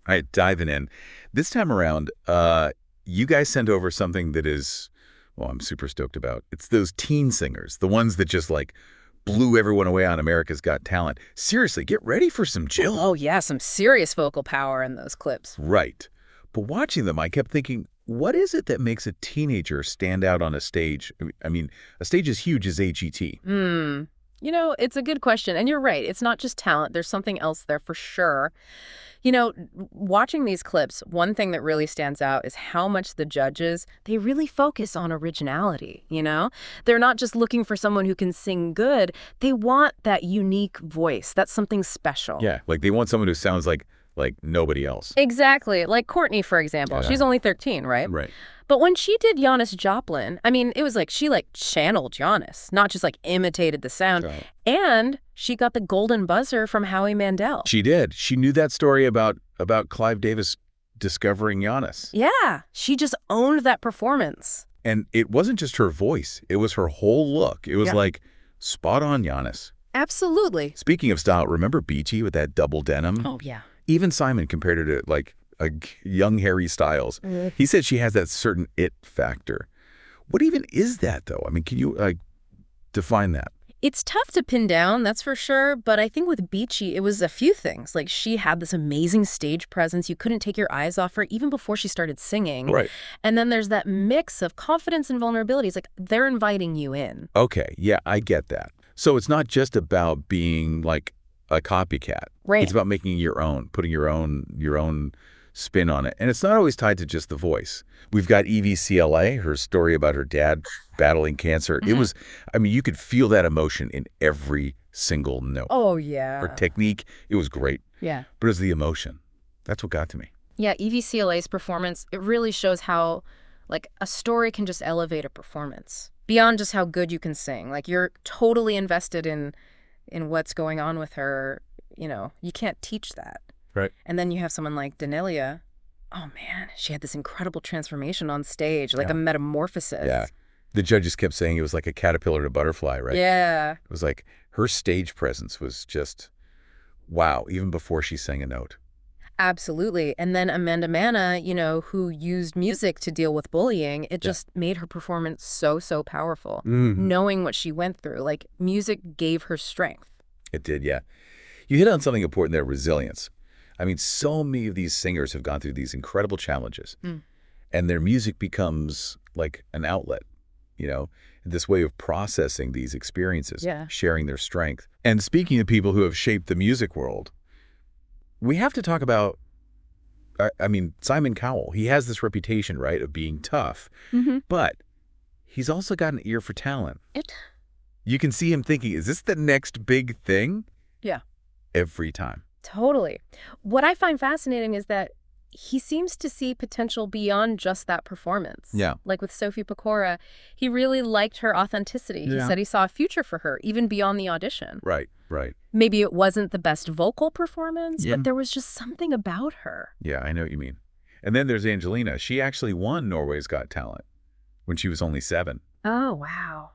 All right, diving in. This time around, you guys sent over something that is, well, I'm super stoked about. It's those teen singers, the ones that just like blew everyone away on America's Got Talent. Seriously, get ready for some Jill. Oh, yeah, some serious vocal power in those clips. Right. But watching them, I kept thinking, what is it that makes a teenager stand out on a stage? I mean, a stage as huge as AGT. It's a good question. And you're right. It's not just talent. There's something else there for sure. Watching these clips, one thing that really stands out is how much the judges, they really focus on originality. They're not just looking for someone who can sing good. They want that unique voice. That's something special. Yeah, like they want someone who sounds like nobody else. Exactly. Like Courtney, for example. Yeah. She's only 13, right? Right. But when she did Janis Joplin, I mean, it was like she channeled Janis, not just imitated the sound. Right. And she got the golden buzzer from Howie Mandel. She did. She knew that story about Clive Davis discovering Giannis. Yeah, she just owned that performance. And it wasn't just her voice. It was her whole look. It was like spot on Giannis. Absolutely. Speaking of style, remember Beachy with that double denim? Oh, yeah. Even Simon compared her to like a young Harry Styles. He said she has that certain it factor. What even is that, though? I mean, can you define that? It's tough to pin down, that's for sure, but I think with Beachy, it was a few things. Like, she had this amazing stage presence. You couldn't take your eyes off her even before she started singing. Right. And then there's that mix of confidence and vulnerability. It's like they're inviting you in. Okay, yeah, I get that. So it's not just about being like a copycat. Right. It's about making your own, putting your own spin on it. And it's not always tied to just the voice. We've got Evie CLA, her story about her dad battling cancer. It was, I mean, you could feel that emotion in every single note. Oh, yeah. Her technique, it was great. Yeah. But it was the emotion. That's what got to me. Yeah, Evie CLA's performance, it really shows how, a story can just elevate a performance beyond just how good you can sing. You're totally invested in what's going on with her. You can't teach that. Right. And then you have someone like Danelia. Oh, man, she had this incredible transformation on stage, a metamorphosis. Yeah. The judges kept saying it was like a caterpillar to butterfly, right? Yeah. It was like her stage presence was just, wow, even before she sang a note. Absolutely. And then Amanda Manna, who used music to deal with bullying, it just made her performance so powerful. Knowing what she went through, music gave her strength. It did, yeah. You hit on something important there, resilience. I mean, so many of these singers have gone through these incredible challenges, and their music becomes like an outlet, this way of processing these experiences, sharing their strength. And speaking of people who have shaped the music world, we have to talk about, Simon Cowell. He has this reputation, right, of being tough, but he's also got an ear for talent. You can see him thinking, is this the next big thing? Yeah. Every time. Totally. What I find fascinating is that he seems to see potential beyond just that performance. Yeah. Like with Sophie Pecora, he really liked her authenticity. He said he saw a future for her, even beyond the audition. Right. Maybe it wasn't the best vocal performance, but there was just something about her. Yeah, I know what you mean. And then there's Angelina. She actually won Norway's Got Talent when she was only 7. Oh, wow.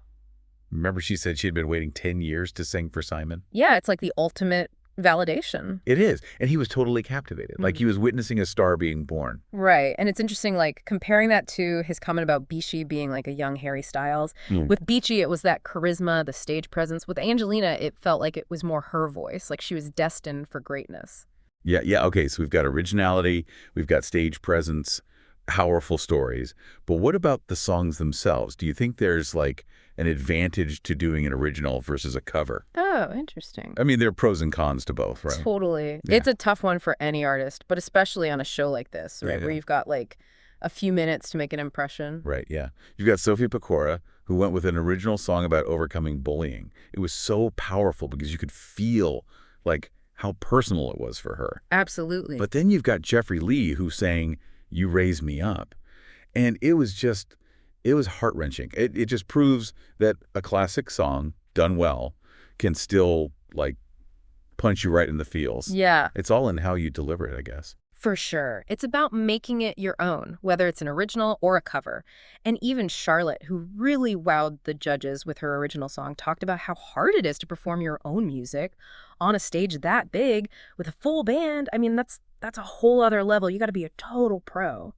Remember she said she had been waiting 10 years to sing for Simon? Yeah, it's like the ultimate validation. It is. And he was totally captivated. Like he was witnessing a star being born. Right. And it's interesting, comparing that to his comment about Beachy being like a young Harry Styles. With Beachy, it was that charisma, the stage presence. With Angelina, it felt like it was more her voice. Like she was destined for greatness. Yeah. Okay. So we've got originality. We've got stage presence, powerful stories. But what about the songs themselves? Do you think there's an advantage to doing an original versus a cover? Oh, interesting. I mean, there are pros and cons to both, right? Totally. Yeah. It's a tough one for any artist, but especially on a show like this, right, where you've got a few minutes to make an impression. Right, yeah. You've got Sophie Pecora, who went with an original song about overcoming bullying. It was so powerful because you could feel how personal it was for her. Absolutely. But then you've got Jeffrey Lee, who sang "You Raise Me Up," and it was heart-wrenching. It just proves that a classic song done well can still punch you right in the feels. Yeah. It's all in how you deliver it, I guess. For sure. It's about making it your own, whether it's an original or a cover. And even Charlotte, who really wowed the judges with her original song, talked about how hard it is to perform your own music on a stage that big with a full band. I mean, that's That's a whole other level. You got to be a total pro.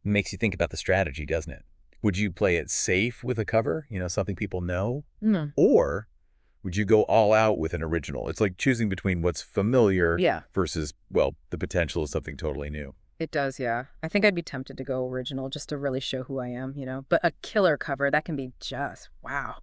Makes you think about the strategy, doesn't it? Would you play it safe with a cover, something people know? Mm. Or would you go all out with an original? It's like choosing between what's familiar Yeah. versus, well, the potential of something totally new. It does, yeah. I think I'd be tempted to go original just to really show who I am, But a killer cover, that can be just wow.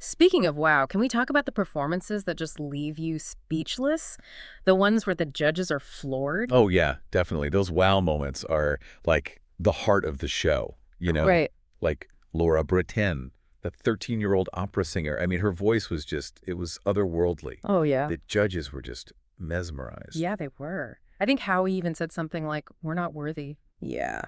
Speaking of wow, can we talk about the performances that just leave you speechless? The ones where the judges are floored? Oh, yeah, definitely. Those wow moments are like the heart of the show, Right. Like Laura Breton, the 13-year-old opera singer. I mean, her voice was it was otherworldly. Oh, yeah. The judges were just mesmerized. Yeah, they were. I think Howie even said something like, "We're not worthy." Yeah.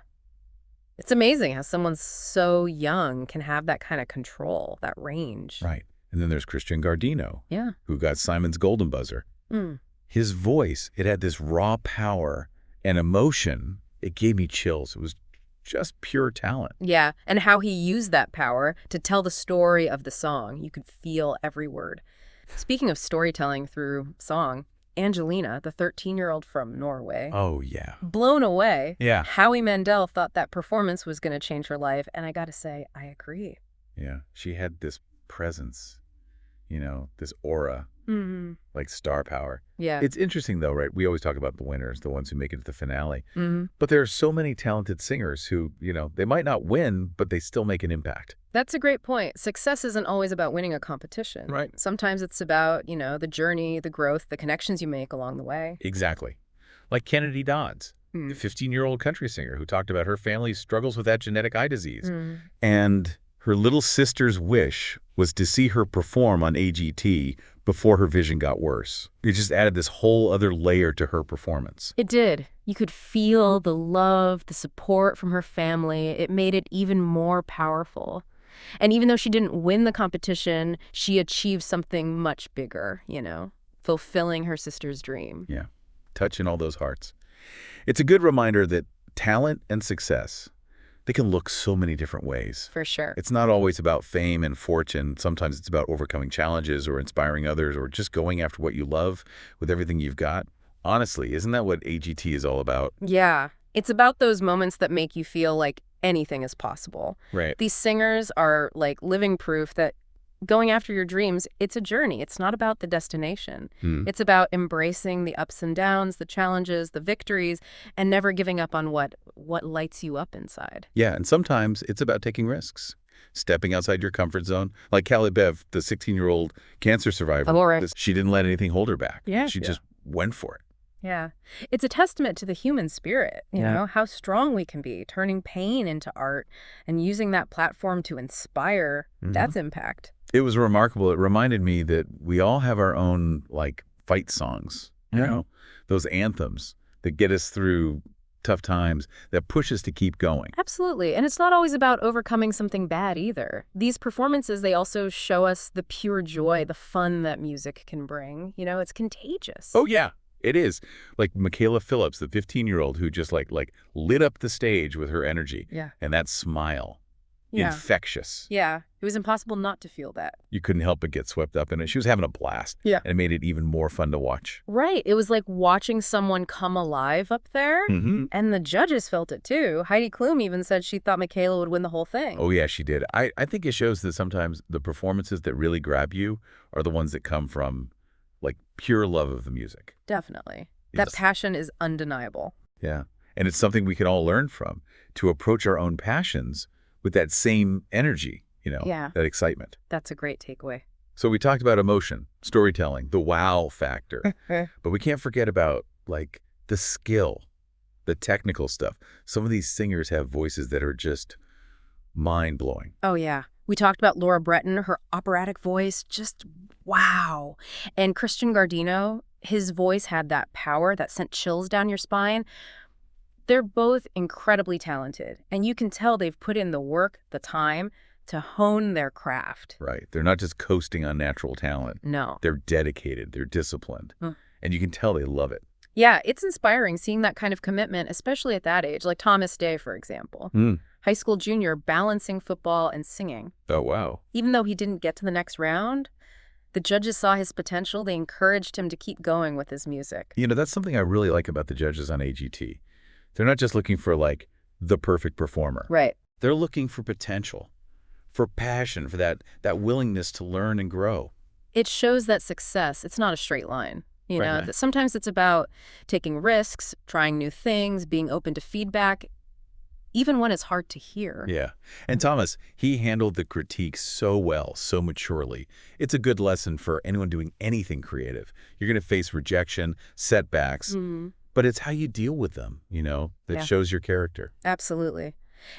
It's amazing how someone so young can have that kind of control, that range. Right. And then there's Christian Gardino, Yeah. who got Simon's Golden Buzzer. Mm. His voice, it had this raw power and emotion. It gave me chills. It was just pure talent. Yeah, and how he used that power to tell the story of the song. You could feel every word. Speaking of storytelling through song, Angelina, the 13-year-old from Norway, Oh, yeah. blown away. Yeah. Howie Mandel thought that performance was going to change her life, and I got to say, I agree. Yeah. She had this presence, this aura, Mm-hmm. like star power. Yeah. It's interesting, though, right? We always talk about the winners, the ones who make it to the finale. Mm-hmm. But there are so many talented singers who, they might not win, but they still make an impact. That's a great point. Success isn't always about winning a competition. Right. Sometimes it's about, the journey, the growth, the connections you make along the way. Exactly. Like Kennedy Dodds, the 15-year-old country singer who talked about her family's struggles with that genetic eye disease. Mm. And her little sister's wish was to see her perform on AGT before her vision got worse. It just added this whole other layer to her performance. It did. You could feel the love, the support from her family. It made it even more powerful. And even though she didn't win the competition, she achieved something much bigger, fulfilling her sister's dream. Yeah, touching all those hearts. It's a good reminder that talent and success, they can look so many different ways. For sure. It's not always about fame and fortune. Sometimes it's about overcoming challenges or inspiring others or just going after what you love with everything you've got. Honestly, isn't that what AGT is all about? Yeah. It's about those moments that make you feel like anything is possible. Right. These singers are like living proof that going after your dreams, it's a journey. It's not about the destination. It's about embracing the ups and downs, the challenges, the victories, and never giving up on what lights you up inside. Yeah, and sometimes it's about taking risks, stepping outside your comfort zone. Like Callie Bev, the 16-year-old cancer survivor. Oh, right. She didn't let anything hold her back. Yeah. She just went for it. Yeah. It's a testament to the human spirit, how strong we can be, turning pain into art and using that platform to inspire. That's impact. It was remarkable. It reminded me that we all have our own, fight songs, those anthems that get us through tough times, that push us to keep going. Absolutely. And it's not always about overcoming something bad either. These performances, they also show us the pure joy, the fun that music can bring. It's contagious. Oh, yeah. It is. Like Michaela Phillips, the 15-year-old who just like lit up the stage with her energy. Yeah. And that smile. Yeah. Infectious. Yeah. It was impossible not to feel that. You couldn't help but get swept up in it. She was having a blast. Yeah. And it made it even more fun to watch. Right. It was like watching someone come alive up there. Mm-hmm. And the judges felt it too. Heidi Klum even said she thought Michaela would win the whole thing. Oh, yeah, she did. I think it shows that sometimes the performances that really grab you are the ones that come from, pure love of the music. Definitely. Yes. That passion is undeniable. Yeah. And it's something we can all learn from, to approach our own passions with that same energy, Yeah. that excitement. That's a great takeaway. So we talked about emotion, storytelling, the wow factor, but we can't forget about the skill, the technical stuff. Some of these singers have voices that are just mind-blowing. Oh, yeah. We talked about Laura Breton, her operatic voice, just wow. And Christian Gardino, his voice had that power that sent chills down your spine. They're both incredibly talented, and you can tell they've put in the work, the time, to hone their craft. Right. They're not just coasting on natural talent. No. They're dedicated. They're disciplined. And you can tell they love it. Yeah, it's inspiring seeing that kind of commitment, especially at that age, like Thomas Day, for example. High school junior, balancing football and singing. Oh, wow. Even though he didn't get to the next round, The judges saw his potential. They encouraged him to keep going with his music. You know, that's something I really like about the judges on AGT. They're not just looking for, like, the perfect performer. Right. They're looking for potential, for passion, for that willingness to learn and grow. It shows that success, it's not a straight line. You Right, know, right. that sometimes it's about taking risks, trying new things, being open to feedback, even when it's hard to hear. Yeah. And Thomas, he handled the critique so well, so maturely. It's a good lesson for anyone doing anything creative. You're going to face rejection, setbacks, but it's how you deal with them, that Yeah. shows your character. Absolutely.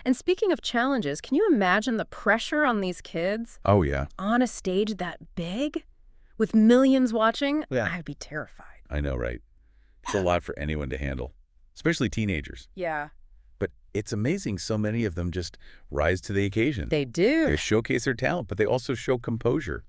And speaking of challenges, can you imagine the pressure on these kids Oh, yeah. on a stage that big with millions watching? Yeah. I'd be terrified. I know, right? It's a lot for anyone to handle, especially teenagers. Yeah, But it's amazing so many of them just rise to the occasion. they do. They showcase their talent, but they also show composure,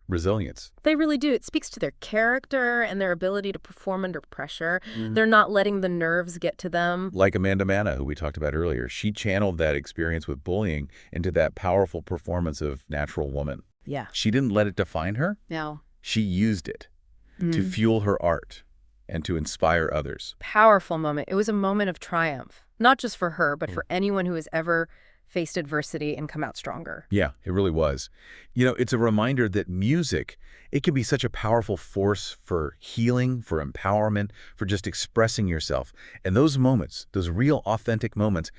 resilience. They really do. It speaks to their character and their ability to perform under pressure. Mhm. They're not letting the nerves get to them. Like Amanda Manna, who we talked about earlier, she channeled that experience with bullying into that powerful performance of Natural Woman. Yeah. She didn't let it define her. Now, She used it to fuel her art and to inspire others. powerful moment. It was a moment of triumph, not just for her, but for anyone who has ever faced adversity and come out stronger. Yeah, it really was. It's a reminder that music, it can be such a powerful force for healing, for empowerment, for just expressing yourself. And those moments, those real authentic moments,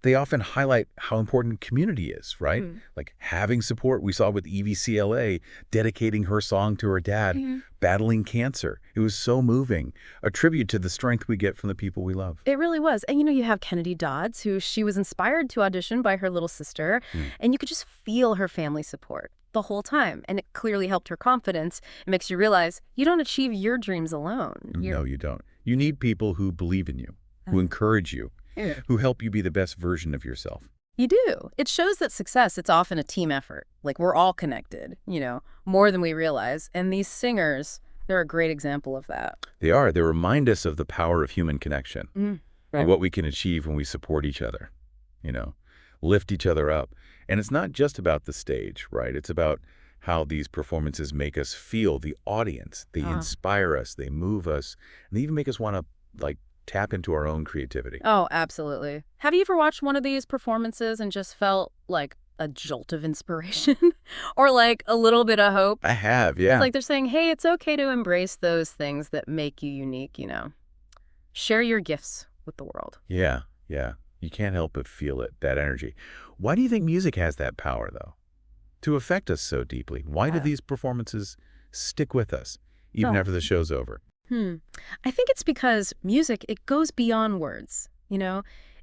they often highlight how important community is, right? Like having support. We saw with EVCLA dedicating her song to her dad, battling cancer. It was so moving. A tribute to the strength we get from the people we love. It really was. And you have Kennedy Dodds, who she was inspired to audition by her little sister, and you could just feel her family support the whole time. And it clearly helped her confidence. It makes you realize you don't achieve your dreams alone. No, you don't. You need people who believe in you, who encourage you, who help you be the best version of yourself. You do. It shows that success, it's often a team effort. Like, we're all connected, more than we realize. And these singers, they're a great example of that. They are. They remind us of the power of human connection, Right. and what we can achieve when we support each other, lift each other up. And it's not just about the stage, right? It's about how these performances make us feel, the audience. They inspire us, they move us, and they even make us want to, tap into our own creativity. Oh, absolutely. Have you ever watched one of these performances and just felt like a jolt of inspiration or like a little bit of hope? I have, yeah. It's like they're saying, hey, it's okay to embrace those things that make you unique, Share your gifts with the world. Yeah. You can't help but feel it, that energy. Why do you think music has that power, though, to affect us so deeply? Why do these performances stick with us, even after the show's over? I think it's because music, it goes beyond words,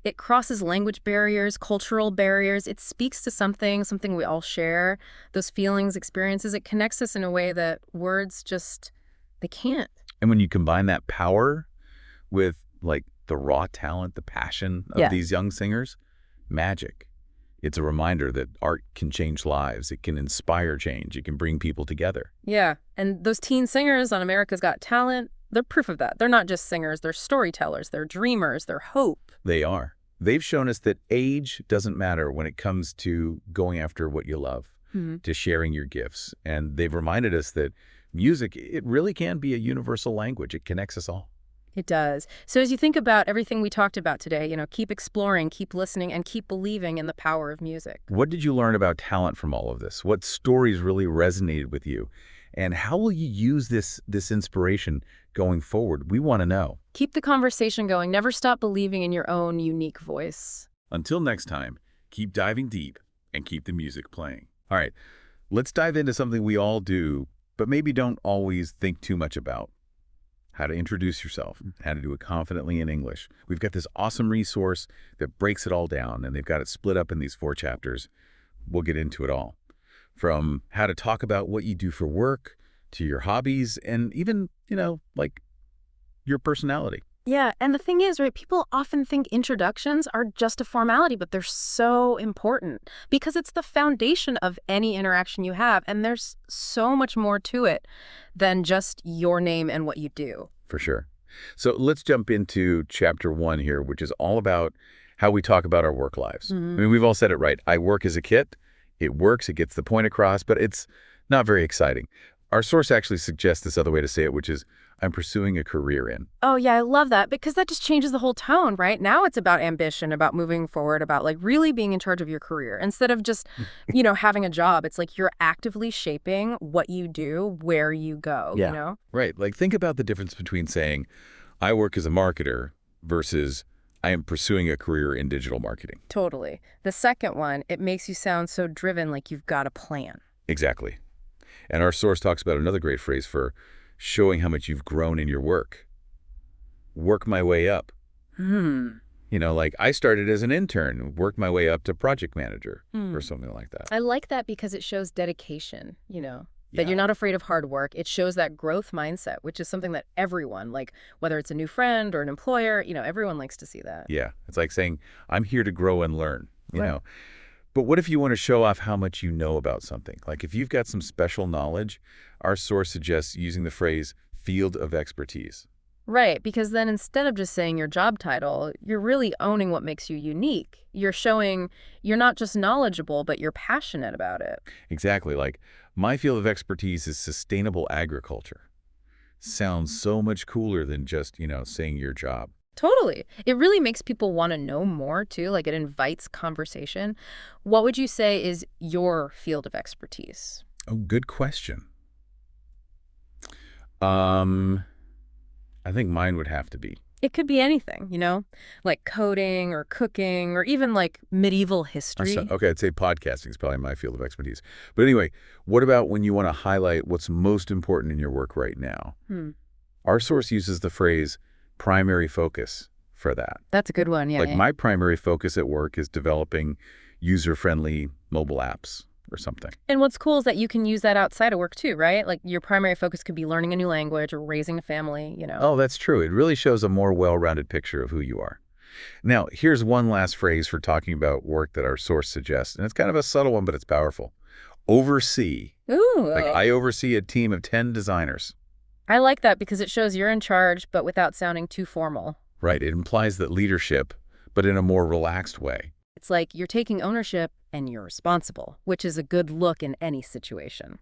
It crosses language barriers, cultural barriers. It speaks to something we all share, those feelings, experiences. It connects us in a way that words just, they can't. And when you combine that power with, the raw talent, the passion of these young singers, magic. It's a reminder that art can change lives. It can inspire change. It can bring people together. Yeah, and those teen singers on America's Got Talent, they're proof of that. They're not just singers, they're storytellers, they're dreamers, they're hope. They are. They've shown us that age doesn't matter when it comes to going after what you love, to sharing your gifts. And they've reminded us that music, it really can be a universal language. It connects us all. It does. So as you think about everything we talked about today, keep exploring, keep listening, and keep believing in the power of music. What did you learn about talent from all of this? What stories really resonated with you? And how will you use this inspiration going forward? We want to know. Keep the conversation going. Never stop believing in your own unique voice. Until next time, keep diving deep and keep the music playing. All right, let's dive into something we all do, but maybe don't always think too much about. How to introduce yourself, how to do it confidently in English. We've got this awesome resource that breaks it all down, and they've got it split up in these 4 chapters. We'll get into it all. From how to talk about what you do for work, to your hobbies, and even, your personality. Yeah, and the thing is, right, people often think introductions are just a formality, but they're so important because it's the foundation of any interaction you have, and there's so much more to it than just your name and what you do. For sure. So let's jump into chapter 1 here, which is all about how we talk about our work lives. I mean, we've all said it right. I work as a kit. It works. It gets the point across, but it's Not very exciting. Our source actually suggests this other way to say it, which is, I'm pursuing a career in. Oh, yeah, I love that because that just changes the whole tone, right? Now it's about ambition, about moving forward, about like really being in charge of your career instead of just, having a job. It's like you're actively shaping what you do, where you go, you Yeah. know? Right. Like, think about the difference between saying, I work as a marketer versus I am pursuing a career in digital marketing. Totally. The second one, it makes you sound so driven, like you've got a plan. Exactly. And our source talks about another great phrase for showing how much you've grown in your work. Work my way up. Like I started as an intern, worked my way up to project manager or something like that. I like that because it shows dedication, that Yeah. you're not afraid of hard work. It shows that growth mindset, which is something that everyone, like whether it's a new friend or an employer, everyone likes to see that. Yeah. It's like saying, I'm here to grow and learn, you Right. know. But what if you want to show off how much you know about something? Like if you've got some special knowledge, our source suggests using the phrase field of expertise. Right, because then instead of just saying your job title, you're really owning what makes you unique. You're showing you're not just knowledgeable, but you're passionate about it. Exactly. Like my field of expertise is sustainable agriculture. Sounds so much cooler than just, saying your job. Totally. It really makes people want to know more, too. Like it invites conversation. What would you say is your field of expertise? Oh, good question. I think mine would have to be. It could be anything, like coding or cooking or even like medieval history. Okay, I'd say podcasting is probably my field of expertise. But anyway, what about when you want to highlight what's most important in your work right now? Our source uses the phrase primary focus for that. That's a good one, yeah. Like my primary focus at work is developing user-friendly mobile apps or something. And what's cool is that you can use that outside of work too, right? Like your primary focus could be learning a new language or raising a family, Oh, that's true. It really shows a more well-rounded picture of who you are. Now, here's one last phrase for talking about work that our source suggests, and it's kind of a subtle one, but it's powerful. Oversee. Ooh. Like I oversee a team of 10 designers. I like that because it shows you're in charge, but without sounding too formal. Right. It implies that leadership, but in a more relaxed way. It's like you're taking ownership and you're responsible, which is a good look in any situation.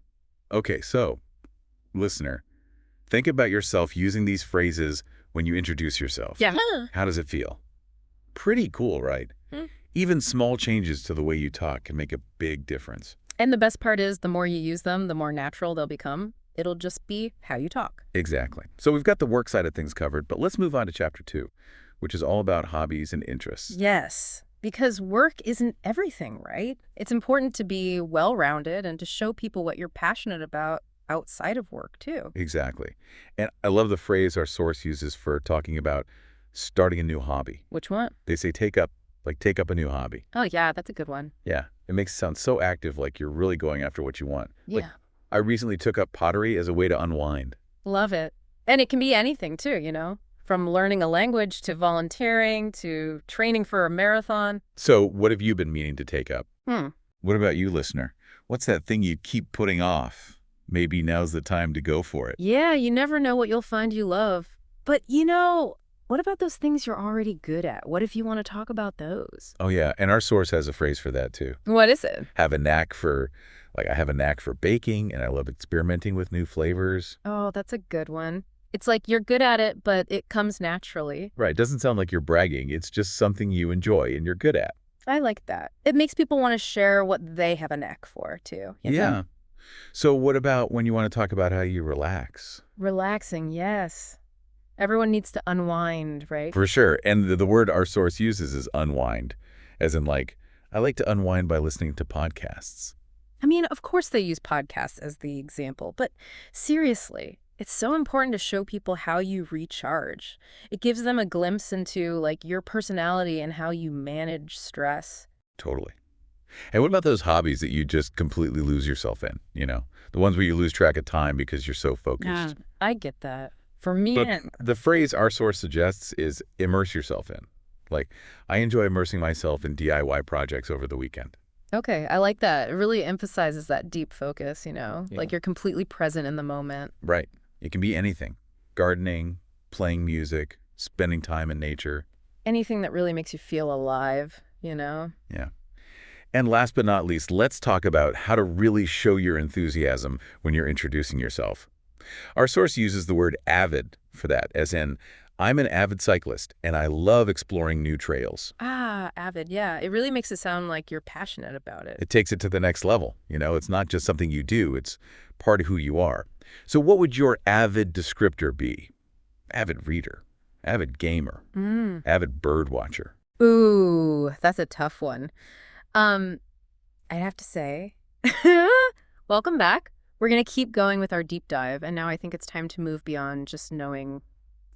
Okay, so, listener, think about yourself using these phrases when you introduce yourself. Yeah. How does it feel? Pretty cool, right? Even small changes to the way you talk can make a big difference. And the best part is the more you use them, the more natural they'll become. It'll just be how you talk. Exactly. So we've got the work side of things covered, but let's move on to chapter 2, which is all about hobbies and interests. Yes, because work isn't everything, right? It's important to be well-rounded and to show people what you're passionate about outside of work, too. Exactly. And I love the phrase our source uses for talking about starting a new hobby. Which one? They say take up a new hobby. Oh, yeah, that's a good one. Yeah. It makes it sound so active, like you're really going after what you want. Yeah. Like, I recently took up pottery as a way to unwind. Love it. And it can be anything, too, from learning a language to volunteering to training for a marathon. So what have you been meaning to take up? Hmm. What about you, listener? What's that thing you keep putting off? Maybe now's the time to go for it. Yeah, you never know what you'll find you love. But, what about those things you're already good at? What if you want to talk about those? Oh, yeah. And our source has a phrase for that, too. What is it? I have a knack for baking, and I love experimenting with new flavors. Oh, that's a good one. It's like you're good at it, but it comes naturally. Right. It doesn't sound like you're bragging. It's just something you enjoy and you're good at. I like that. It makes people want to share what they have a knack for, too. Yeah. So what about when you want to talk about how you relax? Relaxing, yes. Everyone needs to unwind, right? For sure. And the word our source uses is unwind, as in like, I like to unwind by listening to podcasts. I mean, of course they use podcasts as the example, but seriously, it's so important to show people how you recharge. It gives them a glimpse into, like, your personality and how you manage stress. Totally. And what about those hobbies that you just completely lose yourself in, The ones where you lose track of time because you're so focused. Yeah, I get that. For me, But the phrase our source suggests is immerse yourself in. Like, I enjoy immersing myself in DIY projects over the weekend. okay, I like that. It really emphasizes that deep focus, like you're completely present in the moment. Right. It can be anything. Gardening, playing music, spending time in nature. Anything that really makes you feel alive, Yeah. And last but not least, let's talk about how to really show your enthusiasm when you're introducing yourself. Our source uses the word avid for that, as in, I'm an avid cyclist, and I love exploring new trails. Ah, avid. Yeah. It really makes it sound like you're passionate about it. It takes it to the next level. It's not just something you do, it's part of who you are. So what would your avid descriptor be? Avid reader, avid gamer, avid bird watcher. Ooh, that's a tough one. I'd have to say, welcome back. We're going to keep going with our deep dive, and now I think it's time to move beyond just knowing,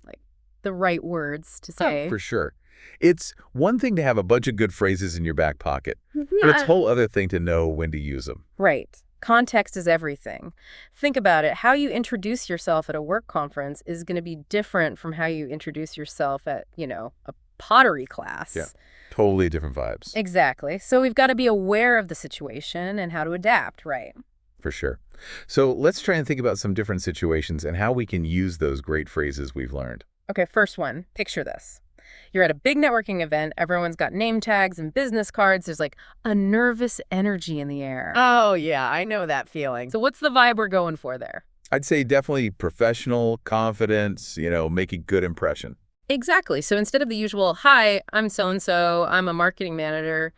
like, the right words to say. For sure. It's one thing to have a bunch of good phrases in your back pocket, but it's a Yeah. whole other thing to know when to use them. Right. Context is everything. Think about it. How you introduce yourself at a work conference is going to be different from how you introduce yourself at, a pottery class. Yeah. Totally different vibes. Exactly. So we've got to be aware of the situation and how to adapt, right? For sure. So let's try and think about some different situations and how we can use those great phrases we've learned. Okay, first one. Picture this. You're at a big networking event. Everyone's got name tags and business cards. There's like a nervous energy in the air. Oh, yeah, I know that feeling. So what's the vibe we're going for there? I'd say definitely professional, confidence, make a good impression. Exactly. So instead of the usual, hi, I'm so-and-so, I'm a marketing manager,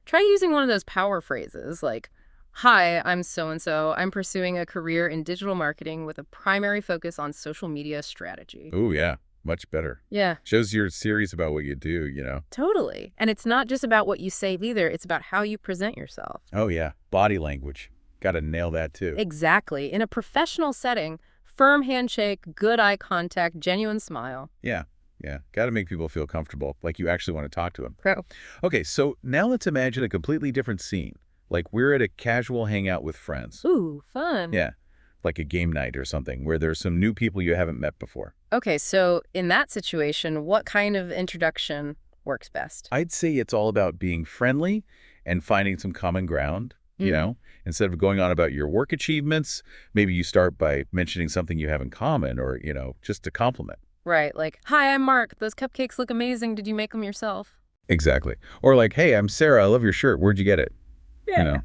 try using one of those power phrases like, hi, I'm so-and-so, I'm pursuing a career in digital marketing with a primary focus on social media strategy. Oh, yeah. Much better. Yeah, Shows you're serious about what you do, totally. And it's not just about what you say either. It's about how you present yourself. Oh, yeah. Body language. Got to nail that, too. Exactly. In a professional setting, firm handshake, good eye contact, genuine smile. Yeah. Yeah. Got to make people feel comfortable, like you actually want to talk to them. Pro. Okay, so now let's imagine a completely different scene. Like we're at a casual hangout with friends. Ooh, fun. Yeah. Like a game night or something where there's some new people you haven't met before. Okay, so in that situation, what kind of introduction works best? I'd say it's all about being friendly and finding some common ground, Instead of going on about your work achievements, maybe you start by mentioning something you have in common or, just a compliment. Right, like, hi, I'm Mark. Those cupcakes look amazing. Did you make them yourself? Exactly. Or like, hey, I'm Sarah. I love your shirt. Where'd you get it? Yeah.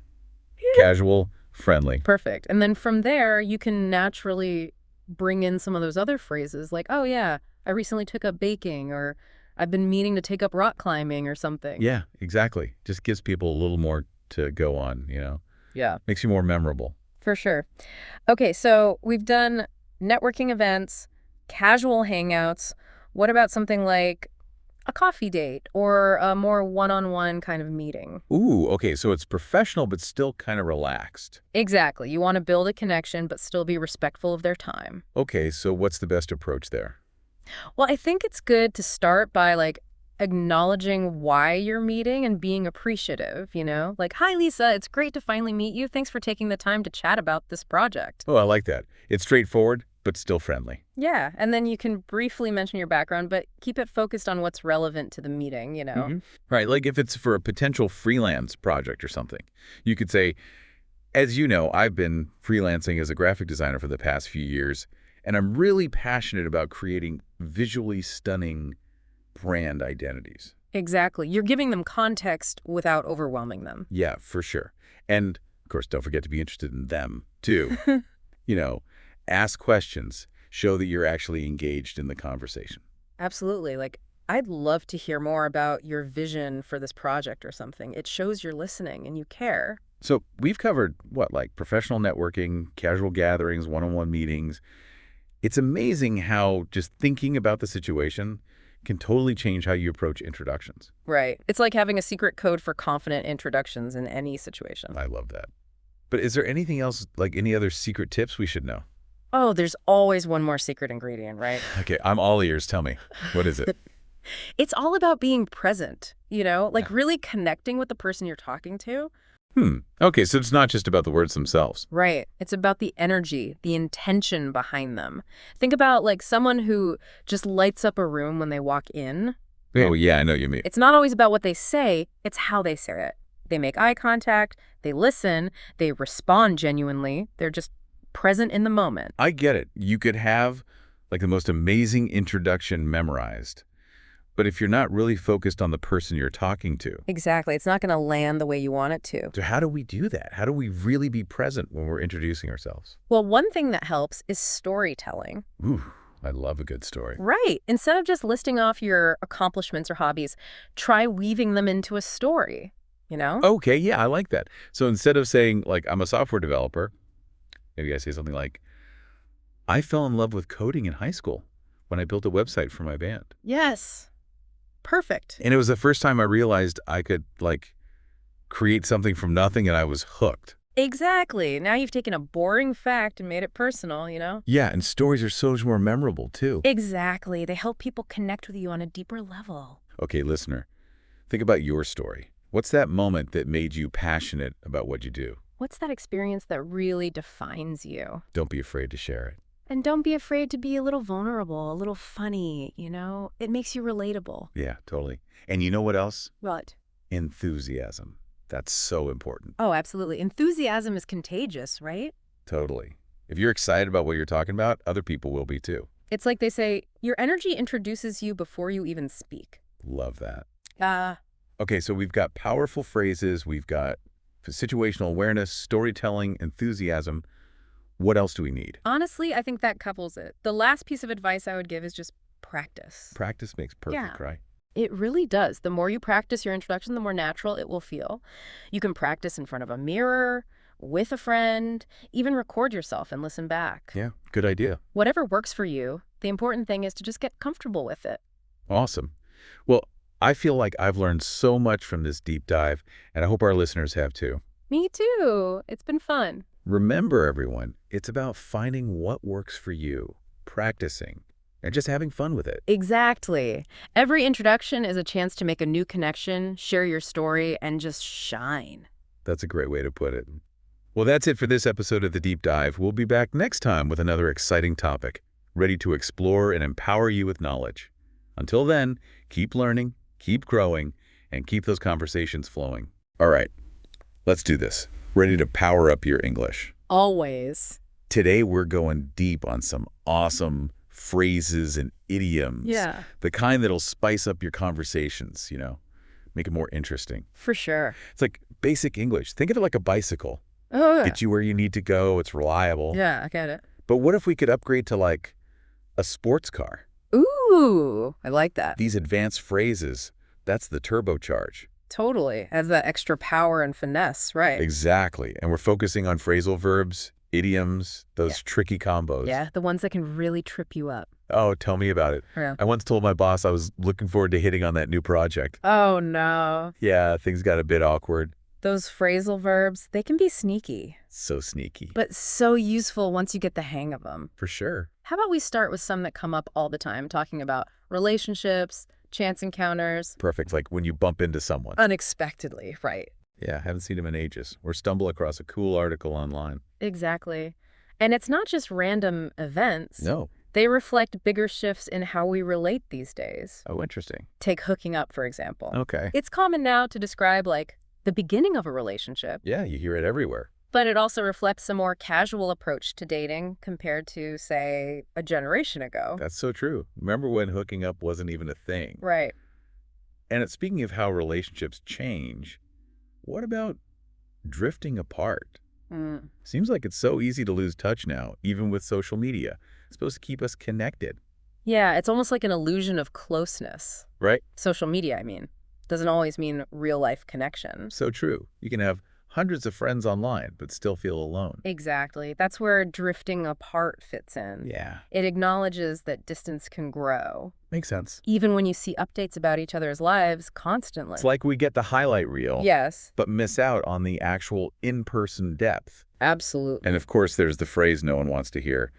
Casual, friendly. Perfect. And then from there, you can naturally bring in some of those other phrases like, oh, yeah, I recently took up baking, or I've been meaning to take up rock climbing or something. Yeah, exactly. Just gives people a little more to go on, Yeah. Makes you more memorable. For sure. Okay, so we've done networking events, casual hangouts. What about something like a coffee date or a more one-on-one kind of meeting? Ooh, okay, so it's professional but still kind of relaxed. Exactly. You want to build a connection but still be respectful of their time. Okay, so what's the best approach there? Well, I think it's good to start by acknowledging why you're meeting and being appreciative, Like, hi, Lisa, it's great to finally meet you. Thanks for taking the time to chat about this project. Oh, I like that. It's straightforward but still friendly. Yeah, and then you can briefly mention your background, but keep it focused on what's relevant to the meeting, Right, like if it's for a potential freelance project or something, you could say, as you know, I've been freelancing as a graphic designer for the past few years, and I'm really passionate about creating visually stunning brand identities. Exactly. You're giving them context without overwhelming them. Yeah, for sure. And, of course, don't forget to be interested in them, too. Ask questions. Show that you're actually engaged in the conversation. Absolutely. I'd love to hear more about your vision for this project or something. It shows you're listening and you care. So we've covered, like professional networking, casual gatherings, one-on-one meetings. It's amazing how just thinking about the situation can totally change how you approach introductions. Right. It's like having a secret code for confident introductions in any situation. I love that. But is there anything else, like any other secret tips we should know? Oh, there's always one more secret ingredient, right? Okay, I'm all ears. Tell me. What is it? It's all about being present, really connecting with the person you're talking to. Okay, so it's not just about the words themselves. Right. It's about the energy, the intention behind them. Think about someone who just lights up a room when they walk in. Oh, yeah, I know what you mean. It's not always about what they say, it's how they say it. They make eye contact, they listen, they respond genuinely. They're just present in the moment. I get it. You could have the most amazing introduction memorized, But if you're not really focused on the person you're talking to, Exactly. It's not going to land the way you want it to. so how do we do that? How do we really be present when we're introducing ourselves? Well, one thing that helps is storytelling. Ooh, I love a good story. Right. Instead of just listing off your accomplishments or hobbies, try weaving them into a story, you know? Okay, yeah, I like that. So instead of saying, like, I'm a software developer, maybe I say something like, I fell in love with coding in high school when I built a website for my band. Yes. Perfect. And it was the first time I realized I could, like, create something from nothing, and I was hooked. Exactly. Now you've taken a boring fact and made it personal, you know? Yeah, and stories are so much more memorable, too. Exactly. They help people connect with you on a deeper level. Okay, listener, think about your story. What's that moment that made you passionate about what you do? What's that experience that really defines you? Don't be afraid to share it. And don't be afraid to be a little vulnerable, a little funny, you know? It makes you relatable. Yeah, totally. And you know what else? What? Enthusiasm. That's so important. Oh, absolutely. Enthusiasm is contagious, right? Totally. If you're excited about what you're talking about, other people will be too. It's like they say, your energy introduces you before you even speak. Love that. Ah, Okay, so we've got powerful phrases, we've got situational awareness, storytelling, enthusiasm. What else do we need? honestly, I think that couples it. The last piece of advice I would give is just practice. Practice makes perfect, Yeah. right? It really does. The more you practice your introduction, the more natural it will feel. You can practice in front of a mirror, with a friend, even record yourself and listen back. Yeah, good idea. Whatever works for you, the important thing is to just get comfortable with it. Awesome. Well, I feel like I've learned so much from this deep dive, and I hope our listeners have too. Me too. It's been fun. Remember, everyone, it's about finding what works for you, practicing, and just having fun with it. Exactly. Every introduction is a chance to make a new connection, share your story, and just shine. That's a great way to put it. Well, that's it for this episode of The Deep Dive. We'll be back next time with another exciting topic, ready to explore and empower you with knowledge. Until then, keep learning, keep growing, and keep those conversations flowing. All right, let's do this. Ready to power up your English. Always. Today, we're going deep on some awesome phrases and idioms. Yeah, The kind that'll spice up your conversations, you know, make it more interesting. for sure. It's like basic English. Think of it like a bicycle. Oh, yeah. Get you where you need to go. It's reliable. Yeah, I get it. But what if we could upgrade to like a sports car? Ooh, I like that. These advanced phrases, that's the turbocharge. Totally. Has that extra power and finesse, right? Exactly. And we're focusing on phrasal verbs, idioms, those tricky combos. Yeah, the ones that can really trip you up. Oh, tell me about it. Yeah. I once told my boss I was looking forward to hitting on that new project. Oh, no. Yeah, things got a bit awkward. Those phrasal verbs, they can be sneaky, So sneaky. but so useful once you get the hang of them. For sure. How about we start with some that come up all the time, talking about relationships, chance encounters. Perfect. Like when you bump into someone. Unexpectedly, right. Yeah, haven't seen him in ages. Or stumble across a cool article online. Exactly. And it's not just random events. No. They reflect bigger shifts in how we relate these days. Oh, interesting. Take hooking up, for example. Okay. It's common now to describe, like, the beginning of a relationship, Yeah, you hear it everywhere. but it also reflects a more casual approach to dating compared to, say, a generation ago. That's so true. Remember when hooking up wasn't even a thing? Right. And speaking of how relationships change, what about drifting apart? Mm. Seems like it's so easy to lose touch now, even with social media. It's supposed to keep us connected, Yeah, it's almost like an illusion of closeness. right? Social media, I mean. Doesn't always mean real-life connection. So true. You can have hundreds of friends online, but still feel alone. Exactly. That's where drifting apart fits in. Yeah, It acknowledges that distance can grow, makes sense. even when you see updates about each other's lives constantly. It's like we get the highlight reel, Yes, but miss out on the actual in-person depth. absolutely. And of course, there's the phrase no one wants to hear,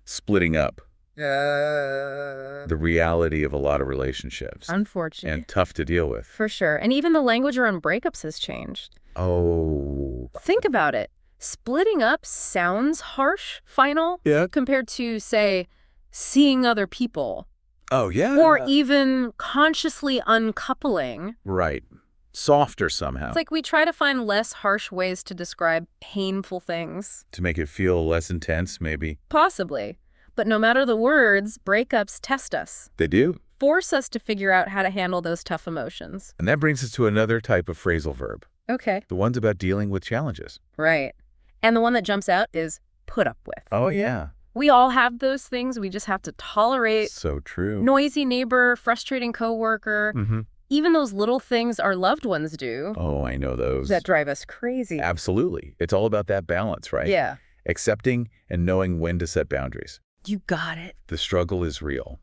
splitting up. The reality of a lot of relationships. Unfortunate. And tough to deal with. For sure. And even the language around breakups has changed. Oh. Think about it. Splitting up sounds harsh, final, Yeah. compared to, say, seeing other people, Oh, yeah. or even consciously uncoupling. Right. Softer somehow. It's like we try to find less harsh ways to describe painful things. To make it feel less intense, maybe. Possibly. But no matter the words, breakups test us. They do? force us to figure out how to handle those tough emotions. And that brings us to another type of phrasal verb, Okay. the ones about dealing with challenges. Right. And the one that jumps out is put up with. Oh, yeah. We all have those things. We just have to tolerate So true. noisy neighbor, frustrating coworker, Mm-hmm. even those little things our loved ones do Oh, I know those. that drive us crazy. Absolutely. It's all about that balance, right? Yeah. Accepting and knowing when to set boundaries. You got it. The struggle is real.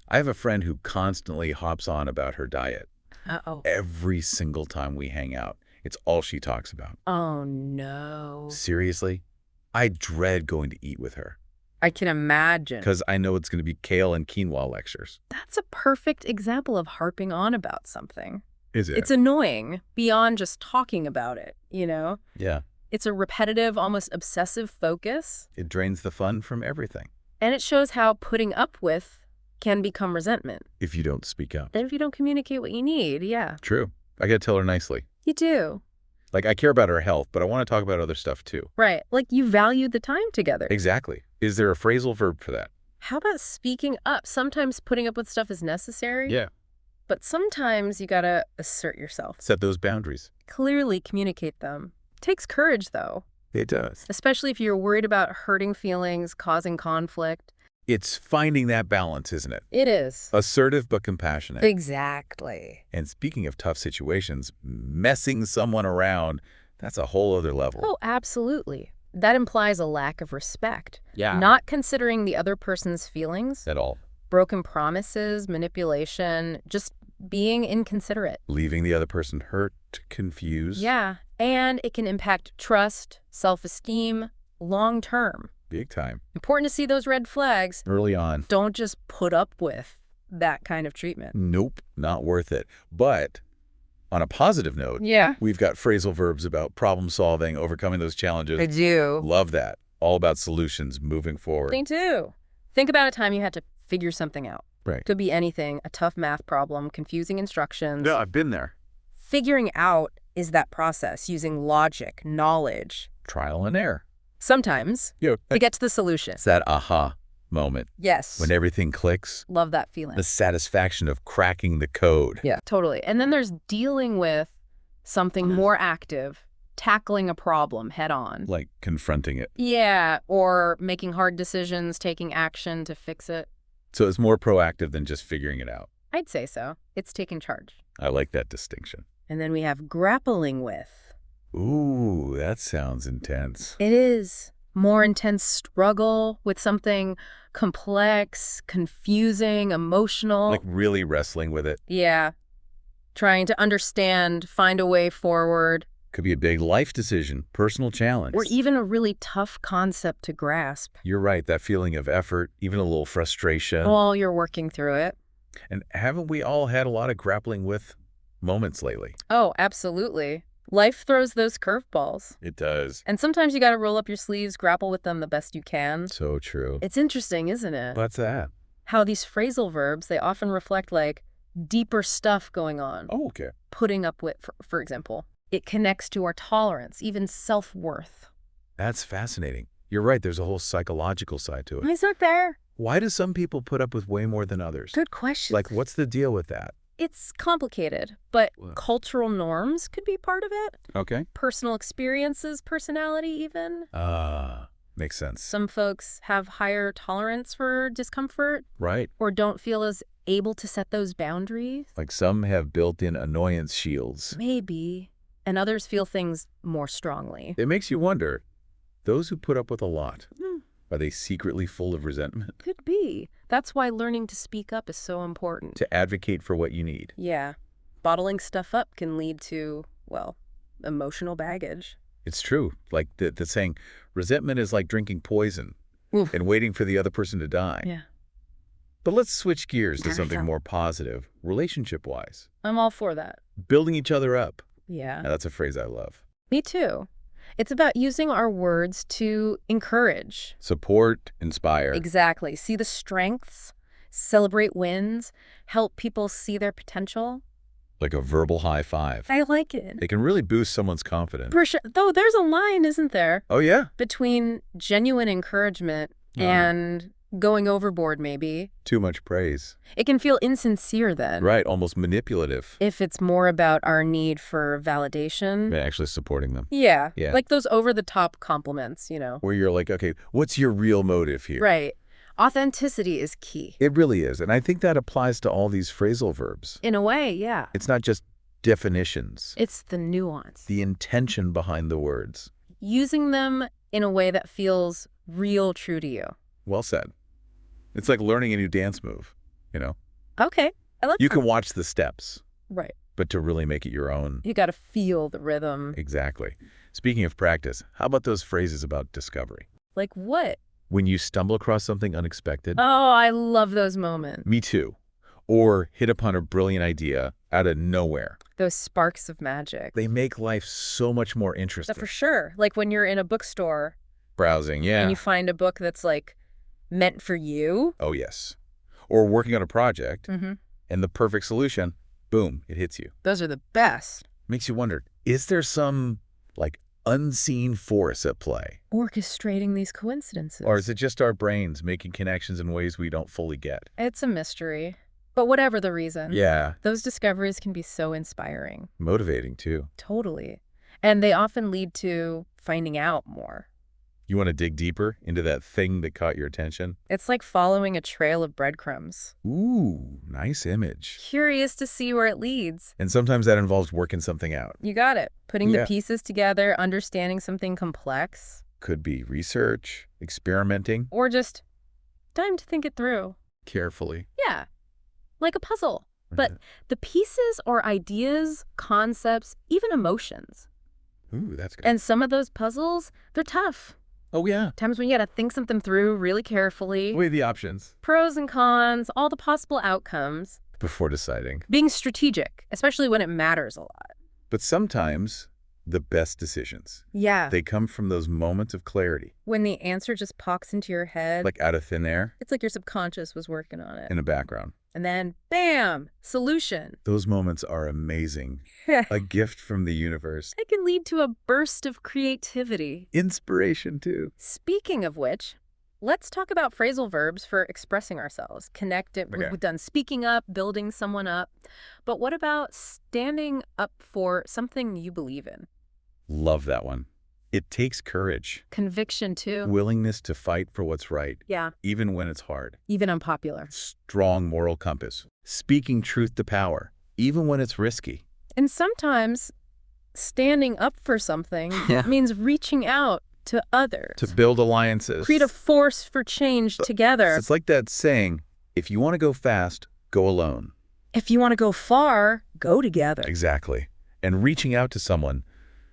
I have a friend who constantly hops on about her diet. Uh-oh. Every single time we hang out, it's all she talks about. Oh, no. Seriously, I dread going to eat with her I can imagine. because I know it's going to be kale and quinoa lectures. That's a perfect example of harping on about something. Is it? It's annoying beyond just talking about it, you know? Yeah. It's a repetitive, almost obsessive focus, It drains the fun from everything and it shows how putting up with can become resentment. if you don't speak up. And if you don't communicate what you need, yeah, True. I got to tell her nicely. you do. Like, I care about her health, but I want to talk about other stuff too. Right. Like you value the time together. Exactly. Is there a phrasal verb for that? How about speaking up? Sometimes putting up with stuff is necessary. Yeah. But sometimes you gotta assert yourself. Set those boundaries. Clearly communicate them. Takes courage, though, It does. especially if you're worried about hurting feelings, causing conflict. It's finding that balance, isn't it? It is. Assertive but compassionate. Exactly. And speaking of tough situations, messing someone around, that's a whole other level. Oh, absolutely. That implies a lack of respect. Yeah. Not considering the other person's feelings, At all. broken promises, manipulation, just being inconsiderate. Leaving the other person hurt, confused. Yeah. And it can impact trust, self-esteem, long-term. Big time. Important to see those red flags. Early on. Don't just put up with that kind of treatment. Nope. Not worth it. But on a positive note, Yeah. we've got phrasal verbs about problem solving, overcoming those challenges. I do. Love that. All about solutions, moving forward. Me too. Think about a time you had to figure something out. Right. Could be anything, a tough math problem, confusing instructions. Yeah, I've been there. Figuring out is that process using logic, knowledge, Trial and error. sometimes Yeah. to get to the solution. It's that aha moment Yes. when everything clicks. Love that feeling. The satisfaction of cracking the code. Yeah, totally. And then there's dealing with something more active, tackling a problem head on. Like confronting it. Yeah, or making hard decisions, taking action to fix it. So it's more proactive than just figuring it out. I'd say so. It's taking charge. I like that distinction. And then we have grappling with. Ooh, that sounds intense. It is more intense struggle with something complex, confusing, emotional. Like really wrestling with it. Yeah. Trying to understand, find a way forward, Could be a big life decision, personal challenge. or even a really tough concept to grasp You're right, that feeling of effort, even a little frustration. while you're working through it. And haven't we all had a lot of grappling with moments lately? Oh, absolutely. Life throws those curveballs. It does. And sometimes you got to roll up your sleeves, grapple with them the best you can. So true. It's interesting, isn't it? What's that? How these phrasal verbs, they often reflect like deeper stuff going on. Oh, okay. Putting up with, for example. It connects to our tolerance, even self-worth. That's fascinating. You're right, there's a whole psychological side to it. Is that there? Why do some people put up with way more than others? Good question. Like, what's the deal with that? It's complicated, but What? cultural norms could be part of it. Okay. Personal experiences, personality even. Makes sense. Some folks have higher tolerance for discomfort Right. or don't feel as able to set those boundaries. Like some have built-in annoyance shields. Maybe. And others feel things more strongly. It makes you wonder, those who put up with a lot, Hmm. are they secretly full of resentment? Could be. That's why learning to speak up is so important. To advocate for what you need. Yeah. Bottling stuff up can lead to, well, emotional baggage. It's true. Like the saying, resentment is like drinking poison Oof. and waiting for the other person to die. Yeah. But let's switch gears to something Wonderful. more positive, relationship-wise. I'm all for that. Building each other up. Yeah. Now, that's a phrase I love. Me too. It's about using our words to encourage. Support, inspire. Exactly. See the strengths, celebrate wins, help people see their potential. Like a verbal high five. I like it. It can really boost someone's confidence. For sure. Though there's a line, isn't there, Oh, yeah. between genuine encouragement Uh-huh. and Going overboard, maybe. Too much praise. It can feel insincere then. Right, almost manipulative. If it's more about our need for validation. Actually supporting them. Yeah. Yeah. Like those over-the-top compliments, Where you're like, okay, what's your real motive here? Right. Authenticity is key. It really is. And I think that applies to all these phrasal verbs. In a way, yeah. It's not just definitions. It's the nuance. The intention behind the words. Using them in a way that feels real true to you. Well said. It's like learning a new dance move, Okay. I like You that. can watch the steps, Right. but to really make it your own. You got to feel the rhythm. Exactly. Speaking of practice, how about those phrases about discovery? Like what? When you stumble across something unexpected. Oh, I love those moments. Me too. Or hit upon a brilliant idea out of nowhere. Those sparks of magic. They make life so much more interesting. For sure. Like when you're in a bookstore Browsing, yeah. and you find a book that's like meant for you. Oh, yes. Or working on a project, Mm-hmm. and the perfect solution, boom, it hits you. Those are the best. Makes you wonder, is there some, unseen force at play? Orchestrating these coincidences. Or is it just our brains making connections in ways we don't fully get? It's a mystery. But whatever the reason. Yeah, Those discoveries can be so inspiring. motivating too. Totally. And they often lead to finding out more. You want to dig deeper into that thing that caught your attention? It's like following a trail of breadcrumbs. Ooh, nice image. Curious to see where it leads. And sometimes that involves working something out. You got it. Putting Yeah. the pieces together, understanding something complex, Could be research, experimenting or just time to think it through. carefully. Yeah. Like a puzzle. But the pieces or ideas, concepts, even emotions. Ooh, that's good. And some of those puzzles, they're tough. Oh, yeah. Times when you got to think something through really carefully. Weigh the options Pros and cons, all the possible outcomes. before deciding. Being strategic, especially when it matters a lot. But sometimes the best decisions, Yeah. they come from those moments of clarity, When the answer just pops into your head, like out of thin air it's like your subconscious was working on it. in the background. And then, bam, solution. Those moments are amazing. A gift from the universe. It can lead to a burst of creativity. Inspiration, too. Speaking of which, let's talk about phrasal verbs for expressing ourselves. Connect it. Okay. We've done speaking up, building someone up. But what about standing up for something you believe in? Love that one. It takes courage, Conviction, too. willingness to fight for what's right, Yeah, even when it's hard. even unpopular. Strong moral compass. Speaking truth to power, even when it's risky. And sometimes standing up for something Yeah. means reaching out to others. To build alliances. Create a force for change together. It's like that saying, if you want to go fast, go alone. If you want to go far, go together. Exactly. And reaching out to someone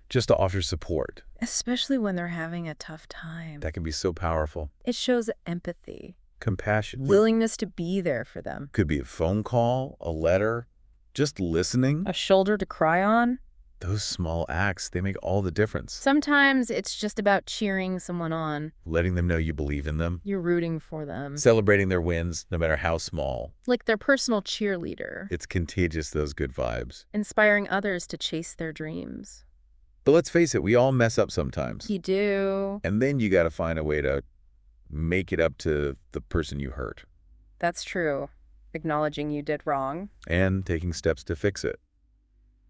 just to offer support. Especially when they're having a tough time. That can be so powerful. It shows empathy, Compassion. willingness to be there for them. Could be a phone call, a letter, just listening. A shoulder to cry on. Those small acts, they make all the difference. Sometimes it's just about cheering someone on. Letting them know you believe in them. You're rooting for them. Celebrating their wins, no matter how small. Like their personal cheerleader. It's contagious, those good vibes. Inspiring others to chase their dreams. But let's face it, we all mess up sometimes. You do. And then you got to find a way to make it up to the person you hurt. That's true. Acknowledging you did wrong. And taking steps to fix it.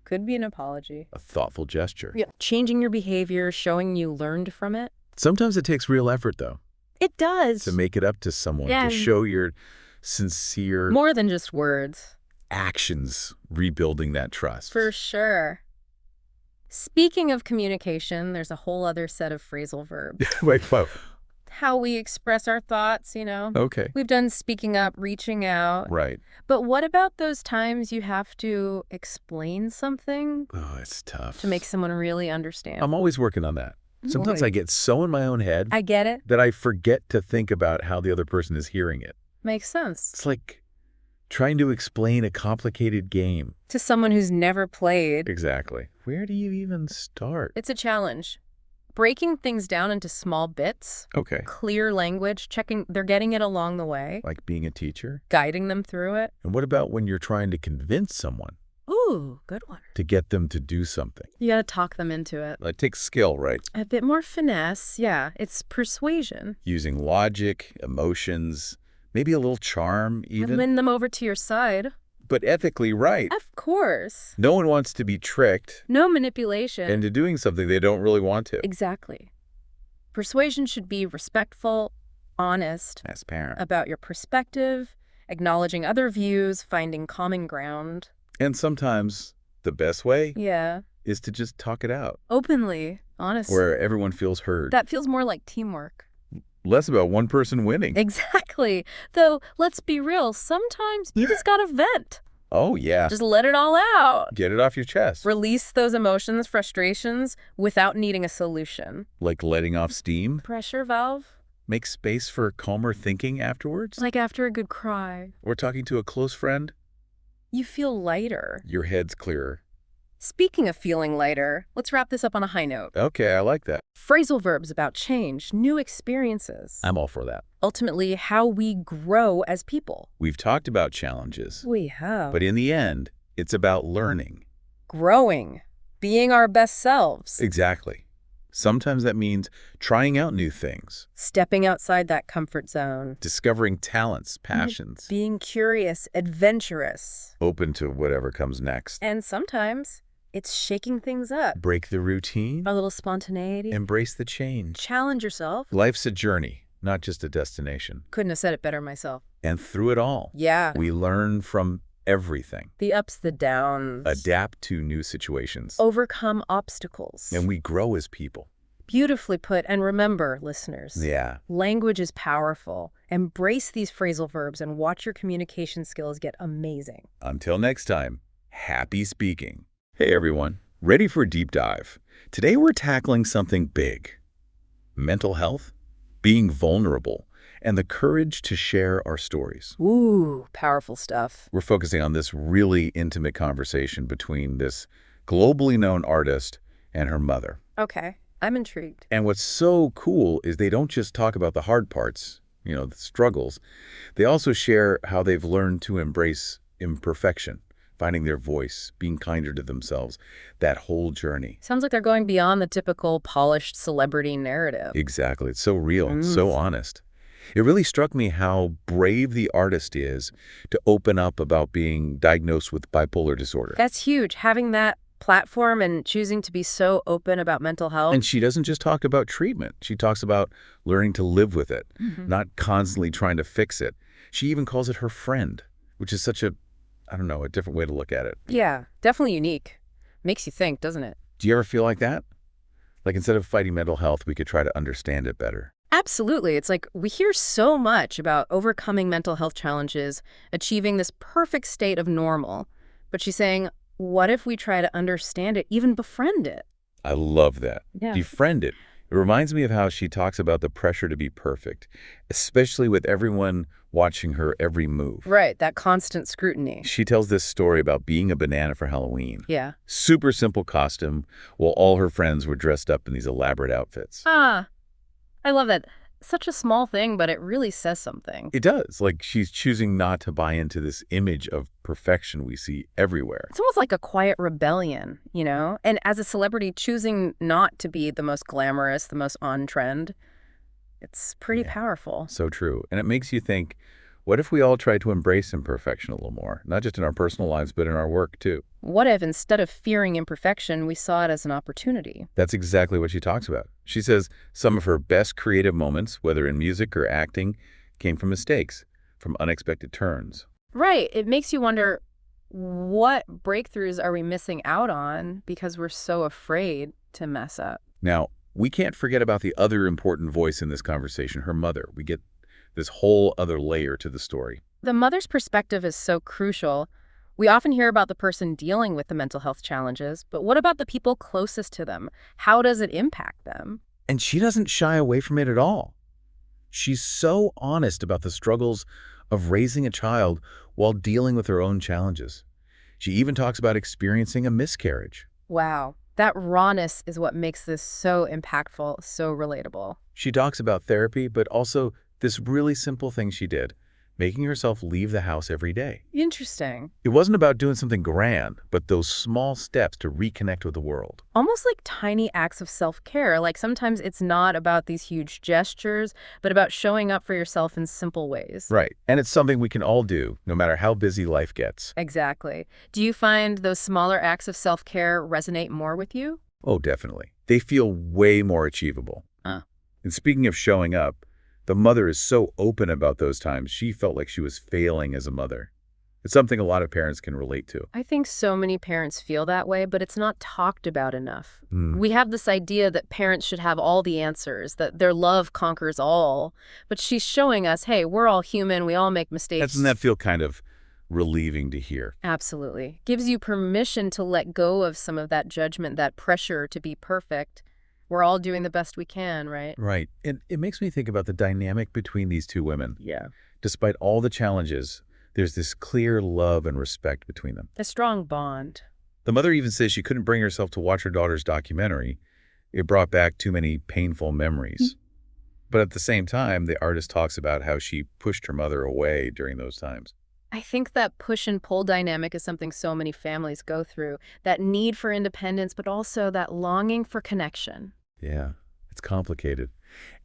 Could be an apology. A thoughtful gesture. Yeah. Changing your behavior, showing you learned from it. Sometimes it takes real effort, though, It does. to make it up to someone, Yeah. to show your sincere More than just words. actions rebuilding that trust. For sure. Speaking of communication, there's a whole other set of phrasal verbs. Wait, whoa. How we express our thoughts, Okay. We've done speaking up, reaching out. Right. But what about those times you have to explain something Oh, it's tough. to make someone really understand? I'm always working on that. Sometimes Right. I get so in my own head I get it. that I forget to think about how the other person is hearing it. Makes sense. It's like trying to explain a complicated game. To someone who's never played, Exactly. Where do you even start? it's a challenge. Breaking things down into small bits, Okay. clear language, checking they're getting it along the way, Like being a teacher? guiding them through it. And what about when you're trying to convince someone? Ooh, good one. to get them to do something. You got to talk them into it. It takes skill, right? A bit more finesse. Yeah, it's persuasion. Using logic, emotions, maybe a little charm And even, win them over to your side. but ethically right. Of course. No one wants to be tricked No manipulation. into doing something they don't really want to. Exactly. Persuasion should be respectful, honest, Transparent. about your perspective, acknowledging other views, finding common ground. And sometimes the best way Yeah. is to just talk it out, Openly, honestly. where everyone feels heard. That feels more like teamwork. Less about one person winning. Exactly. Though, let's be real, sometimes you just gotta vent. Oh, yeah. Just let it all out. Get it off your chest. Release those emotions, frustrations, without needing a solution. Like letting off steam. Pressure valve, Make space for calmer thinking afterwards. like after a good cry. Or talking to a close friend. You feel lighter. Your head's clearer. Speaking of feeling lighter, let's wrap this up on a high note. Okay, I like that. Phrasal verbs about change, new experiences. I'm all for that. Ultimately, how we grow as people. We've talked about challenges, We have. but in the end, it's about learning. Growing. Being our best selves. Exactly. Sometimes that means trying out new things, Stepping outside that comfort zone. discovering talents, passions, Being curious, adventurous. open to whatever comes next. And sometimes it's shaking things up. Break the routine, A little spontaneity. embrace the change. Challenge yourself. Life's a journey, not just a destination. Couldn't have said it better myself. And through it all, Yeah. we learn from everything, The ups, the downs. adapt to new situations, Overcome obstacles. and we grow as people. Beautifully put. And remember, listeners. Yeah. Language is powerful. Embrace these phrasal verbs and watch your communication skills get amazing. Until next time, happy speaking. Hey everyone, ready for a deep dive? Today we're tackling something big. Mental health, being vulnerable, and the courage to share our stories. Ooh, powerful stuff. We're focusing on this really intimate conversation between this globally known artist and her mother. Okay, I'm intrigued. And what's so cool is they don't just talk about the hard parts, the struggles. They also share how they've learned to embrace imperfection, finding their voice, being kinder to themselves, that whole journey. Sounds like they're going beyond the typical polished celebrity narrative. Exactly. It's so real, so honest. It really struck me how brave the artist is to open up about being diagnosed with bipolar disorder. That's huge, having that platform and choosing to be so open about mental health. And she doesn't just talk about treatment. She talks about learning to live with it, not constantly trying to fix it. She even calls it her friend, which is such a different way to look at it. Yeah, definitely unique. Makes you think, doesn't it? Do you ever feel like that? Like instead of fighting mental health, we could try to understand it better. Absolutely. It's like we hear so much about overcoming mental health challenges, achieving this perfect state of normal. But she's saying, what if we try to understand it, even befriend it? I love that. Yeah. Befriend it. It reminds me of how she talks about the pressure to be perfect, especially with everyone watching her every move. Right, that constant scrutiny. She tells this story about being a banana for Halloween. Yeah. Super simple costume, while all her friends were dressed up in these elaborate outfits. Ah, I love that. Such a small thing, but it really says something. It does. Like she's choosing not to buy into this image of perfection we see everywhere. It's almost like a quiet rebellion, you know? And as a celebrity, choosing not to be the most glamorous, the most on-trend, it's pretty powerful. So true. And it makes you think, what if we all tried to embrace imperfection a little more? Not just in our personal lives, but in our work too. What if instead of fearing imperfection, we saw it as an opportunity? That's exactly what she talks about. She says some of her best creative moments, whether in music or acting, came from mistakes, from unexpected turns. Right. It makes you wonder, what breakthroughs are we missing out on because we're so afraid to mess up? Now, we can't forget about the other important voice in this conversation, her mother. We get this whole other layer to the story. The mother's perspective is so crucial. We often hear about the person dealing with the mental health challenges, but what about the people closest to them? How does it impact them? And she doesn't shy away from it at all. She's so honest about the struggles of raising a child while dealing with her own challenges. She even talks about experiencing a miscarriage. Wow. That rawness is what makes this so impactful, so relatable. She talks about therapy, but also this really simple thing she did, making herself leave the house every day. Interesting. It wasn't about doing something grand, but those small steps to reconnect with the world. Almost like tiny acts of self-care. Like sometimes it's not about these huge gestures, but about showing up for yourself in simple ways. Right. And it's something we can all do, no matter how busy life gets. Exactly. Do you find those smaller acts of self-care resonate more with you? Oh, definitely. They feel way more achievable. And speaking of showing up, the mother is so open about those times she felt like she was failing as a mother. It's something a lot of parents can relate to. I think so many parents feel that way, but it's not talked about enough. Mm. We have this idea that parents should have all the answers, that their love conquers all. But she's showing us, hey, we're all human, we all make mistakes. Doesn't that feel kind of relieving to hear? Absolutely. Gives you permission to let go of some of that judgment, that pressure to be perfect. We're all doing the best we can, right? Right. And it makes me think about the dynamic between these two women. Yeah. Despite all the challenges, there's this clear love and respect between them. A strong bond. The mother even says she couldn't bring herself to watch her daughter's documentary. It brought back too many painful memories. But at the same time, the artist talks about how she pushed her mother away during those times. I think that push and pull dynamic is something so many families go through. That need for independence, but also that longing for connection. Yeah, it's complicated.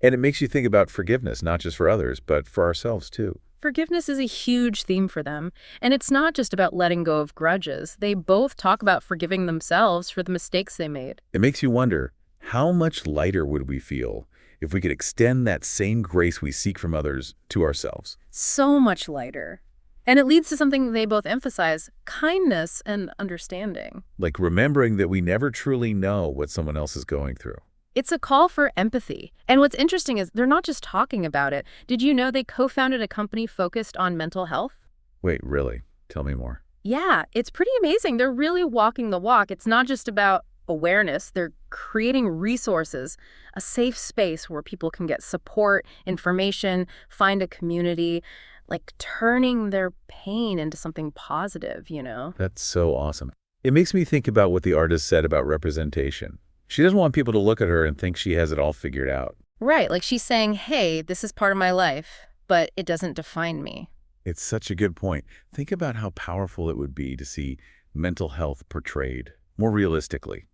And it makes you think about forgiveness, not just for others, but for ourselves too. Forgiveness is a huge theme for them. And it's not just about letting go of grudges. They both talk about forgiving themselves for the mistakes they made. It makes you wonder, how much lighter would we feel if we could extend that same grace we seek from others to ourselves? So much lighter. And it leads to something they both emphasize, kindness and understanding. Like remembering that we never truly know what someone else is going through. It's a call for empathy. And what's interesting is they're not just talking about it. Did you know they co-founded a company focused on mental health? Wait, really? Tell me more. Yeah, it's pretty amazing. They're really walking the walk. It's not just about awareness. They're creating resources, a safe space where people can get support, information, find a community, like turning their pain into something positive, you know? That's so awesome. It makes me think about what the artist said about representation. She doesn't want people to look at her and think she has it all figured out. Right, like she's saying, hey, this is part of my life, but it doesn't define me. It's such a good point. Think about how powerful it would be to see mental health portrayed more realistically,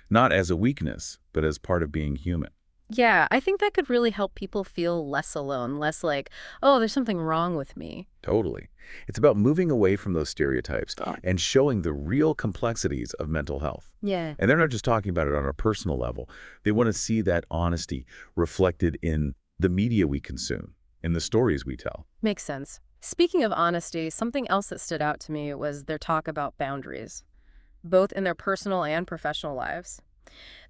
not as a weakness, but as part of being human. Yeah, I think that could really help people feel less alone, less like, oh, there's something wrong with me. Totally. It's about moving away from those stereotypes and showing the real complexities of mental health. Yeah. And they're not just talking about it on a personal level. They want to see that honesty reflected in the media we consume, in the stories we tell. Makes sense. Speaking of honesty, something else that stood out to me was their talk about boundaries, both in their personal and professional lives.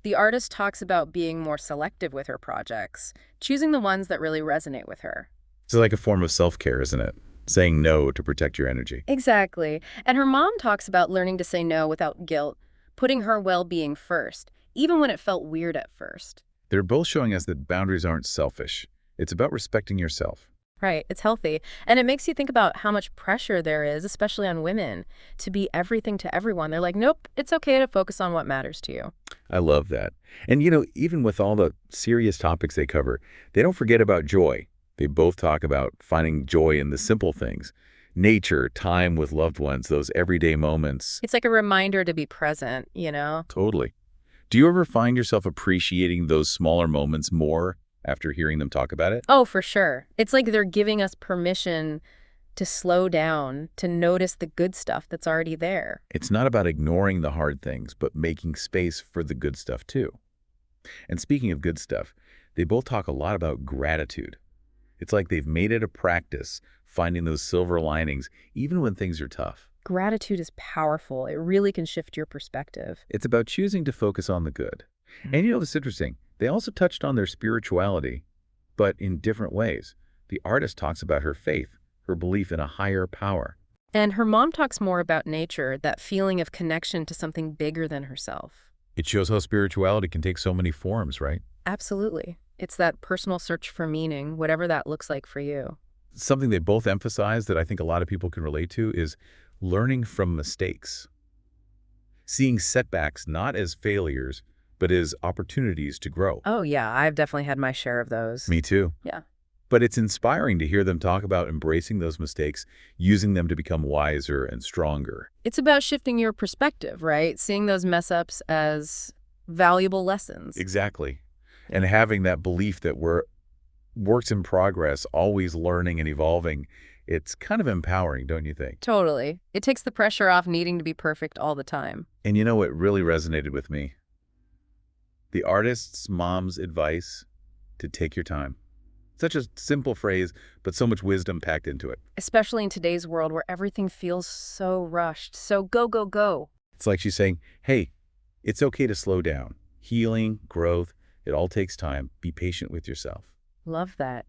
The artist talks about being more selective with her projects, choosing the ones that really resonate with her. It's like a form of self-care, isn't it? Saying no to protect your energy. Exactly. And her mom talks about learning to say no without guilt, putting her well-being first, even when it felt weird at first. They're both showing us that boundaries aren't selfish. It's about respecting yourself. Right, it's healthy. And it makes you think about how much pressure there is, especially on women, to be everything to everyone. They're like, nope, it's okay to focus on what matters to you. I love that. And even with all the serious topics they cover, they don't forget about joy. They both talk about finding joy in the simple things. Nature, time with loved ones, those everyday moments. It's like a reminder to be present, Totally. Do you ever find yourself appreciating those smaller moments more after hearing them talk about it? Oh, for sure. It's like they're giving us permission to slow down, to notice the good stuff that's already there. It's not about ignoring the hard things, but making space for the good stuff too. And speaking of good stuff, they both talk a lot about gratitude. It's like they've made it a practice, finding those silver linings, even when things are tough. Gratitude is powerful. It really can shift your perspective. It's about choosing to focus on the good. And it's interesting. They also touched on their spirituality, but in different ways. The artist talks about her faith, her belief in a higher power. And her mom talks more about nature, that feeling of connection to something bigger than herself. It shows how spirituality can take so many forms, right? Absolutely. It's that personal search for meaning, whatever that looks like for you. Something they both emphasize that I think a lot of people can relate to is learning from mistakes. Seeing setbacks not as failures, but as opportunities to grow. Oh, yeah. I've definitely had my share of those. Me too. Yeah. But it's inspiring to hear them talk about embracing those mistakes, using them to become wiser and stronger. It's about shifting your perspective, right? Seeing those mess ups as valuable lessons. Exactly. And having that belief that we're works in progress, always learning and evolving, it's kind of empowering, don't you think? Totally. It takes the pressure off needing to be perfect all the time. And you know what really resonated with me? The artist's mom's advice to take your time. Such a simple phrase, but so much wisdom packed into it. Especially in today's world where everything feels so rushed. So go, go, go. It's like she's saying, hey, it's okay to slow down. Healing, growth, it all takes time. Be patient with yourself. Love that.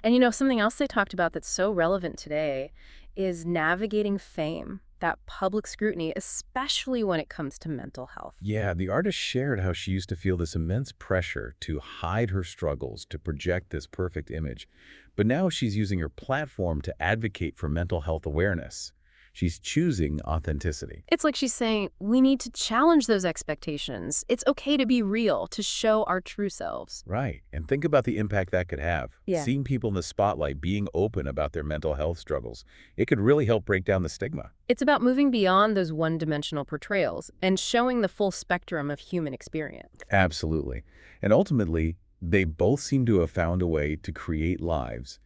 And you know, something else they talked about that's so relevant today is navigating fame, that public scrutiny, especially when it comes to mental health. Yeah, the artist shared how she used to feel this immense pressure to hide her struggles, to project this perfect image. But now she's using her platform to advocate for mental health awareness. She's choosing authenticity. It's like she's saying, we need to challenge those expectations. It's okay to be real, to show our true selves. Right. And think about the impact that could have. Yeah. Seeing people in the spotlight being open about their mental health struggles, it could really help break down the stigma. It's about moving beyond those one-dimensional portrayals and showing the full spectrum of human experience. Absolutely. And ultimately, they both seem to have found a way to create lives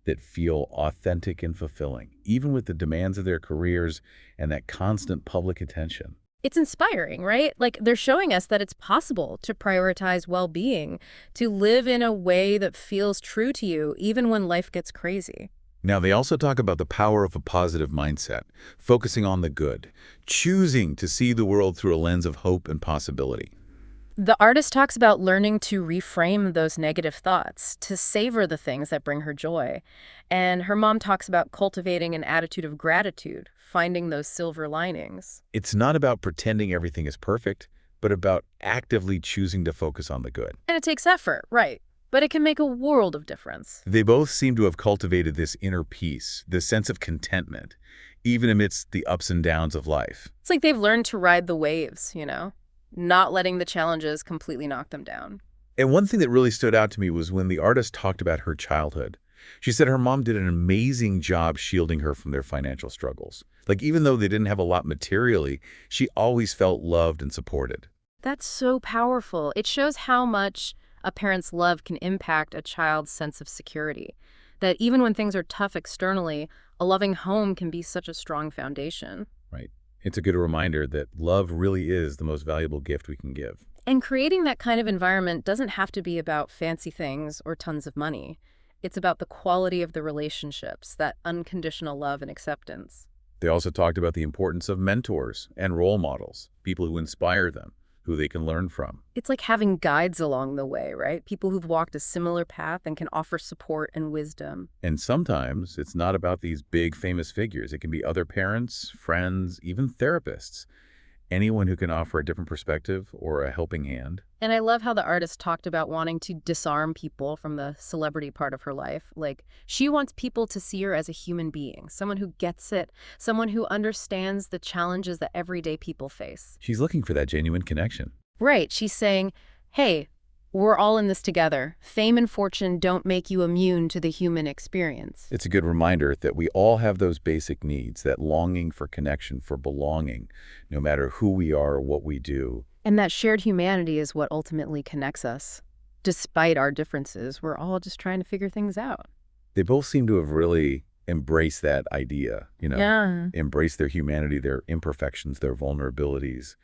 that feel authentic and fulfilling, even with the demands of their careers and that constant public attention. It's inspiring, right? Like they're showing us that it's possible to prioritize well-being, to live in a way that feels true to you, even when life gets crazy. Now, they also talk about the power of a positive mindset, focusing on the good, choosing to see the world through a lens of hope and possibility. The artist talks about learning to reframe those negative thoughts, to savor the things that bring her joy. And her mom talks about cultivating an attitude of gratitude, finding those silver linings. It's not about pretending everything is perfect, but about actively choosing to focus on the good. And it takes effort, right? But it can make a world of difference. They both seem to have cultivated this inner peace, this sense of contentment, even amidst the ups and downs of life. It's like they've learned to ride the waves, you know? Not letting the challenges completely knock them down. And one thing that really stood out to me was when the artist talked about her childhood. She said her mom did an amazing job shielding her from their financial struggles. Like, even though they didn't have a lot materially, she always felt loved and supported. That's so powerful. It shows how much a parent's love can impact a child's sense of security. That even when things are tough externally, a loving home can be such a strong foundation. Right. It's a good reminder that love really is the most valuable gift we can give. And creating that kind of environment doesn't have to be about fancy things or tons of money. It's about the quality of the relationships, that unconditional love and acceptance. They also talked about the importance of mentors and role models, people who inspire them, who they can learn from. It's like having guides along the way, right? People who've walked a similar path and can offer support and wisdom. And sometimes it's not about these big famous figures. It can be other parents, friends, even therapists. Anyone who can offer a different perspective or a helping hand. And I love how the artist talked about wanting to disarm people from the celebrity part of her life. Like, she wants people to see her as a human being, someone who gets it, someone who understands the challenges that everyday people face. She's looking for that genuine connection. Right. She's saying, hey, we're all in this together. Fame and fortune don't make you immune to the human experience. It's a good reminder that we all have those basic needs, that longing for connection, for belonging, no matter who we are or what we do. And that shared humanity is what ultimately connects us. Despite our differences, we're all just trying to figure things out. They both seem to have really embraced that idea, Yeah. embrace their humanity, their imperfections, their vulnerabilities,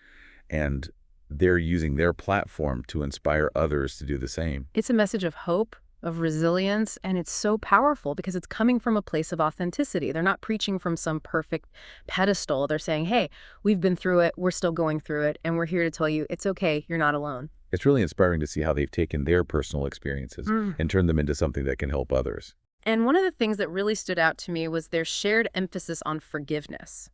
and they're using their platform to inspire others to do the same. It's a message of hope, of resilience, and it's so powerful because it's coming from a place of authenticity. They're not preaching from some perfect pedestal. They're saying, hey, we've been through it, we're still going through it, and we're here to tell you it's okay, you're not alone. It's really inspiring to see how they've taken their personal experiences and turned them into something that can help others. And one of the things that really stood out to me was their shared emphasis on forgiveness.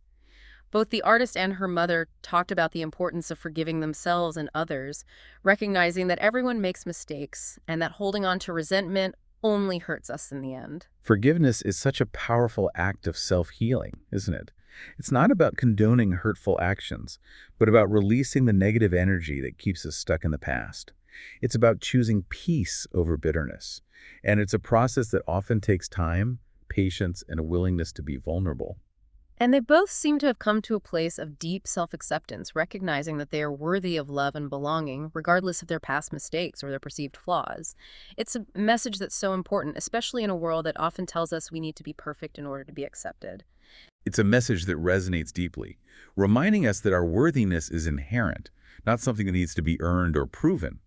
Both the artist and her mother talked about the importance of forgiving themselves and others, recognizing that everyone makes mistakes and that holding on to resentment only hurts us in the end. Forgiveness is such a powerful act of self-healing, isn't it? It's not about condoning hurtful actions, but about releasing the negative energy that keeps us stuck in the past. It's about choosing peace over bitterness, And it's a process that often takes time, patience, and a willingness to be vulnerable. And they both seem to have come to a place of deep self-acceptance, recognizing that they are worthy of love and belonging, regardless of their past mistakes or their perceived flaws. It's a message that's so important, especially in a world that often tells us we need to be perfect in order to be accepted. It's a message that resonates deeply, reminding us that our worthiness is inherent, not something that needs to be earned or proven.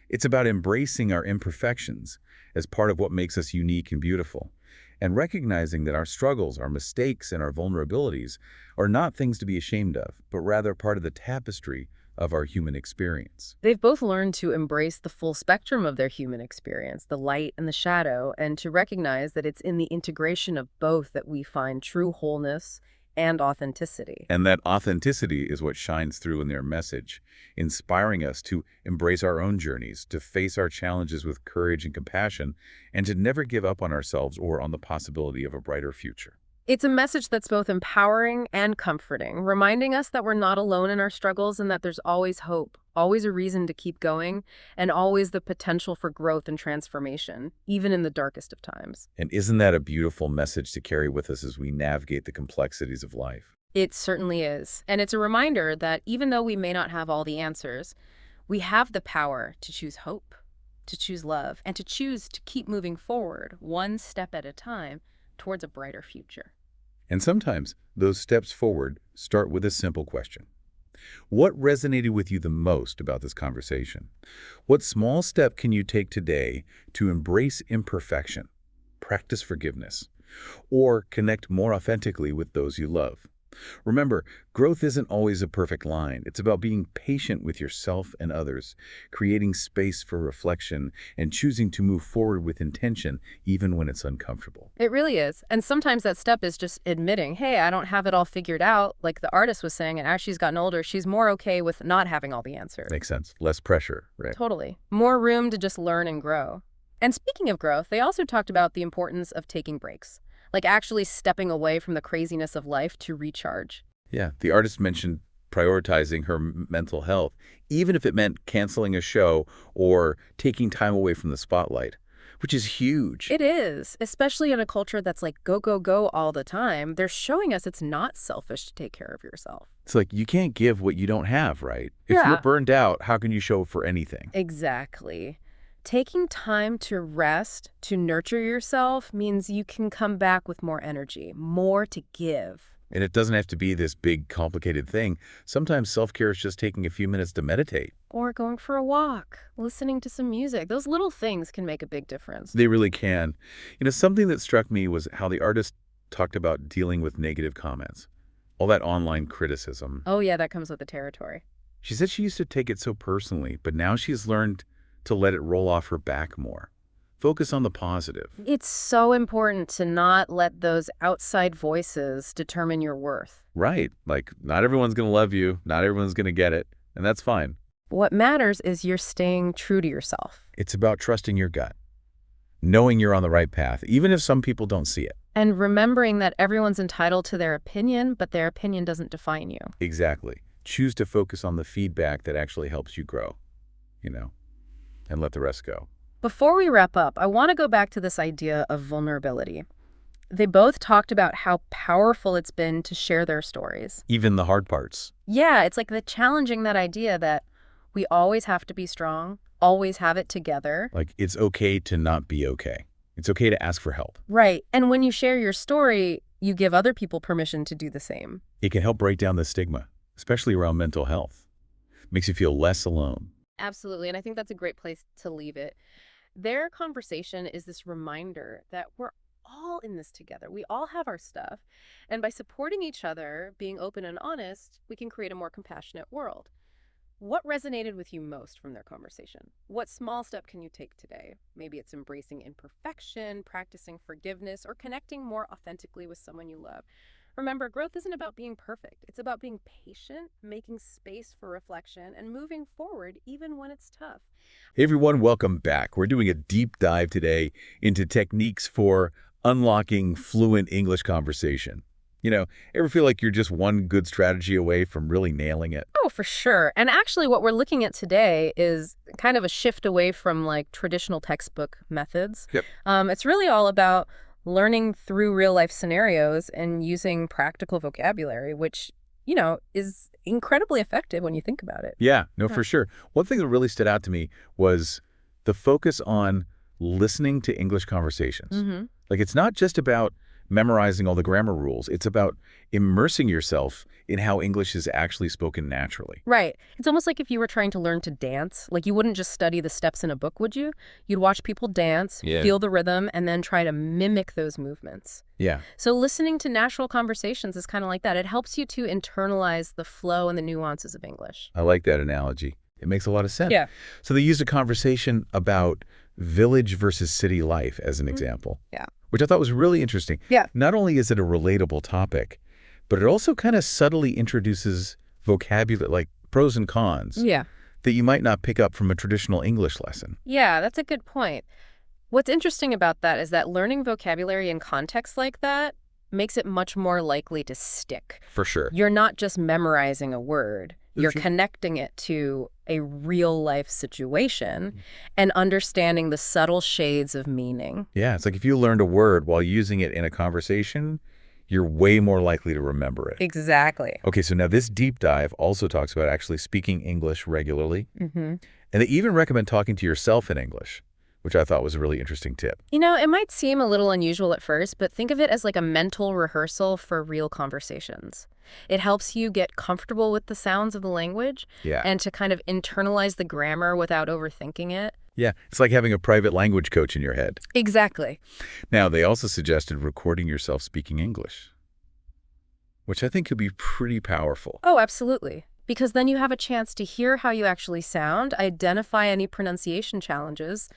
It's about embracing our imperfections as part of what makes us unique and beautiful, and recognizing that our struggles, our mistakes, and our vulnerabilities are not things to be ashamed of, but rather part of the tapestry of our human experience. They've both learned to embrace the full spectrum of their human experience, the light and the shadow, and to recognize that it's in the integration of both that we find true wholeness and authenticity. And that authenticity is what shines through in their message, inspiring us to embrace our own journeys, to face our challenges with courage and compassion, and to never give up on ourselves or on the possibility of a brighter future. It's a message that's both empowering and comforting, reminding us that we're not alone in our struggles and that there's always hope, always a reason to keep going, and always the potential for growth and transformation, even in the darkest of times. And isn't that a beautiful message to carry with us as we navigate the complexities of life? It certainly is. And it's a reminder that even though we may not have all the answers, we have the power to choose hope, to choose love, and to choose to keep moving forward, one step at a time, towards a brighter future. And sometimes those steps forward start with a simple question. What resonated with you the most about this conversation? What small step can you take today to embrace imperfection, practice forgiveness, or connect more authentically with those you love? Remember, growth isn't always a perfect line. It's about being patient with yourself and others, creating space for reflection, and choosing to move forward with intention even when it's uncomfortable. It really is. And sometimes that step is just admitting, hey, I don't have it all figured out. Like the artist was saying, and as she's gotten older, she's more okay with not having all the answers. Makes sense. Less pressure, right? Totally. More room to just learn and grow. And speaking of growth, they also talked about the importance of taking breaks, like actually stepping away from the craziness of life to recharge. Yeah, the artist mentioned prioritizing her mental health, even if it meant canceling a show or taking time away from the spotlight, which is huge. It is, especially in a culture that's like go, go, go all the time. They're showing us it's not selfish to take care of yourself. It's like you can't give what you don't have, right? If Yeah. you're burned out, how can you show up for anything? Exactly. Taking time to rest, to nurture yourself, means you can come back with more energy, more to give. And it doesn't have to be this big, complicated thing. Sometimes self-care is just taking a few minutes to meditate. Or going for a walk, listening to some music. Those little things can make a big difference. They really can. Something that struck me was how the artist talked about dealing with negative comments, all that online criticism. Oh yeah, that comes with the territory. She said she used to take it so personally, but now she's learned to let it roll off her back more. Focus on the positive. It's so important to not let those outside voices determine your worth. Right. Like, not everyone's going to love you. Not everyone's going to get it. And that's fine. What matters is you're staying true to yourself. It's about trusting your gut, knowing you're on the right path, even if some people don't see it. And remembering that everyone's entitled to their opinion, but their opinion doesn't define you. Exactly. Choose to focus on the feedback that actually helps you grow, and let the rest go. Before we wrap up, I want to go back to this idea of vulnerability. They both talked about how powerful it's been to share their stories. Even the hard parts. Yeah, it's like the challenging that idea that we always have to be strong, always have it together. Like, it's okay to not be okay. It's okay to ask for help. Right. And when you share your story, you give other people permission to do the same. It can help break down the stigma, especially around mental health. Makes you feel less alone. Absolutely. And I think that's a great place to leave it. Their conversation is this reminder that we're all in this together. We all have our stuff. And by supporting each other, being open and honest, we can create a more compassionate world. What resonated with you most from their conversation? What small step can you take today? Maybe it's embracing imperfection, practicing forgiveness, or connecting more authentically with someone you love. Remember, growth isn't about being perfect. It's about being patient, making space for reflection, and moving forward even when it's tough. Hey everyone, welcome back. We're doing a deep dive today into techniques for unlocking fluent English conversation. Ever feel like you're just one good strategy away from really nailing it? Oh, for sure. And actually, what we're looking at today is kind of a shift away from like traditional textbook methods. Yep. It's really all about learning through real life scenarios and using practical vocabulary, which, is incredibly effective when you think about it. Yeah, no, Yeah. for sure. One thing that really stood out to me was the focus on listening to English conversations. Mm-hmm. Like, it's not just about memorizing all the grammar rules. It's about immersing yourself in how English is actually spoken naturally. Right. It's almost like if you were trying to learn to dance. Like, you wouldn't just study the steps in a book, would you? You'd watch people dance, Yeah. feel the rhythm, and then try to mimic those movements. Yeah, So listening to natural conversations is kind of like that. It helps you to internalize the flow and the nuances of English. I like that analogy. It makes a lot of sense. Yeah. So they used a conversation about village versus city life as an example. Yeah. Which I thought was really interesting. Yeah. Not only is it a relatable topic, but it also kind of subtly introduces vocabulary, like pros and cons, Yeah. that you might not pick up from a traditional English lesson. Yeah, that's a good point. What's interesting about that is that learning vocabulary in contexts like that makes it much more likely to stick. For sure. You're not just memorizing a word. You're True. connecting it to a real life situation and understanding the subtle shades of meaning. Yeah, it's like if you learned a word while using it in a conversation, you're way more likely to remember it. Exactly. Okay, so now this deep dive also talks about actually speaking English regularly. Mm-hmm. And they even recommend talking to yourself in English, which I thought was a really interesting tip. It might seem a little unusual at first, but think of it as like a mental rehearsal for real conversations. It helps you get comfortable with the sounds of the language Yeah. and to kind of internalize the grammar without overthinking it. Yeah, it's like having a private language coach in your head. Exactly. Now, they also suggested recording yourself speaking English, which I think could be pretty powerful. Oh, absolutely. Because then you have a chance to hear how you actually sound, identify any pronunciation challenges,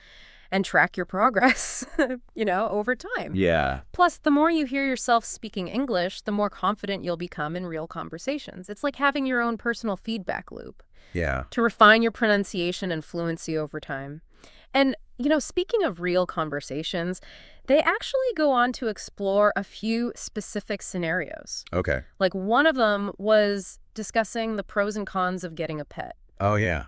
and track your progress, over time. Yeah. Plus, the more you hear yourself speaking English, the more confident you'll become in real conversations. It's like having your own personal feedback loop Yeah. to refine your pronunciation and fluency over time. And, speaking of real conversations, they actually go on to explore a few specific scenarios. Okay. Like, one of them was discussing the pros and cons of getting a pet. Oh, yeah.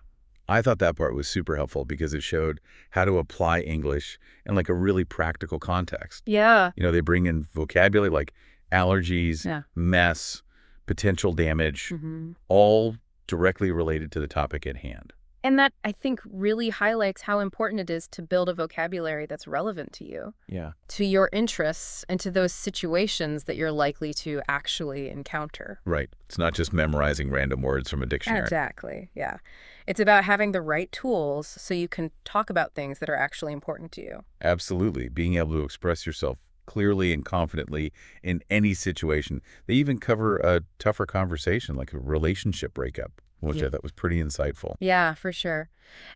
I thought that part was super helpful because it showed how to apply English in like a really practical context. Yeah. They bring in vocabulary like allergies, Yeah. mess, potential damage, Hmm. all directly related to the topic at hand. And that, I think, really highlights how important it is to build a vocabulary that's relevant to you, Yeah. to your interests, and to those situations that you're likely to actually encounter. Right. It's not just memorizing random words from a dictionary. Exactly, yeah. It's about having the right tools so you can talk about things that are actually important to you. Absolutely. Being able to express yourself clearly and confidently in any situation. They even cover a tougher conversation like a relationship breakup, which Yeah. I thought was pretty insightful. Yeah, for sure.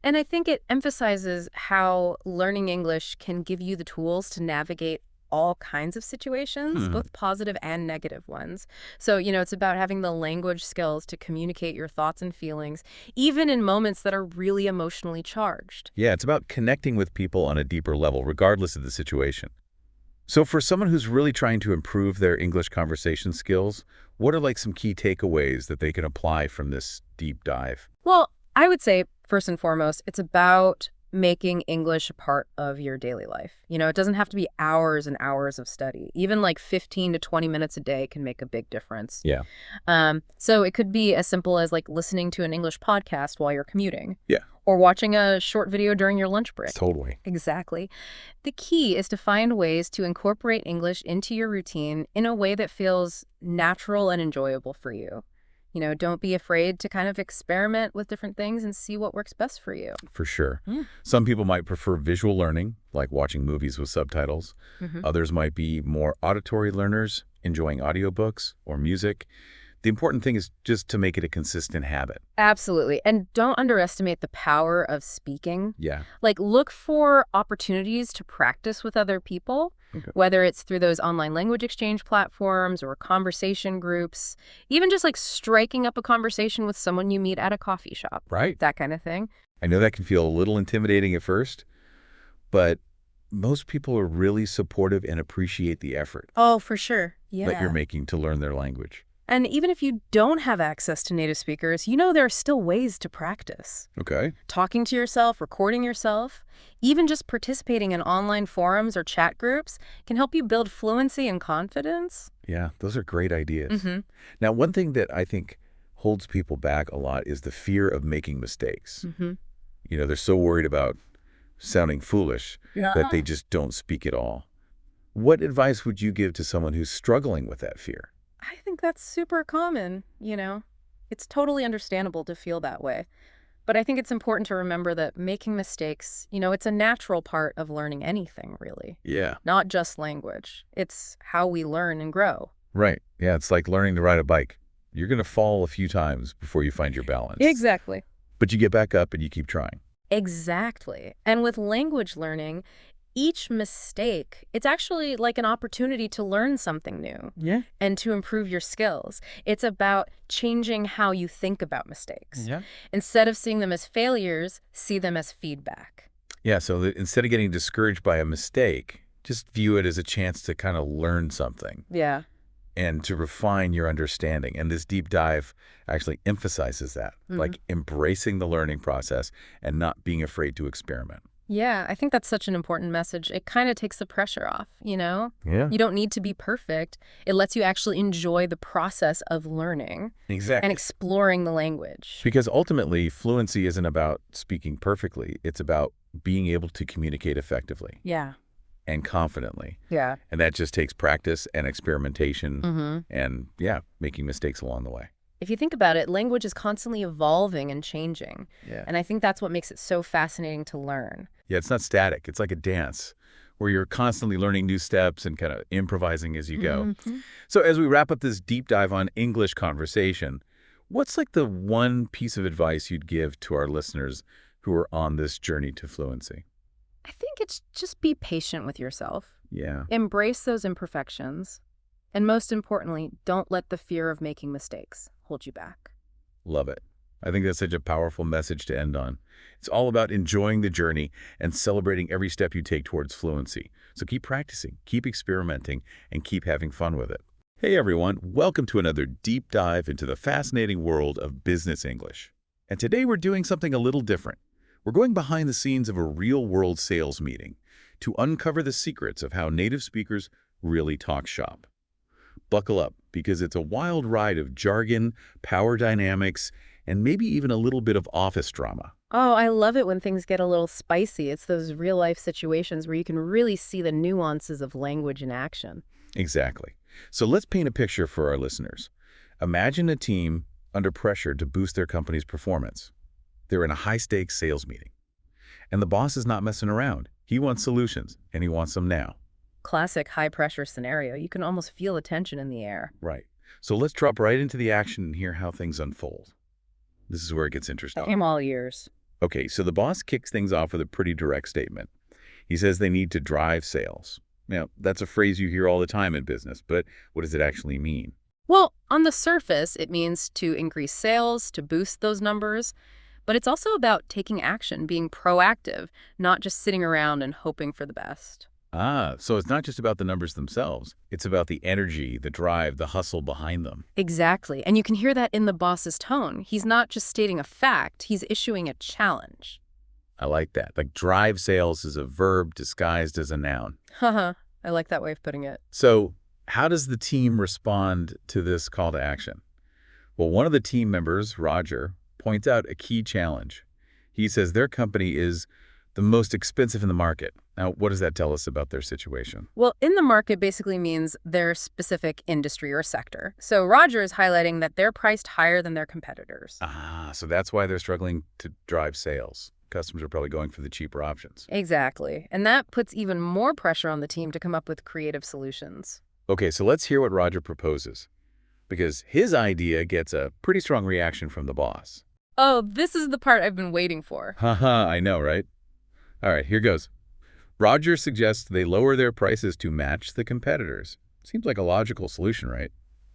And I think it emphasizes how learning English can give you the tools to navigate all kinds of situations, both positive and negative ones. So, it's about having the language skills to communicate your thoughts and feelings, even in moments that are really emotionally charged. Yeah, it's about connecting with people on a deeper level, regardless of the situation. So for someone who's really trying to improve their English conversation skills, what are like some key takeaways that they can apply from this deep dive? Well, I would say, first and foremost, it's about making English a part of your daily life. It doesn't have to be hours and hours of study. Even like 15 to 20 minutes a day can make a big difference. Yeah. So it could be as simple as like listening to an English podcast while you're commuting. Yeah. Or watching a short video during your lunch break. Totally. Exactly. The key is to find ways to incorporate English into your routine in a way that feels natural and enjoyable for you. Don't be afraid to kind of experiment with different things and see what works best for you. For sure. Yeah. Some people might prefer visual learning, like watching movies with subtitles. Mhm. Others might be more auditory learners, enjoying audiobooks or music. The important thing is just to make it a consistent habit. Absolutely. And don't underestimate the power of speaking. Yeah. Like, look for opportunities to practice with other people, Okay. whether it's through those online language exchange platforms or conversation groups, even just like striking up a conversation with someone you meet at a coffee shop, Right. that kind of thing. I know that can feel a little intimidating at first, but most people are really supportive and appreciate the effort Oh, for sure. that you're making to learn their language. And even if you don't have access to native speakers, there are still ways to practice. Okay. Talking to yourself, recording yourself, even just participating in online forums or chat groups can help you build fluency and confidence. Yeah, those are great ideas. Mm-hmm. Now, one thing that I think holds people back a lot is the fear of making mistakes. Mm-hmm. They're so worried about sounding foolish Yeah. that they just don't speak at all. What advice would you give to someone who's struggling with that fear? I think that's super common, It's totally understandable to feel that way. But I think it's important to remember that making mistakes, it's a natural part of learning anything, really. Yeah. Not just language. It's how we learn and grow. Right. Yeah, it's like learning to ride a bike. You're going to fall a few times before you find your balance. Exactly. But you get back up and you keep trying. Exactly. And with language learning, each mistake, it's actually like an opportunity to learn something new. Yeah. And to improve your skills. It's about changing how you think about mistakes. Yeah. Instead of seeing them as failures, see them as feedback. Yeah, so that instead of getting discouraged by a mistake, just view it as a chance to kind of learn something Yeah. and to refine your understanding. And this deep dive actually emphasizes that, like embracing the learning process and not being afraid to experiment. Yeah, I think that's such an important message. It kind of takes the pressure off, Yeah. You don't need to be perfect. It lets you actually enjoy the process of learning Exactly. and exploring the language. Because ultimately, fluency isn't about speaking perfectly. It's about being able to communicate effectively Yeah. and confidently. Yeah. And that just takes practice and experimentation Mm-hmm. and, making mistakes along the way. If you think about it, language is constantly evolving and changing. Yeah. And I think that's what makes it so fascinating to learn. Yeah, it's not static. It's like a dance where you're constantly learning new steps and kind of improvising as you go. Mhm. So as we wrap up this deep dive on English conversation, what's like the one piece of advice you'd give to our listeners who are on this journey to fluency? I think it's just be patient with yourself. Yeah. Embrace those imperfections. And most importantly, don't let the fear of making mistakes hold you back. Love it. I think that's such a powerful message to end on. It's all about enjoying the journey and celebrating every step you take towards fluency. So keep practicing, keep experimenting, and keep having fun with it. Hey everyone, welcome to another deep dive into the fascinating world of business English. And today we're doing something a little different. We're going behind the scenes of a real-world sales meeting to uncover the secrets of how native speakers really talk shop. Buckle up, because it's a wild ride of jargon, power dynamics, and maybe even a little bit of office drama. Oh, I love it when things get a little spicy. It's those real-life situations where you can really see the nuances of language in action. Exactly. So let's paint a picture for our listeners. Imagine a team under pressure to boost their company's performance. They're in a high-stakes sales meeting. And the boss is not messing around. He wants solutions, and he wants them now. Classic high-pressure scenario. You can almost feel the tension in the air. Right. So let's drop right into the action and hear how things unfold. This is where it gets interesting. I'm all ears. Okay, so the boss kicks things off with a pretty direct statement. He says they need to drive sales. Now, that's a phrase you hear all the time in business, but what does it actually mean? Well, on the surface, it means to increase sales, to boost those numbers. But it's also about taking action, being proactive, not just sitting around and hoping for the best. Ah, so it's not just about the numbers themselves. It's about the energy, the drive, the hustle behind them. Exactly. And you can hear that in the boss's tone. He's not just stating a fact, he's issuing a challenge. I like that. Like drive sales is a verb disguised as a noun. Haha, I like that way of putting it. So how does the team respond to this call to action? Well, one of the team members, Roger, points out a key challenge. He says their company is the most expensive in the market. Now, what does that tell us about their situation? Well, in the market basically means their specific industry or sector. So Roger is highlighting that they're priced higher than their competitors. Ah, so that's why they're struggling to drive sales. Customers are probably going for the cheaper options. Exactly. And that puts even more pressure on the team to come up with creative solutions. Okay, so let's hear what Roger proposes, because his idea gets a pretty strong reaction from the boss. Oh, this is the part I've been waiting for. Haha, I know, right? All right, here goes. Roger suggests they lower their prices to match the competitors. Seems like a logical solution, right?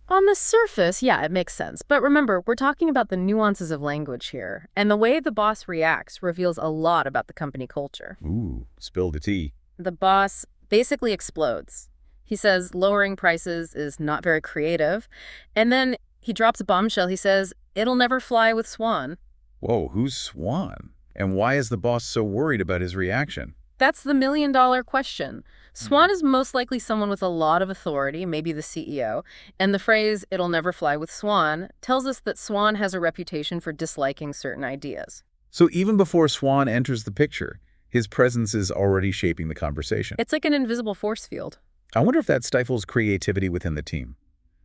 On the surface, yeah, it makes sense. But remember, we're talking about the nuances of language here. And the way the boss reacts reveals a lot about the company culture. Ooh, spill the tea. the boss basically explodes. He says lowering prices is not very creative. And then he drops a bombshell. He says, it'll never fly with Swan. Whoa, who's Swan? And why is the boss so worried about his reaction? That's the million-dollar question. Swan is most likely someone with a lot of authority, maybe the CEO, and the phrase, it'll never fly with Swan, tells us that Swan has a reputation for disliking certain ideas. So even before Swan enters the picture, his presence is already shaping the conversation. It's like an invisible force field. I wonder if that stifles creativity within the team.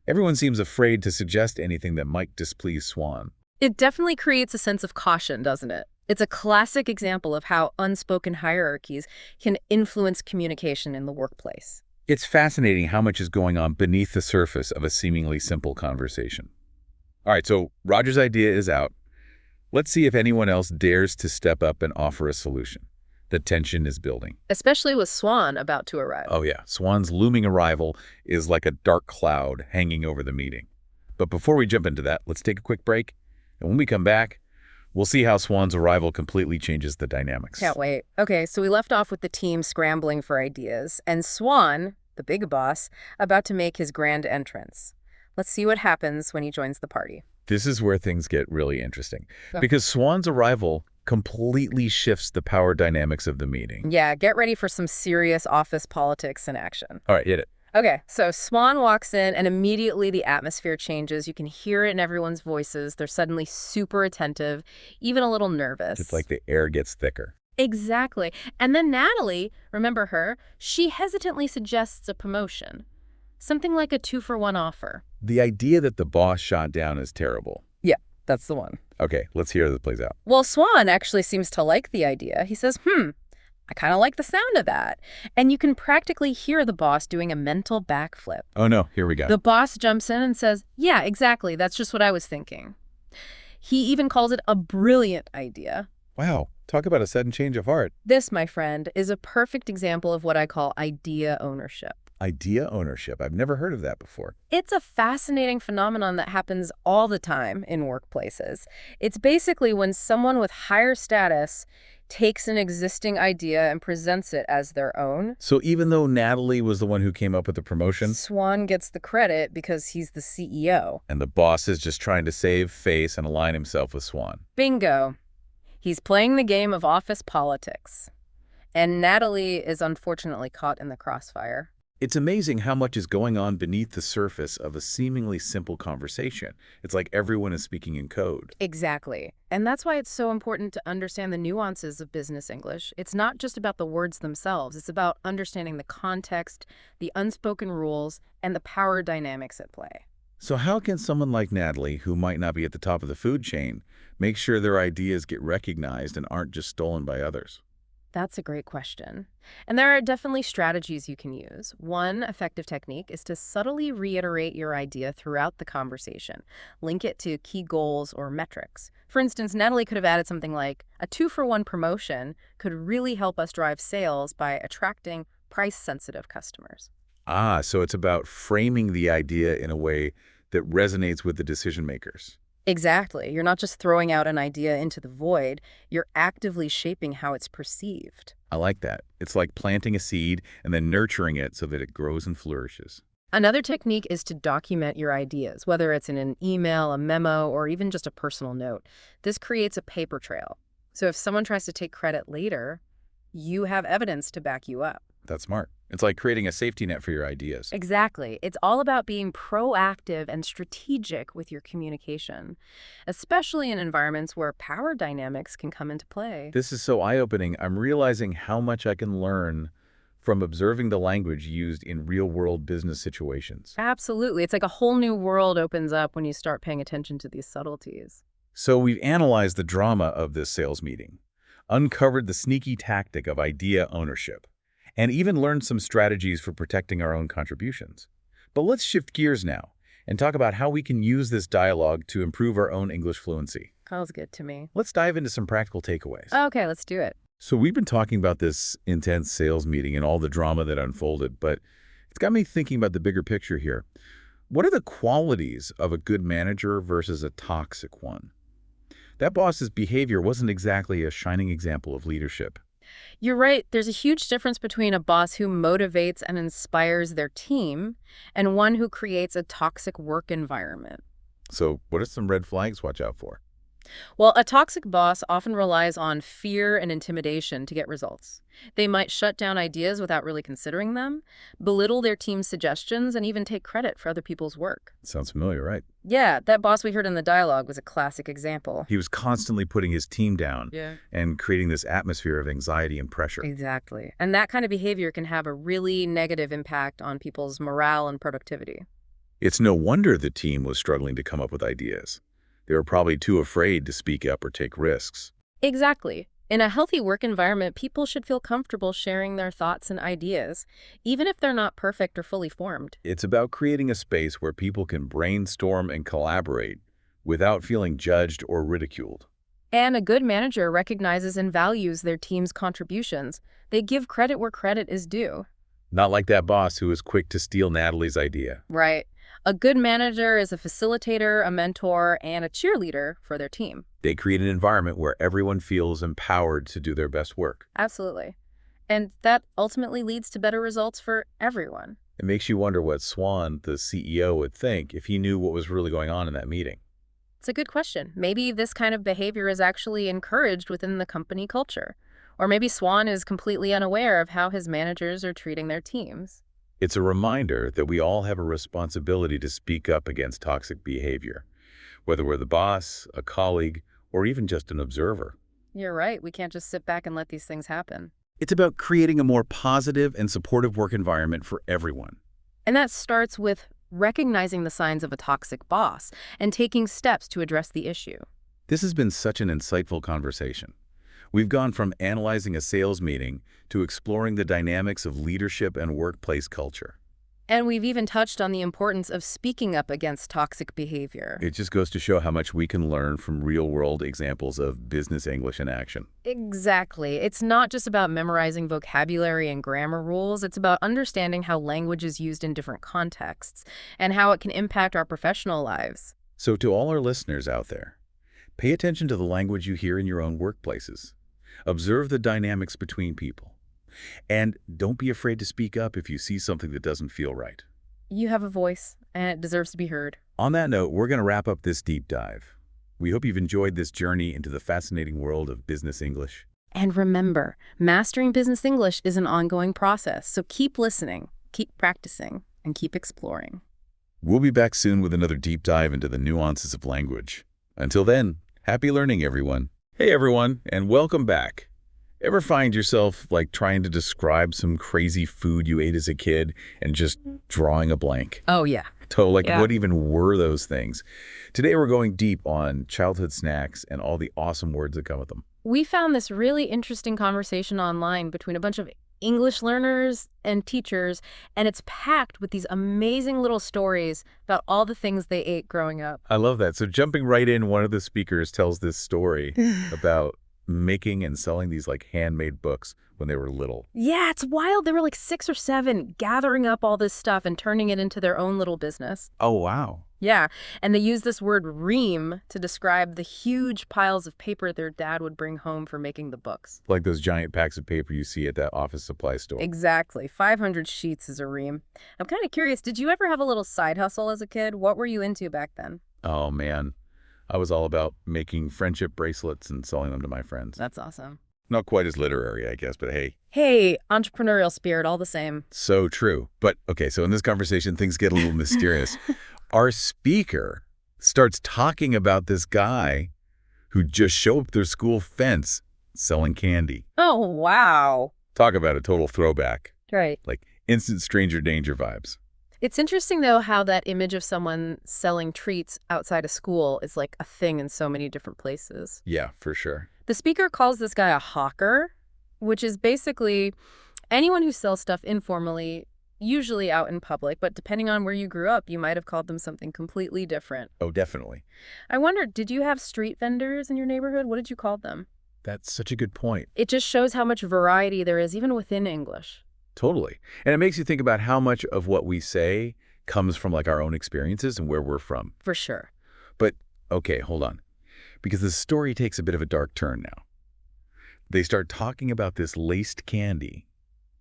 Everyone seems afraid to suggest anything that might displease Swan. It definitely creates a sense of caution, doesn't it? It's a classic example of how unspoken hierarchies can influence communication in the workplace. It's fascinating how much is going on beneath the surface of a seemingly simple conversation. All right, so Roger's idea is out. Let's see if anyone else dares to step up and offer a solution. The tension is building. Especially with Swan about to arrive. Oh yeah, Swan's looming arrival is like a dark cloud hanging over the meeting. But before we jump into that, let's take a quick break. And when we come back, we'll see how Swan's arrival completely changes the dynamics. Can't wait. Okay, so we left off with the team scrambling for ideas, and Swan, the big boss, about to make his grand entrance. Let's see what happens when he joins the party. This is where things get really interesting, Oh. because Swan's arrival completely shifts the power dynamics of the meeting. Yeah, get ready for some serious office politics in action. All right, hit it. Okay, so Swan walks in and immediately the atmosphere changes. You can hear it in everyone's voices. They're suddenly super attentive, even a little nervous. It's like the air gets thicker. Exactly. And then Natalie, remember her, she hesitantly suggests a promotion. Something like a 2-for-1 offer. The idea that the boss shot down is terrible. Yeah, that's the one. Okay, let's hear how this plays out. Well, Swan actually seems to like the idea. He says, I kind of like the sound of that. And you can practically hear the boss doing a mental backflip. Oh no, here we go. The boss jumps in and says, yeah, exactly. That's just what I was thinking. He even calls it a brilliant idea. Wow, talk about a sudden change of heart. This, my friend, is a perfect example of what I call idea ownership. Idea ownership. I've never heard of that before. It's a fascinating phenomenon that happens all the time in workplaces. It's basically when someone with higher status takes an existing idea and presents it as their own. So even though Natalie was the one who came up with the promotion, Swan gets the credit because he's the CEO. and the boss is just trying to save face and align himself with Swan. Bingo. He's playing the game of office politics. And Natalie is unfortunately caught in the crossfire. It's amazing how much is going on beneath the surface of a seemingly simple conversation. It's like everyone is speaking in code. Exactly. And that's why it's so important to understand the nuances of business English. It's not just about the words themselves. It's about understanding the context, the unspoken rules, and the power dynamics at play. So how can someone like Natalie, who might not be at the top of the food chain, make sure their ideas get recognized and aren't just stolen by others? That's a great question. And there are definitely strategies you can use. One effective technique is to subtly reiterate your idea throughout the conversation. Link it to key goals or metrics. For instance, Natalie could have added something like, a 2-for-1 promotion could really help us drive sales by attracting price-sensitive customers. Ah, so it's about framing the idea in a way that resonates with the decision makers. Exactly. You're not just throwing out an idea into the void, you're actively shaping how it's perceived. I like that. It's like planting a seed and then nurturing it so that it grows and flourishes. Another technique is to document your ideas, whether it's in an email, a memo, or even just a personal note. This creates a paper trail. So if someone tries to take credit later, you have evidence to back you up. That's smart. It's like creating a safety net for your ideas. Exactly. It's all about being proactive and strategic with your communication, especially in environments where power dynamics can come into play. This is so eye-opening. I'm realizing how much I can learn from observing the language used in real-world business situations. Absolutely. It's like a whole new world opens up when you start paying attention to these subtleties. So we've analyzed the drama of this sales meeting, uncovered the sneaky tactic of idea ownership, and even learned some strategies for protecting our own contributions. But let's shift gears now and talk about how we can use this dialogue to improve our own English fluency. Sounds good to me. Let's dive into some practical takeaways. Okay, let's do it. So we've been talking about this intense sales meeting and all the drama that unfolded, but it's got me thinking about the bigger picture here. What are the qualities of a good manager versus a toxic one? That boss's behavior wasn't exactly a shining example of leadership. You're right. There's a huge difference between a boss who motivates and inspires their team and one who creates a toxic work environment. So what are some red flags to watch out for? Well, a toxic boss often relies on fear and intimidation to get results. They might shut down ideas without really considering them, belittle their team's suggestions, and even take credit for other people's work. Sounds familiar, right? Yeah, that boss we heard in the dialogue was a classic example. He was constantly putting his team down Yeah. and creating this atmosphere of anxiety and pressure. Exactly. And that kind of behavior can have a really negative impact on people's morale and productivity. It's no wonder the team was struggling to come up with ideas. They were probably too afraid to speak up or take risks. Exactly. In a healthy work environment, people should feel comfortable sharing their thoughts and ideas, even if they're not perfect or fully formed. It's about creating a space where people can brainstorm and collaborate without feeling judged or ridiculed. And a good manager recognizes and values their team's contributions. They give credit where credit is due. Not like that boss who was quick to steal Natalie's idea. Right. A good manager is a facilitator, a mentor, and a cheerleader for their team. They create an environment where everyone feels empowered to do their best work. Absolutely. And that ultimately leads to better results for everyone. It makes you wonder what Swan, the CEO, would think if he knew what was really going on in that meeting. It's a good question. Maybe this kind of behavior is actually encouraged within the company culture. Or maybe Swan is completely unaware of how his managers are treating their teams. It's a reminder that we all have a responsibility to speak up against toxic behavior, whether we're the boss, a colleague, or even just an observer. You're right. We can't just sit back and let these things happen. It's about creating a more positive and supportive work environment for everyone. And that starts with recognizing the signs of a toxic boss and taking steps to address the issue. This has been such an insightful conversation. We've gone from analyzing a sales meeting to exploring the dynamics of leadership and workplace culture. And we've even touched on the importance of speaking up against toxic behavior. It just goes to show how much we can learn from real-world examples of business English in action. Exactly. It's not just about memorizing vocabulary and grammar rules. It's about understanding how language is used in different contexts and how it can impact our professional lives. So to all our listeners out there, pay attention to the language you hear in your own workplaces. Observe the dynamics between people. And don't be afraid to speak up if you see something that doesn't feel right. You have a voice, and it deserves to be heard. On that note, we're going to wrap up this deep dive. We hope you've enjoyed this journey into the fascinating world of business English. And remember, mastering business English is an ongoing process, so keep listening, keep practicing, and keep exploring. We'll be back soon with another deep dive into the nuances of language. Until then, happy learning, everyone. Hey, everyone, and welcome back. Ever find yourself trying to describe some crazy food you ate as a kid and just drawing a blank? Oh, yeah. Yeah. What even were those things? Today we're going deep on childhood snacks and all the awesome words that come with them. We found this really interesting conversation online between a bunch of English learners and teachers, and it's packed with these amazing little stories about all the things they ate growing up. I love that. So jumping right in, one of the speakers tells this story about making and selling these handmade books when they were little. Yeah, it's wild. They were 6 or 7 gathering up all this stuff and turning it into their own little business. Oh, wow. Yeah, and they use this word ream to describe the huge piles of paper their dad would bring home for making the books. Like those giant packs of paper you see at that office supply store. Exactly. 500 sheets is a ream. I'm kind of curious, did you ever have a little side hustle as a kid? What were you into back then? Oh, man. I was all about making friendship bracelets and selling them to my friends. That's awesome. Not quite as literary, I guess, but hey. Hey, entrepreneurial spirit, all the same. So true. But, okay, so in this conversation, things get a little mysterious. Our speaker starts talking about this guy who just showed up their school fence selling candy. Oh, wow. Talk about a total throwback. Right. Instant stranger danger vibes. It's interesting, though, how that image of someone selling treats outside a school is a thing in so many different places. Yeah, for sure. The speaker calls this guy a hawker, which is basically anyone who sells stuff informally, usually out in public, but depending on where you grew up, you might have called them something completely different. Oh, definitely. I wonder, did you have street vendors in your neighborhood? What did you call them? That's such a good point. It just shows how much variety there is, even within English. Totally. And it makes you think about how much of what we say comes from our own experiences and where we're from. For sure. But, okay, hold on. Because the story takes a bit of a dark turn now. They start talking about this laced candy,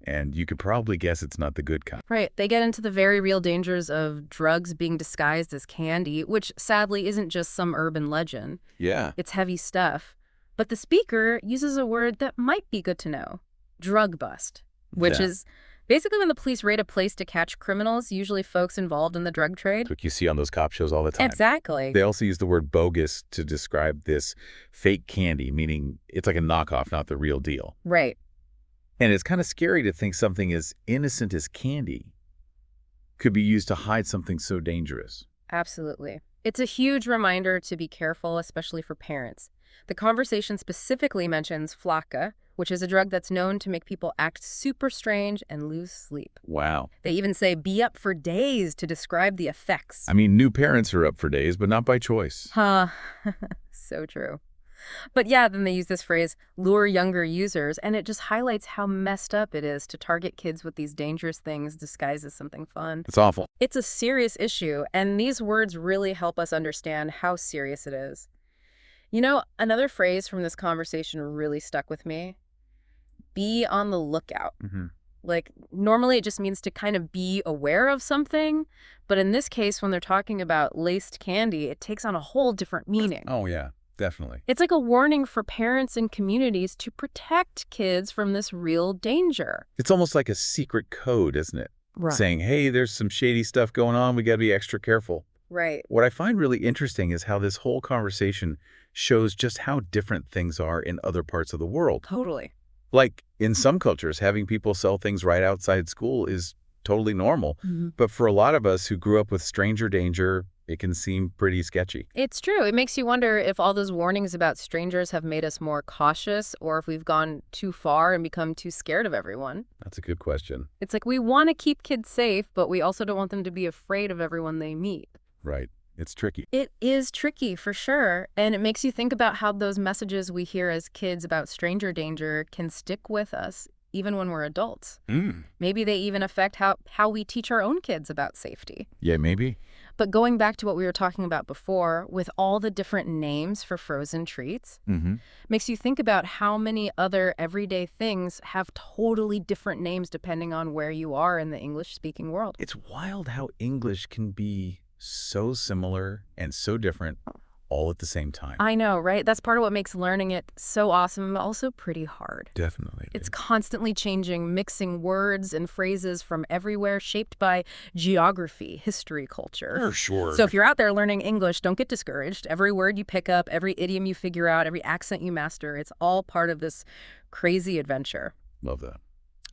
and you could probably guess it's not the good kind. Right. They get into the very real dangers of drugs being disguised as candy, which sadly isn't just some urban legend. Yeah. It's heavy stuff. But the speaker uses a word that might be good to know. Drug bust, which Yeah. is basically when the police raid a place to catch criminals, usually folks involved in the drug trade. Like you see on those cop shows all the time. Exactly. They also use the word bogus to describe this fake candy, meaning it's like a knockoff, not the real deal. Right. And it's kind of scary to think something as innocent as candy could be used to hide something so dangerous. Absolutely. It's a huge reminder to be careful, especially for parents. The conversation specifically mentions flakka, which is a drug that's known to make people act super strange and lose sleep. Wow. They even say be up for days to describe the effects. I mean, new parents are up for days, but not by choice. Huh. So true. But yeah, then they use this phrase, lure younger users, and it just highlights how messed up it is to target kids with these dangerous things disguised as something fun. It's awful. It's a serious issue, and these words really help us understand how serious it is. You know, another phrase from this conversation really stuck with me. Be on the lookout. Mm-hmm. Like, normally it just means to kind of be aware of something, but in this case, when they're talking about laced candy, it takes on a whole different meaning. Oh, yeah, definitely. It's like a warning for parents and communities to protect kids from this real danger. It's almost like a secret code, isn't it? Saying, hey, there's some shady stuff going on. We got to be extra careful. Right. What I find really interesting is how this whole conversation shows just how different things are in other parts of the world. Totally. Like, in some cultures, having people sell things right outside school is totally normal. Mm-hmm. But for a lot of us who grew up with stranger danger, it can seem pretty sketchy. It's true. It makes you wonder if all those warnings about strangers have made us more cautious or if we've gone too far and become too scared of everyone. That's a good question. It's like we want to keep kids safe, but we also don't want them to be afraid of everyone they meet. Right. It's tricky. It is tricky for sure. And it makes you think about how those messages we hear as kids about stranger danger can stick with us even when we're adults. Maybe they even affect how we teach our own kids about safety. Yeah, maybe. But going back to what we were talking about before, with all the different names for frozen treats, makes you think about how many other everyday things have totally different names depending on where you are in the English-speaking world. It's wild how English can be so similar and so different all at the same time. I know, right? That's part of what makes learning it so awesome, but also pretty hard. Definitely. It's constantly changing, mixing words and phrases from everywhere, shaped by geography, history, culture. For sure. So if you're out there learning English, don't get discouraged. Every word you pick up, every idiom you figure out, every accent you master, it's all part of this crazy adventure. Love that.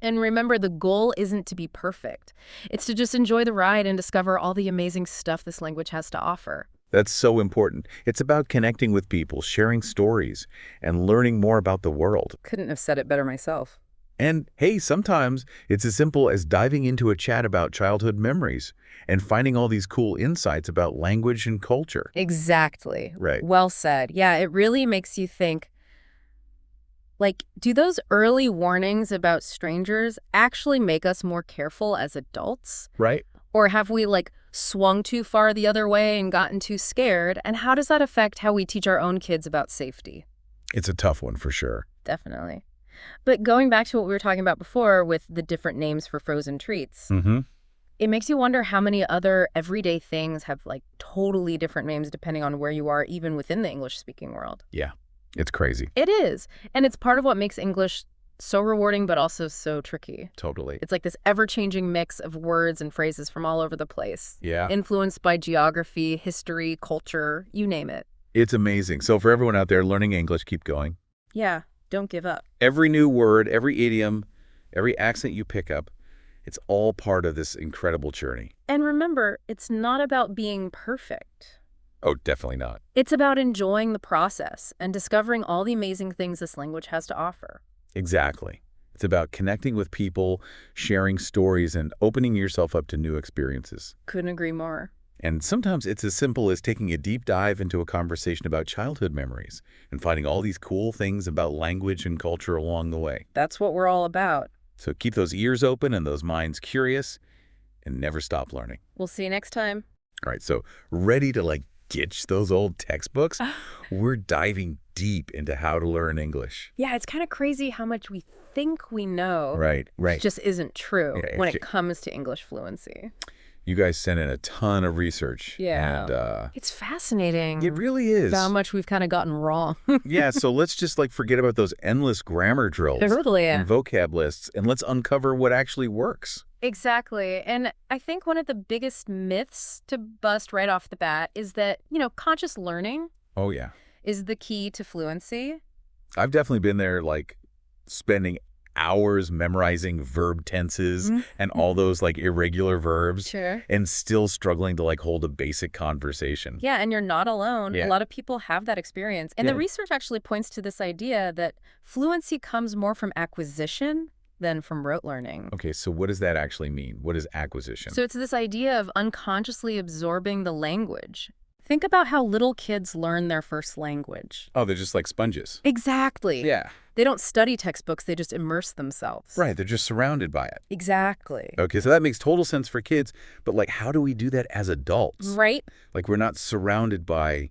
And remember, the goal isn't to be perfect. It's to just enjoy the ride and discover all the amazing stuff this language has to offer. That's so important. It's about connecting with people, sharing stories, and learning more about the world. Couldn't have said it better myself. And hey, sometimes it's as simple as diving into a chat about childhood memories and finding all these cool insights about language and culture. Exactly. Right. Well said. Yeah, it really makes you think, like, do those early warnings about strangers actually make us more careful as adults? Right? Or have we, like, swung too far the other way and gotten too scared? And how does that affect how we teach our own kids about safety? It's a tough one for sure. Definitely. But going back to what we were talking about before with the different names for frozen treats, it makes you wonder how many other everyday things have, like, totally different names depending on where you are, even within the English-speaking world. Yeah, it's crazy. It is. And it's part of what makes English so rewarding, but also so tricky. Totally. It's like this ever-changing mix of words and phrases from all over the place. Yeah. Influenced by geography, history, culture, you name it. It's amazing. So for everyone out there learning English, keep going. Yeah, don't give up. Every new word, every idiom, every accent you pick up, it's all part of this incredible journey. And remember, it's not about being perfect. Oh, definitely not. It's about enjoying the process and discovering all the amazing things this language has to offer. Exactly. It's about connecting with people, sharing stories, and opening yourself up to new experiences. Couldn't agree more. And sometimes it's as simple as taking a deep dive into a conversation about childhood memories and finding all these cool things about language and culture along the way. That's what we're all about. So keep those ears open and those minds curious and never stop learning. We'll see you next time. All right, so ready to ditch those old textbooks? We're diving deep into how to learn English. Yeah, it's kind of crazy how much we think we know. Right. Just isn't true Yeah, when it comes to English fluency. You guys sent in a ton of research. Yeah. And It's fascinating. it really is. How much we've kind of gotten wrong. Yeah, so let's just forget about those endless grammar drills Totally. and vocab lists, and let's uncover what actually works. Exactly. And I think one of the biggest myths to bust right off the bat is that, conscious learning Oh, yeah. is the key to fluency. I've definitely been there, spending hours memorizing verb tenses and all those, irregular verbs. Sure. And still struggling to, hold a basic conversation. Yeah, and you're not alone. Yeah. A lot of people have that experience. And the research actually points to this idea that fluency comes more from acquisition than from rote learning. Okay, so what does that actually mean? What is acquisition? So it's this idea of unconsciously absorbing the language. Think about how little kids learn their first language. Oh, they're just like sponges. Exactly. Yeah. They don't study textbooks, they just immerse themselves. Right, they're just surrounded by it. Exactly. Okay, so that makes total sense for kids, but how do we do that as adults? Right? We're not surrounded by,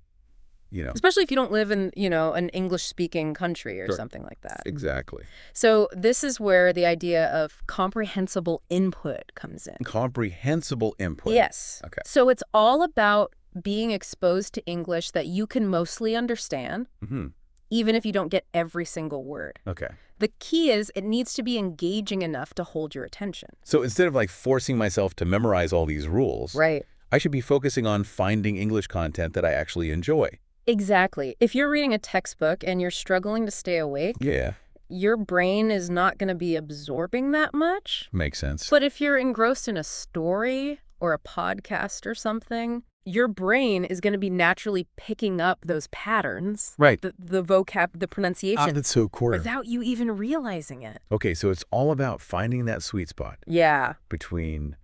Especially if you don't live in, an English-speaking country or Sure. something like that. Exactly. So this is where the idea of comprehensible input comes in. Comprehensible input. Yes. Okay. So it's all about being exposed to English that you can mostly understand, Mm-hmm. even if you don't get every single word. Okay. The key is it needs to be engaging enough to hold your attention. So instead of forcing myself to memorize all these rules, Right. I should be focusing on finding English content that I actually enjoy. Exactly. If you're reading a textbook and you're struggling to stay awake, Yeah. your brain is not going to be absorbing that much. Makes sense. But if you're engrossed in a story or a podcast or something, your brain is going to be naturally picking up those patterns, Right. the vocab, the pronunciation, That's so cool. without you even realizing it. Okay, so it's all about finding that sweet spot Yeah. between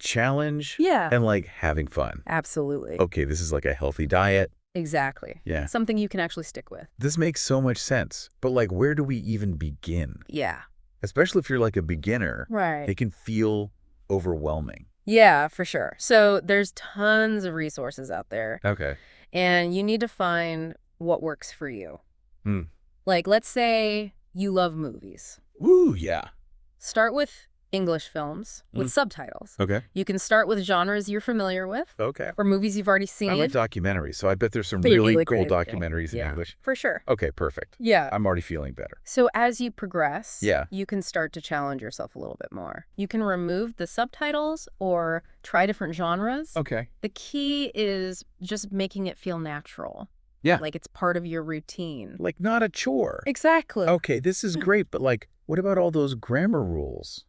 challenge Yeah. and having fun. Absolutely. Okay, this is a healthy diet. Exactly. Yeah. Something you can actually stick with. This makes so much sense. But where do we even begin? Yeah. Especially if you're a beginner. Right. It can feel overwhelming. Yeah, for sure. So there's tons of resources out there, Okay. and you need to find what works for you. Hmm. Let's say you love movies. Woo, yeah. Start with English films with subtitles. Okay. You can start with genres you're familiar with Okay. or movies you've already seen. I like documentaries, so I bet there's some Really, really really cool great. documentaries in Yeah. English. For sure. Okay, perfect. Yeah. I'm already feeling better. So as you progress, Yeah. you can start to challenge yourself a little bit more. You can remove the subtitles or try different genres. Okay. The key is just making it feel natural. Yeah. Like it's part of your routine. Not a chore. Exactly. Okay, this is great, but what about all those grammar rules?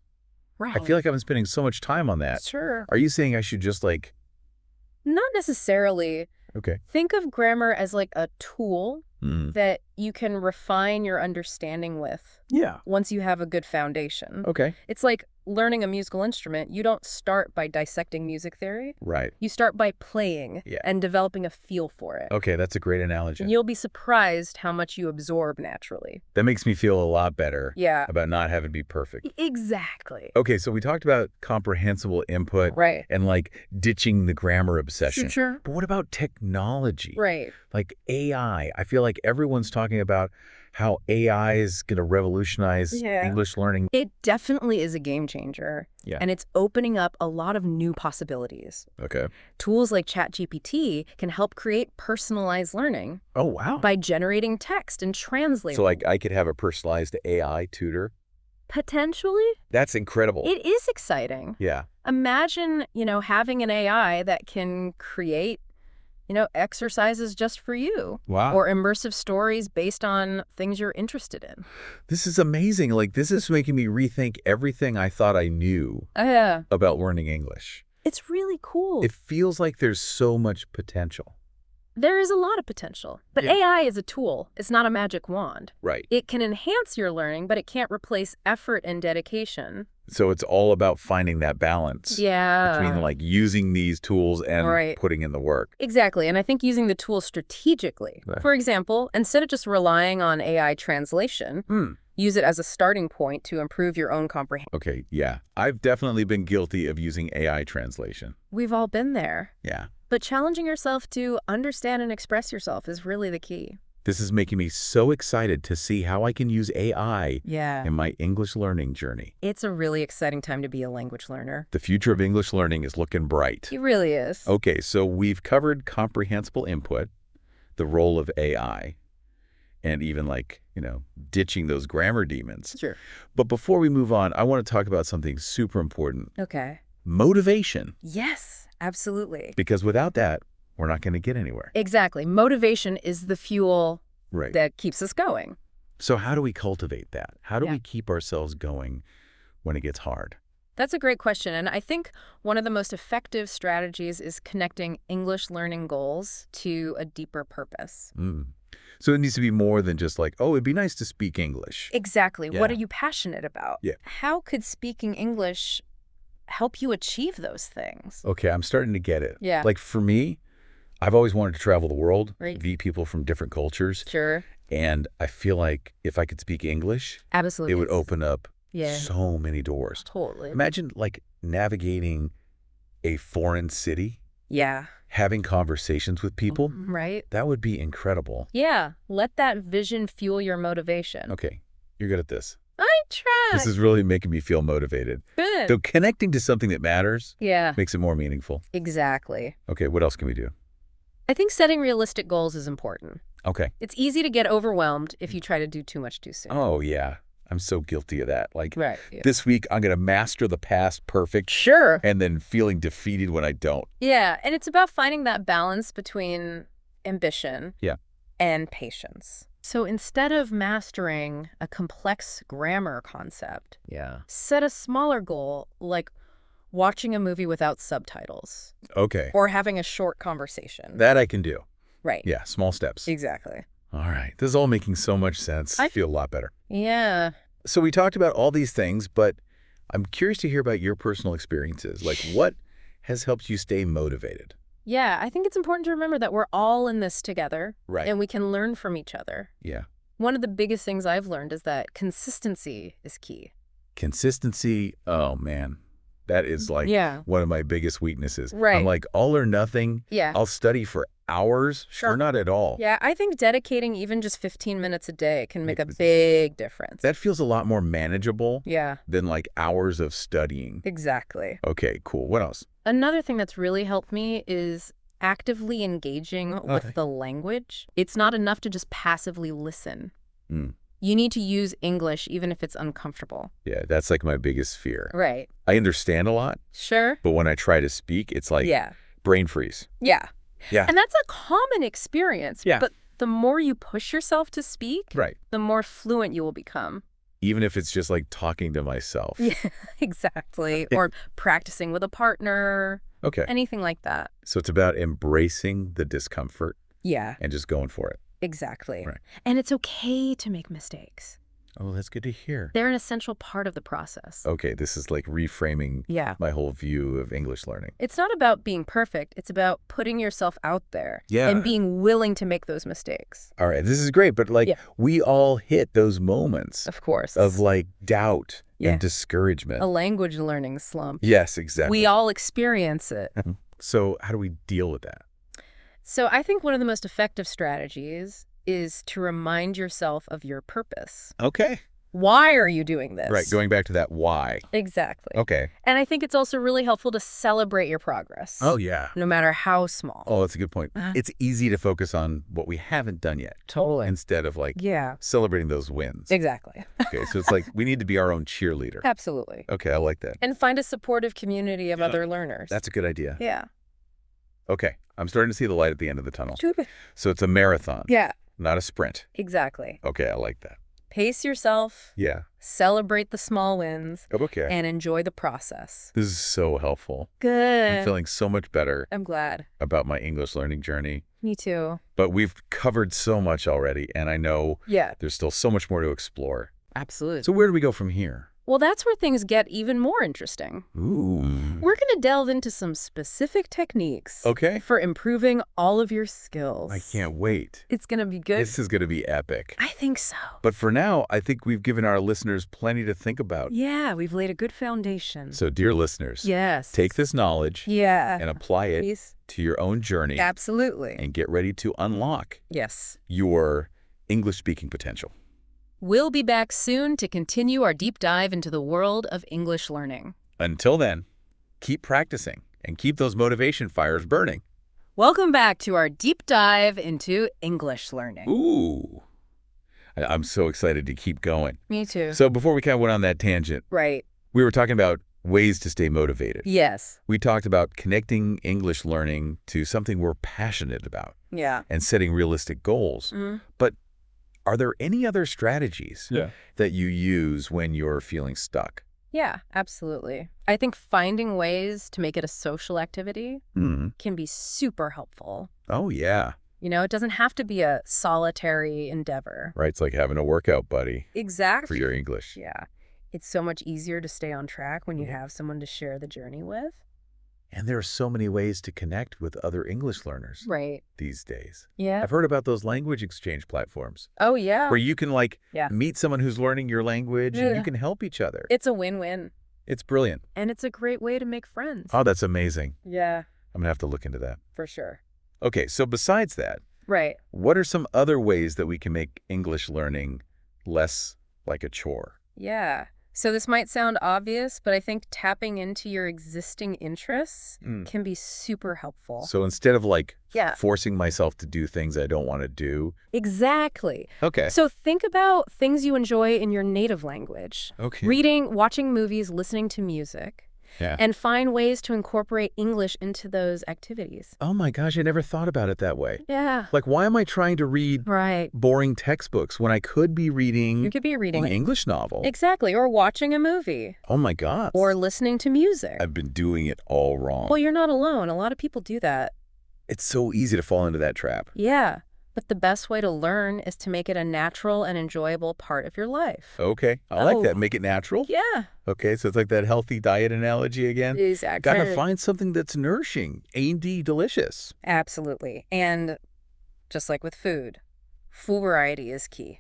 Right. I feel like I've been spending so much time on that. Sure. Are you saying I should just Not necessarily. okay. Think of grammar as a tool Mm. that you can refine your understanding with Yeah. once you have a good foundation. Okay. It's like learning a musical instrument. You don't start by dissecting music theory. Right. You start by playing Yeah. and developing a feel for it. Okay, that's a great analogy. And you'll be surprised how much you absorb naturally. That makes me feel a lot better Yeah. about not having to be perfect. Exactly. Okay, so we talked about comprehensible input Right. and ditching the grammar obsession. Sure. But what about technology? Right. AI. I feel like everyone's talking about how AI is going to revolutionize Yeah. English learning. It definitely is a game changer. Yeah. And it's opening up a lot of new possibilities. Okay. Tools like ChatGPT can help create personalized learning Oh, wow. by generating text and translating. So I could have a personalized AI tutor? Potentially, That's incredible. it is exciting. Yeah. Imagine, having an AI that can create, exercises just for you. Wow. Or immersive stories based on things you're interested in. This is amazing. This is making me rethink everything I thought I knew Yeah. about learning English. It's really cool. It feels like there's so much potential. There is a lot of potential. But Yeah. AI is a tool. It's not a magic wand. Right. It can enhance your learning, but it can't replace effort and dedication. So it's all about finding that balance Yeah. between using these tools and Right. putting in the work. Exactly. And I think using the tool strategically. Right. For example, instead of just relying on AI translation, use it as a starting point to improve your own comprehension. Okay, yeah. I've definitely been guilty of using AI translation. We've all been there. Yeah. But challenging yourself to understand and express yourself is really the key. This is making me so excited to see how I can use AI Yeah. in my English learning journey. It's a really exciting time to be a language learner. The future of English learning is looking bright. It really is. Okay, so we've covered comprehensible input, the role of AI, and even ditching those grammar demons. Sure. But before we move on, I want to talk about something super important. Okay. Motivation. Yes, absolutely. Because without that, we're not going to get anywhere. Exactly. Motivation is the fuel Right. that keeps us going. So how do we cultivate that? How do Yeah. we keep ourselves going when it gets hard? That's a great question. And I think one of the most effective strategies is connecting English learning goals to a deeper purpose. So it needs to be more than just like, oh, it'd be nice to speak English. Exactly. What Yeah. are you passionate about? Yeah. How could speaking English help you achieve those things? Okay, I'm starting to get it. Yeah. Like for me, I've always wanted to travel the world, Right. meet people from different cultures. Sure. And I feel like if I could speak English, Absolutely. it would open up Yeah. so many doors. Totally. Imagine navigating a foreign city, Yeah. having conversations with people. Right? That would be incredible. Yeah. Let that vision fuel your motivation. Okay, you're good at this. I try. This is really making me feel motivated. Good. So connecting to something that matters Yeah. makes it more meaningful. Exactly. Okay, what else can we do? I think setting realistic goals is important. Okay. It's easy to get overwhelmed if you try to do too much too soon. Oh, yeah. I'm so guilty of that. Like, Right. Yeah. this week, I'm going to master the past perfect Sure. and then feeling defeated when I don't. Yeah. And it's about finding that balance between ambition Yeah. and patience. So instead of mastering a complex grammar concept, Yeah. set a smaller goal like watching a movie without subtitles Okay. or having a short conversation. That I can do. Right. Yeah, small steps. Exactly. All right. This is all making so much sense. I feel a lot better. Yeah. So we talked about all these things, but I'm curious to hear about your personal experiences. Like, what has helped you stay motivated? Yeah. I think it's important to remember that we're all in this together. Right. And we can learn from each other. Yeah. One of the biggest things I've learned is that consistency is key. Consistency. Oh, man. That is like Yeah. one of my biggest weaknesses. Right. I'm like all or nothing. Yeah. I'll study for hours Sure. or not at all. Yeah, I think dedicating even just 15 minutes a day can make a Makes- big difference. That feels a lot more manageable Yeah, than like hours of studying. exactly. Okay, cool. What else? Another thing that's really helped me is actively engaging Okay. with the language. It's not enough to just passively listen. Mm. You need to use English even if it's uncomfortable. Yeah, that's like my biggest fear. Right. I understand a lot, Sure. but when I try to speak, it's like Yeah. brain freeze. Yeah. Yeah. And that's a common experience. Yeah. But the more you push yourself to speak, Right. the more fluent you will become. Even if it's just like talking to myself. Yeah, exactly. Or practicing with a partner, Okay. anything like that. So it's about embracing the discomfort Yeah, and just going for it. exactly. Right. And it's okay to make mistakes. Oh, that's good to hear. They're an essential part of the process. Okay, this is like reframing Yeah. my whole view of English learning. It's not about being perfect. It's about putting yourself out there Yeah. and being willing to make those mistakes. All right, this is great, but like Yeah. we all hit those moments Of course. of like doubt Yeah. and discouragement. a language learning slump. Yes, exactly. We all experience it. So how do we deal with that? So I think one of the most effective strategies is to remind yourself of your purpose. Okay. Why are you doing this? Right, going back to that why. Exactly. Okay. And I think it's also really helpful to celebrate your progress. Oh, yeah. No matter how small. Oh, that's a good point. It's easy to focus on what we haven't done yet Totally. instead of like Yeah. celebrating those wins. Exactly. Okay, so it's like we need to be our own cheerleader. Absolutely. Okay, I like that. And find a supportive community of other learners. That's a good idea. Yeah. Okay, I'm starting to see the light at the end of the tunnel. So it's a marathon, Yeah. not a sprint. Exactly. Okay, I like that. Pace yourself, Yeah. celebrate the small wins, Okay. and enjoy the process. This is so helpful. Good. I'm feeling so much better I'm glad. about my English learning journey. Me too. But we've covered so much already, and I know Yeah. there's still so much more to explore. Absolutely. So where do we go from here? Well, that's where things get even more interesting. Ooh. We're going to delve into some specific techniques Okay. for improving all of your skills. I can't wait. It's going to be good. This is going to be epic. I think so. But for now, I think we've given our listeners plenty to think about. Yeah, we've laid a good foundation. So, dear listeners, Yes. take this knowledge Yeah. and apply it Please. to your own journey Absolutely. and get ready to unlock Yes. your English-speaking potential. We'll be back soon to continue our deep dive into the world of English learning. Until then, keep practicing and keep those motivation fires burning. Welcome back to our deep dive into English learning. Ooh. I'm so excited to keep going. Me too. So before we kind of went on that tangent, Right. we were talking about ways to stay motivated. Yes. We talked about connecting English learning to something we're passionate about Yeah. and setting realistic goals. But are there any other strategies that you use when you're feeling stuck? Yeah, absolutely. I think finding ways to make it a social activity can be super helpful. Oh, yeah. You know, it doesn't have to be a solitary endeavor. Right. It's like having a workout buddy for Exactly. your English. Yeah. It's so much easier to stay on track when you have someone to share the journey with. And there are so many ways to connect with other English learners Right. these days. Yeah. I've heard about those language exchange platforms Oh, yeah. where you can Yeah. meet someone who's learning your language and you can help each other. It's a win-win. It's brilliant. And it's a great way to make friends. Oh, that's amazing. Yeah, I'm going to have to look into that. for sure. Okay, so besides that, Right. what are some other ways that we can make English learning less like a chore? Yeah. So this might sound obvious, but I think tapping into your existing interests can be super helpful. So instead of Yeah. forcing myself to do things I don't want to do. Exactly. Okay. So think about things you enjoy in your native language. Okay. Reading, watching movies, listening to music. Yeah. And find ways to incorporate English into those activities. Oh my gosh, I never thought about it that way. Yeah. Like, why am I trying to read Right. boring textbooks when I could be reading You could be reading an English novel? Exactly. Or watching a movie. Oh my God. Or listening to music. I've been doing it all wrong. Well, you're not alone. A lot of people do that. It's so easy to fall into that trap. Yeah. But the best way to learn is to make it a natural and enjoyable part of your life. Okay. I like Oh. that. Make it natural. Yeah. Okay. So it's like that healthy diet analogy again. Exactly. Gotta find something that's nourishing, A&D delicious. Absolutely. And just like with food variety is key.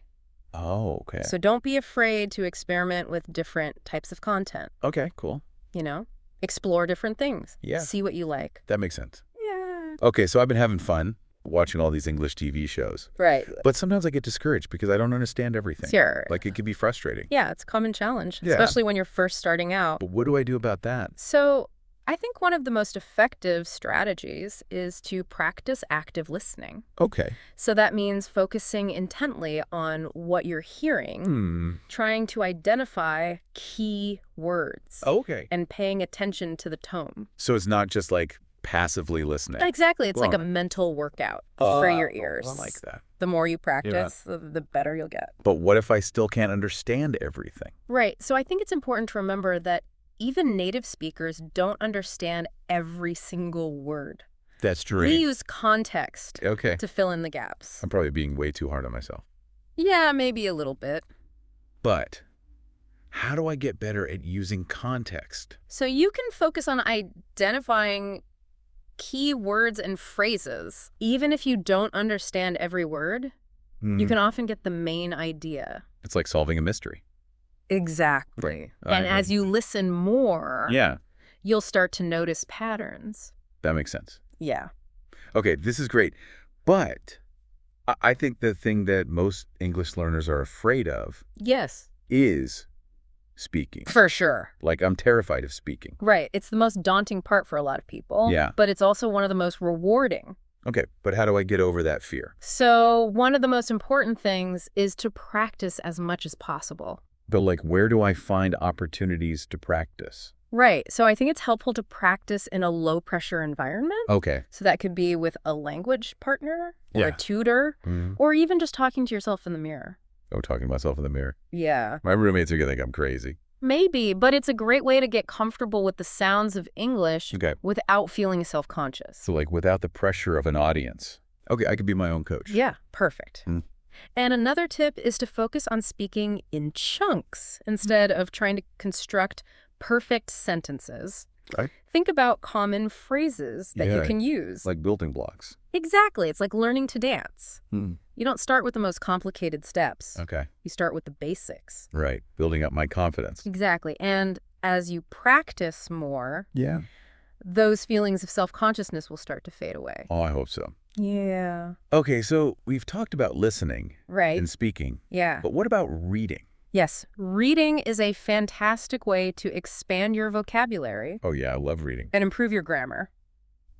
Oh, okay. So don't be afraid to experiment with different types of content, Okay, cool. you know? Explore different things. Yeah. See what you like. That makes sense. Yeah. Okay, so I've been having fun watching all these English TV shows. Right. But sometimes I get discouraged because I don't understand everything. Sure. Like, it can be frustrating. Yeah, it's a common challenge, Yeah. especially when you're first starting out. But what do I do about that? So I think one of the most effective strategies is to practice active listening. Okay. So that means focusing intently on what you're hearing, trying to identify key words, Okay. and paying attention to the tone. So it's not just like passively listening. Exactly. It's like a Well, mental workout for your ears. I like that. The more you practice, the better you'll get. But what if I still can't understand everything? Right. So I think it's important to remember that even native speakers don't understand every single word. That's true. We use context Okay. to fill in the gaps. I'm probably being way too hard on myself. Yeah, maybe a little bit. But how do I get better at using context? So you can focus on identifying key words and phrases. Even if you don't understand every word, you can often get the main idea. It's like solving a mystery. Exactly. And as you listen more, Yeah, you'll start to notice patterns. that makes sense. Yeah. Okay, this is great. But I think the thing that most English learners are afraid of Yes. is speaking. For sure. Like, I'm terrified of speaking. Right. It's the most daunting part for a lot of people. Yeah. But it's also one of the most rewarding. Okay, but how do I get over that fear? So one of the most important things is to practice as much as possible. But like, where do I find opportunities to practice? Right. So I think it's helpful to practice in a low-pressure environment. Okay. So that could be with a language partner or Yeah. a tutor or even just talking to yourself in the mirror. Oh, talking to myself in the mirror. Yeah. My roommates are going to think I'm crazy. Maybe, but it's a great way to get comfortable with the sounds of English Okay. without feeling self-conscious. So like, without the pressure of an audience. Okay, I could be my own coach. Yeah, perfect. Hmm. And another tip is to focus on speaking in chunks instead of trying to construct perfect sentences. Right. Think about common phrases that you Yeah, can use. Like building blocks. Exactly. It's like learning to dance. Hmm. You don't start with the most complicated steps. Okay. You start with the basics. Right. Building up my confidence. Exactly. And as you practice more, Yeah. those feelings of self-consciousness will start to fade away. Oh, I hope so. Yeah. Okay, so we've talked about listening Right. and speaking, Yeah. but what about reading? Yes. Reading is a fantastic way to expand your vocabulary Oh, yeah, I love reading. and improve your grammar.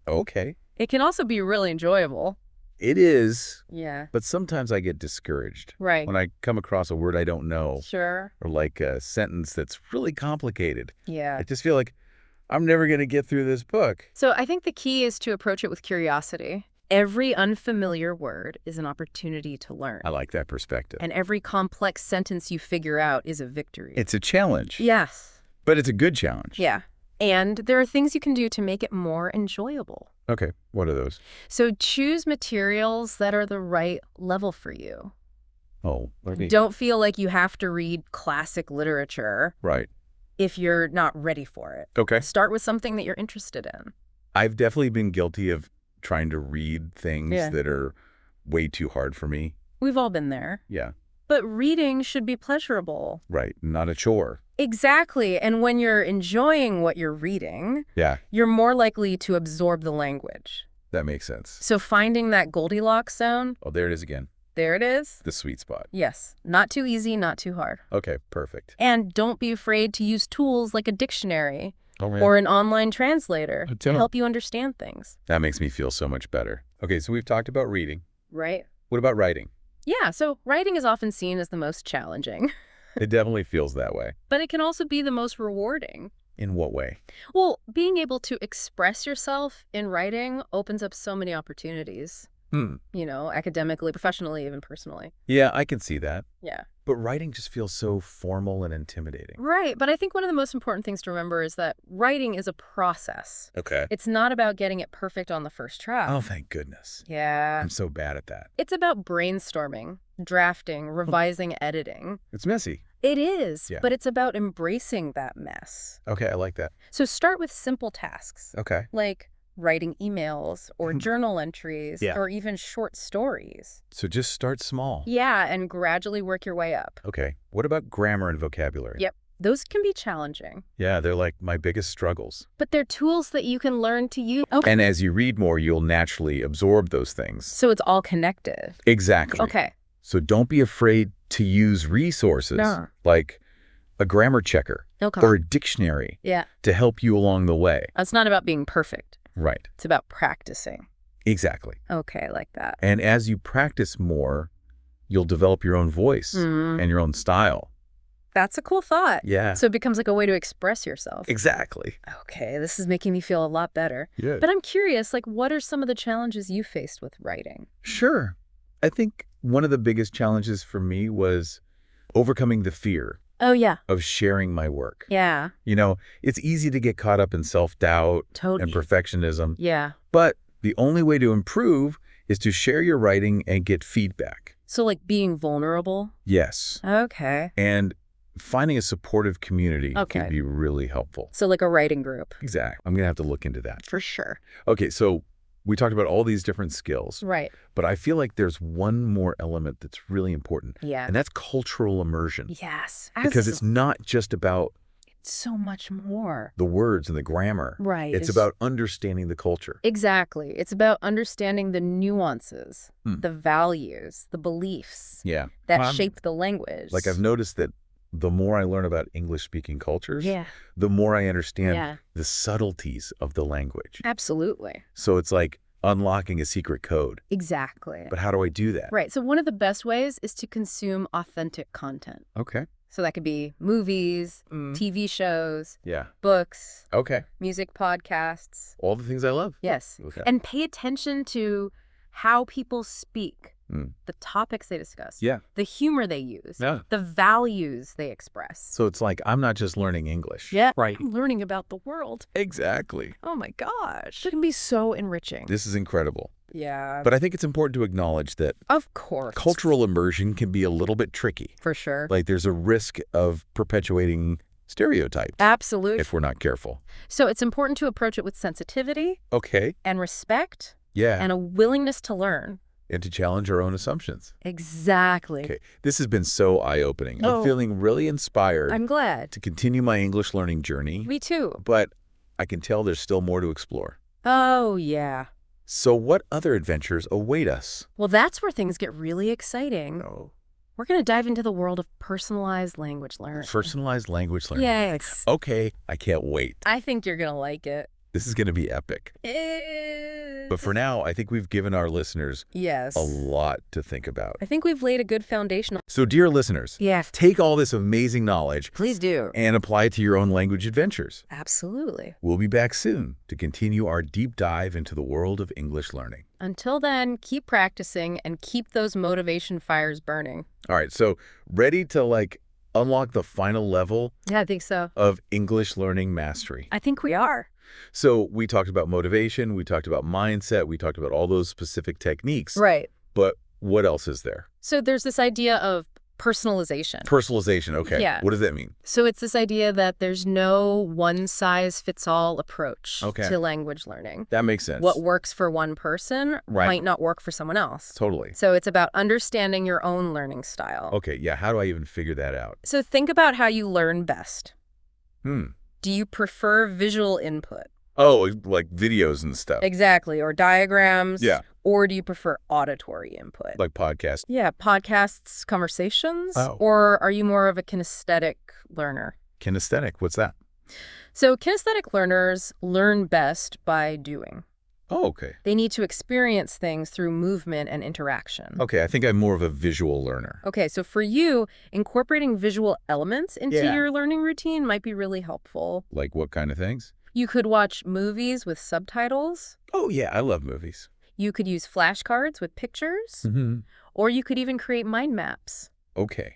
Okay. It can also be really enjoyable. It is, Yeah. but sometimes I get discouraged Right. when I come across a word I don't know Sure. or like a sentence that's really complicated. Yeah. I just feel like I'm never going to get through this book. So I think the key is to approach it with curiosity. Every unfamiliar word is an opportunity to learn. I like that perspective. And every complex sentence you figure out is a victory. It's a challenge, Yes. but it's a good challenge. Yeah. And there are things you can do to make it more enjoyable. Okay, what are those? So choose materials that are the right level for you. Oh, okay. Don't feel like you have to read classic literature Right. if you're not ready for it. Okay. Start with something that you're interested in. I've definitely been guilty of trying to read things Yeah. that are way too hard for me. We've all been there. Yeah, But reading should be pleasurable. right. Not a chore. Exactly. And when you're enjoying what you're reading, Yeah, you're more likely to absorb the language. that makes sense. So finding that Goldilocks zone, Oh, there it is again. there it is. The sweet spot. Yes. Not too easy, not too hard. Okay, perfect. And don't be afraid to use tools like a dictionary Oh, man. or an online translator A to ton. help you understand things. That makes me feel so much better. Okay, so we've talked about reading. Right? What about writing? Yeah, so writing is often seen as the most challenging, It definitely feels that way. but it can also be the most rewarding. In what way? Well, being able to express yourself in writing opens up so many opportunities, academically, professionally, even personally. Yeah, I can see that. Yeah. But writing just feels so formal and intimidating. Right, but I think one of the most important things to remember is that writing is a process. Okay. It's not about getting it perfect on the first try. Oh, thank goodness. Yeah. I'm so bad at that. It's about brainstorming, drafting, revising, editing. It's messy. It is, Yeah. but it's about embracing that mess. Okay, I like that. So start with simple tasks, Okay. like writing emails or journal entries Yeah. or even short stories. So just start small. Yeah, and gradually work your way up. Okay. What about grammar and vocabulary? Yep. Those can be challenging, Yeah, they're like my biggest struggles. but they're tools that you can learn to use. Okay. And as you read more, you'll naturally absorb those things. So it's all connected. Exactly. Okay. So don't be afraid to use resources No. like a grammar checker Okay. or a dictionary Yeah. to help you along the way. It's not about being perfect. Right. It's about practicing. Exactly. Okay, I like that. And as you practice more, you'll develop your own voice and your own style. That's a cool thought. Yeah. So it becomes like a way to express yourself. Exactly. Okay, this is making me feel a lot better. Yeah. But I'm curious, like, what are some of the challenges you faced with writing? Sure. I think one of the biggest challenges for me was overcoming the fear Oh, yeah. of sharing my work. Yeah, It's easy to get caught up in self-doubt totally. and perfectionism, Yeah. but the only way to improve is to share your writing and get feedback. So, like, being vulnerable? Yes. Okay. And finding a supportive community Okay. can be really helpful. So, like a writing group. Exactly. I'm going to have to look into that. For sure. Okay, so we talked about all these different skills, Right. but I feel like there's one more element that's really important, Yeah. and that's cultural immersion. Yes. Because it's not just about It's so much more. the words and the grammar. Right. It's about understanding the culture. Exactly. It's about understanding the nuances, Hmm. the values, the beliefs Yeah. that Well, shape the language. Like I've noticed that the more I learn about English-speaking cultures, Yeah. the more I understand Yeah. the subtleties of the language. Absolutely. So it's like unlocking a secret code. Exactly. But how do I do that? Right. So one of the best ways is to consume authentic content. Okay. So that could be movies, Mm. TV shows, Yeah. books, Okay. music podcasts. All the things I love. Yes. Okay. And pay attention to how people speak, Mm. the topics they discuss, Yeah. the humor they use, Yeah. the values they express. So it's like I'm not just learning English. Yeah. Right. I'm learning about the world. Exactly. Oh my gosh. It can be so enriching. This is incredible. Yeah. But I think it's important to acknowledge that Of course. cultural immersion can be a little bit tricky. For sure. Like there's a risk of perpetuating stereotypes Absolutely. if we're not careful. So it's important to approach it with sensitivity Okay. and respect Yeah. and a willingness to learn. And to challenge our own assumptions. Exactly. Okay. This has been so eye-opening. Oh. I'm feeling really inspired I'm glad. to continue my English learning journey. Me too. But I can tell there's still more to explore. Oh, yeah. So what other adventures await us? Well, that's where things get really exciting. Oh. We're going to dive into the world of personalized language learning. Personalized language learning. Yes. Okay, I can't wait. I think you're going to like it. This is going to be epic. But for now, I think we've given our listeners Yes. a lot to think about. I think we've laid a good foundation. So dear listeners, Yes. take all this amazing knowledge Please do. and apply it to your own language adventures. Absolutely. We'll be back soon to continue our deep dive into the world of English learning. Until then, keep practicing and keep those motivation fires burning. All right, so ready to unlock the final level Yeah, I think so. of English learning mastery. I think we are. So we talked about motivation, we talked about mindset, we talked about all those specific techniques. Right. But what else is there? So there's this idea of personalization. Personalization, okay. Yeah. What does that mean? So it's this idea that there's no one-size-fits-all approach Okay. to language learning. That makes sense. What works for one person Right. might not work for someone else. Totally. So it's about understanding your own learning style. Okay, yeah, how do I even figure that out? So think about how you learn best. Hmm. Do you prefer visual input? Oh, like videos and stuff. Exactly. Or diagrams? Yeah. Or do you prefer auditory input? Like podcasts. Yeah, podcasts, conversations? Oh. Or are you more of a kinesthetic learner? Kinesthetic, what's that? So kinesthetic learners learn best by doing. Oh, okay. They need to experience things through movement and interaction. Okay, I think I'm more of a visual learner. Okay, so for you, incorporating visual elements into Yeah. your learning routine might be really helpful. Like what kind of things? You could watch movies with subtitles. Oh, yeah, I love movies. You could use flashcards with pictures. Mm-hmm. Or you could even create mind maps. Okay,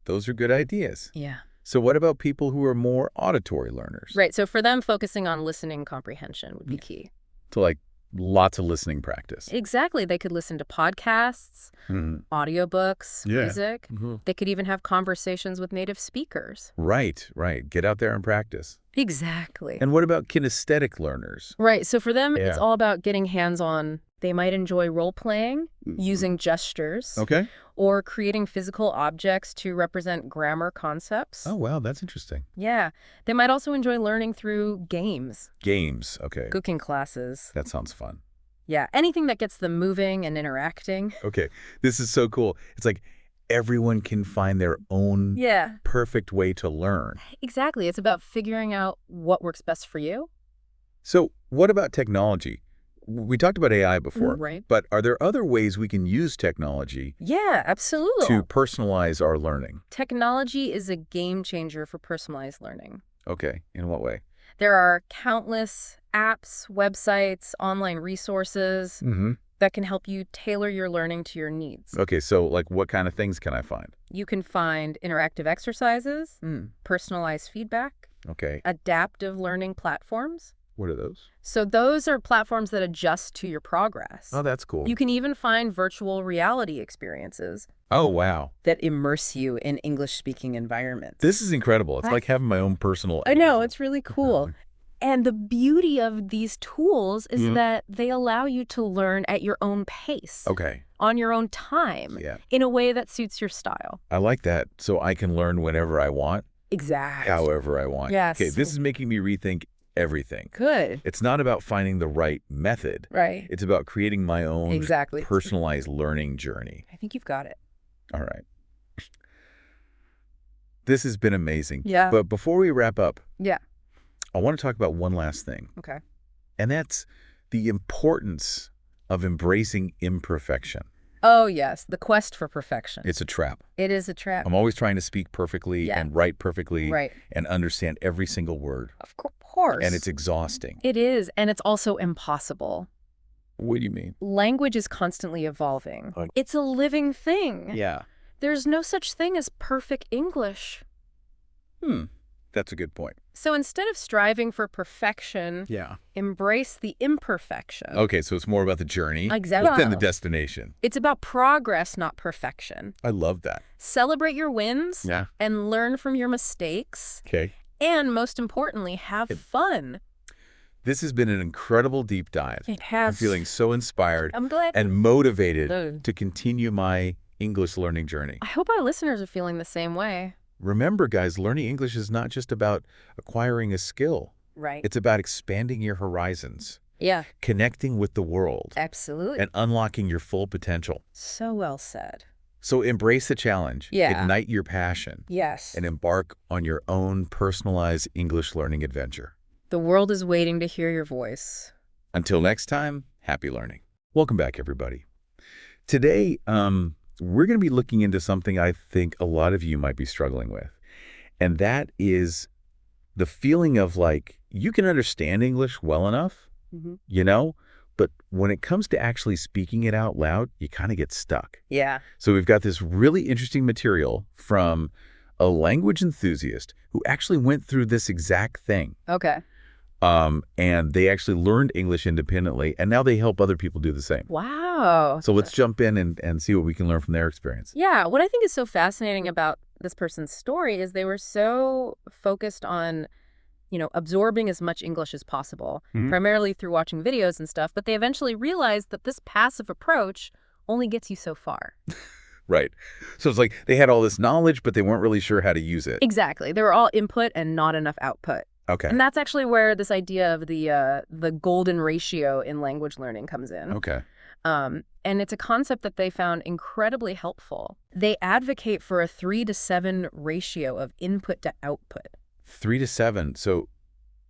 those are good ideas. Yeah. So what about people who are more auditory learners? Right, so for them, focusing on listening comprehension would be key. So lots of listening practice. Exactly. They could listen to podcasts, Mhm. audiobooks, Yeah. music. Mhm. They could even have conversations with native speakers. Right. Get out there and practice. Exactly. And what about kinesthetic learners? Right. So for them, it's Yeah. all about getting hands-on. They might enjoy role-playing, using gestures, Okay. or creating physical objects to represent grammar concepts. Oh, wow, that's interesting. Yeah. They might also enjoy learning through games, Games. Okay. cooking classes. That sounds fun. Yeah, anything that gets them moving and interacting. Okay. This is so cool. It's like everyone can find their own Yeah, perfect way to learn. exactly. It's about figuring out what works best for you. So what about technology? We talked about AI before, Right. but are there other ways we can use technology Yeah, absolutely. to personalize our learning? Technology is a game changer for personalized learning. Okay. In what way? There are countless apps, websites, online resources Mm-hmm. that can help you tailor your learning to your needs. Okay. So what kind of things can I find? You can find interactive exercises, personalized feedback, Okay. adaptive learning platforms. What are those? So those are platforms that adjust to your progress. Oh, that's cool. You can even find virtual reality experiences Oh, wow. that immerse you in English-speaking environments. This is incredible. It's like having my own personal... I know, it's really cool. And the beauty of these tools is Mhm. that they allow you to learn at your own pace, Okay. on your own time, Yeah. in a way that suits your style. I like that. So I can learn whenever I want, Exactly. however I want. Yes. Okay, this is making me rethink everything. Good. It's not about finding the right method. Right. It's about creating my own Exactly. personalized learning journey. I think you've got it. All right. This has been amazing. Yeah. But before we wrap up, Yeah. I want to talk about one last thing, Okay. and that's the importance of embracing imperfection. Oh, yes. The quest for perfection. It's a trap. It is a trap. I'm always trying to speak perfectly Yeah. and write perfectly Right. and understand every single word. Of course. And it's exhausting. It is, and it's also impossible. What do you mean? Language is constantly evolving. Like- It's a living thing. Yeah. There's no such thing as perfect English. That's a good point. So instead of striving for perfection, Yeah. embrace the imperfection. Okay, so it's more about the journey Exactly. than the destination. It's about progress, not perfection. I love that. Celebrate your wins Yeah. and learn from your mistakes. Okay. And most importantly, have fun. This has been an incredible deep dive. It has. I'm feeling so inspired I'm glad. and motivated Good. to continue my English learning journey. I hope our listeners are feeling the same way. Remember, guys, learning English is not just about acquiring a skill. Right. It's about expanding your horizons, Yeah, connecting with the world, absolutely. and unlocking your full potential. So well said. So embrace the challenge, Yeah. ignite your passion, Yes. and embark on your own personalized English learning adventure. The world is waiting to hear your voice. Until next time, happy learning. Welcome back, everybody. Today, we're going to be looking into something I think a lot of you might be struggling with, and that is the feeling of like, you can understand English well enough, but when it comes to actually speaking it out loud, you kind of get stuck. Yeah. So we've got this really interesting material from a language enthusiast who actually went through this exact thing. Okay. And they actually learned English independently, and now they help other people do the same. Wow. So let's jump in and see what we can learn from their experience. Yeah, what I think is so fascinating about this person's story is they were so focused on, absorbing as much English as possible, primarily through watching videos and stuff, but they eventually realized that this passive approach only gets you so far. Right. So it's like they had all this knowledge, but they weren't really sure how to use it. Exactly. They were all input and not enough output. Okay. And that's actually where this idea of the golden ratio in language learning comes in. Okay. And it's a concept that they found incredibly helpful. They advocate for a 3-to-7 ratio of input to output. 3 to 7. So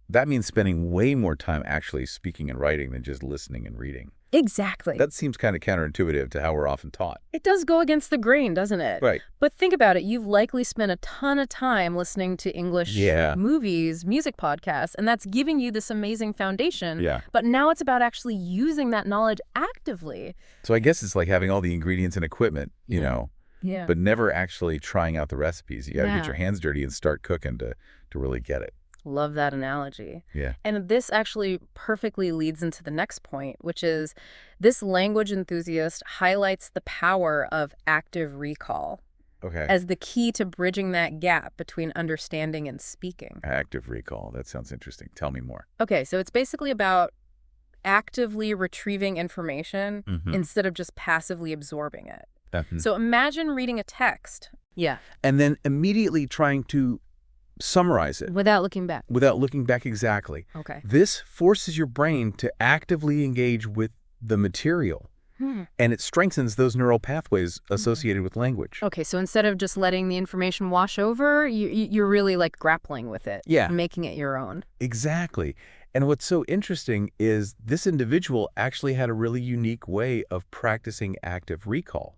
that means spending way more time actually speaking and writing than just listening and reading. Exactly. That seems kind of counterintuitive to how we're often taught. It does go against the grain, doesn't it? Right. But think about it. You've likely spent a ton of time listening to English movies, music podcasts, and that's giving you this amazing foundation. Yeah. But now it's about actually using that knowledge actively. So I guess it's like having all the ingredients and equipment, Yeah. but never actually trying out the recipes. You got to Yeah. get your hands dirty and start cooking to really get it. Love that analogy. Yeah. And this actually perfectly leads into the next point, which is this language enthusiast highlights the power of active recall Okay. as the key to bridging that gap between understanding and speaking. Active recall. That sounds interesting. Tell me more. Okay, so it's basically about actively retrieving information instead of just passively absorbing it. So imagine reading a text. Yeah. And then immediately trying to summarize it Without looking back. without looking back exactly. Okay. This forces your brain to actively engage with the material, and it strengthens those neural pathways associated with language. Okay, so instead of just letting the information wash over, you're really like grappling with it. Yeah. And making it your own. Exactly. And what's so interesting is this individual actually had a really unique way of practicing active recall.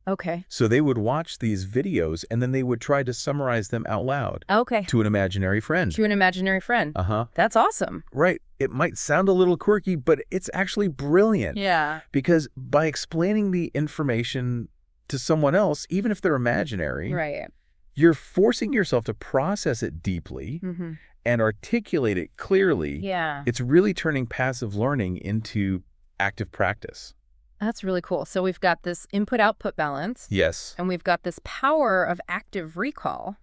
Okay. So they would watch these videos and then they would try to summarize them out loud Okay. to an imaginary friend. To an imaginary friend. Uh-huh. That's awesome. Right. It might sound a little quirky, but it's actually brilliant. Yeah. Because by explaining the information to someone else, even if they're imaginary, Right. you're forcing yourself to process it deeply and articulate it clearly. Yeah. It's really turning passive learning into active practice. That's really cool. So we've got this input-output balance, Yes. and we've got this power of active recall.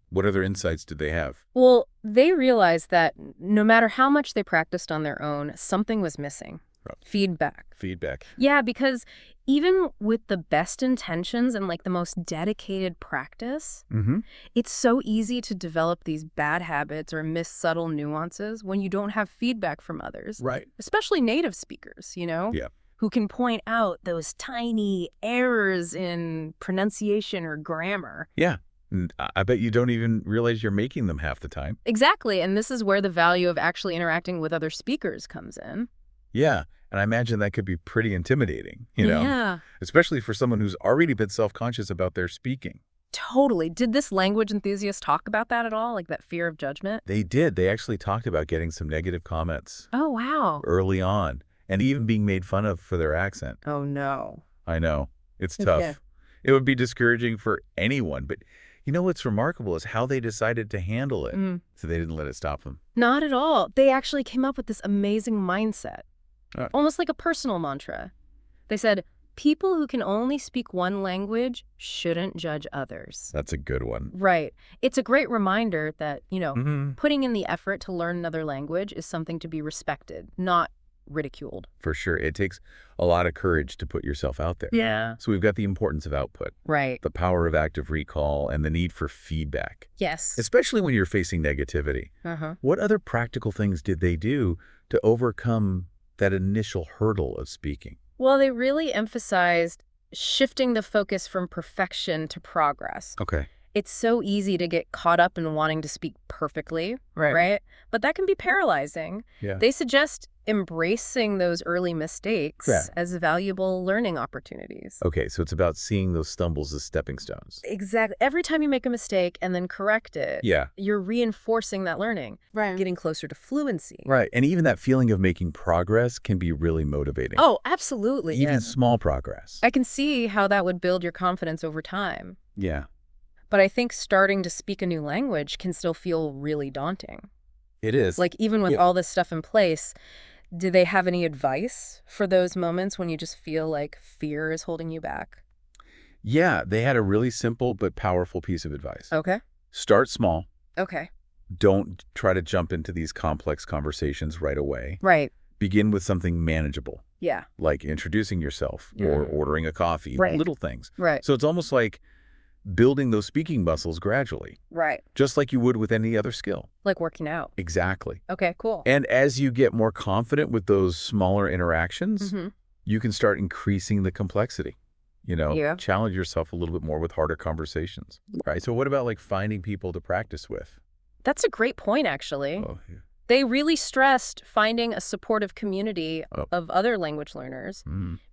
What other insights did they have? Well, they realized that no matter how much they practiced on their own, something was missing. Right. Feedback. Yeah, because even with the best intentions and like the most dedicated practice, it's so easy to develop these bad habits or miss subtle nuances when you don't have feedback from others. Right. Especially native speakers, Yeah. who can point out those tiny errors in pronunciation or grammar. Yeah. And I bet you don't even realize you're making them half the time. Exactly, and this is where the value of actually interacting with other speakers comes in. Yeah. And I imagine that could be pretty intimidating, Yeah, especially for someone who's already been self-conscious about their speaking. totally. Did this language enthusiast talk about that at all, like that fear of judgment? They did. They actually talked about getting some negative comments Oh, wow. early on and even being made fun of for their accent. Oh, no. I know. It's tough. Yeah. It would be discouraging for anyone. But what's remarkable is how they decided to handle it. So they didn't let it stop them. Not at all. They actually came up with this amazing mindset, Oh. almost like a personal mantra. They said, people who can only speak one language shouldn't judge others. That's a good one. Right. It's a great reminder that, Mm-hmm. putting in the effort to learn another language is something to be respected, not ridiculed. For sure. It takes a lot of courage to put yourself out there. Yeah. So we've got the importance of output, Right. the power of active recall, and the need for feedback, Yes. especially when you're facing negativity. Uh-huh. What other practical things did they do to overcome that initial hurdle of speaking? Well, they really emphasized shifting the focus from perfection to progress. Okay. It's so easy to get caught up in wanting to speak perfectly, right? But that can be paralyzing. Yeah. They suggest embracing those early mistakes Yeah. as valuable learning opportunities. Okay, so it's about seeing those stumbles as stepping stones. Exactly. Every time you make a mistake and then correct it, Yeah. you're reinforcing that learning, Right. getting closer to fluency. Right. And even that feeling of making progress can be really motivating. Oh, absolutely. Even Yeah. small progress. I can see how that would build your confidence over time. Yeah. But I think starting to speak a new language can still feel really daunting. It is. Like, even with all this stuff in place, do they have any advice for those moments when you just feel like fear is holding you back? Yeah, they had a really simple but powerful piece of advice. Okay. Start small. Okay. Don't try to jump into these complex conversations right away. Right. Begin with something manageable, Yeah. like introducing yourself or ordering a coffee, Right. little things. Right. So it's almost like building those speaking muscles gradually, Right. just like you would with any other skill. Like working out. Exactly. Okay, cool. And as you get more confident with those smaller interactions, Mhm. you can start increasing the complexity. Yeah. Challenge yourself a little bit more with harder conversations, right? So what about like finding people to practice with? That's a great point, actually. Oh, yeah. They really stressed finding a supportive community Oh. of other language learners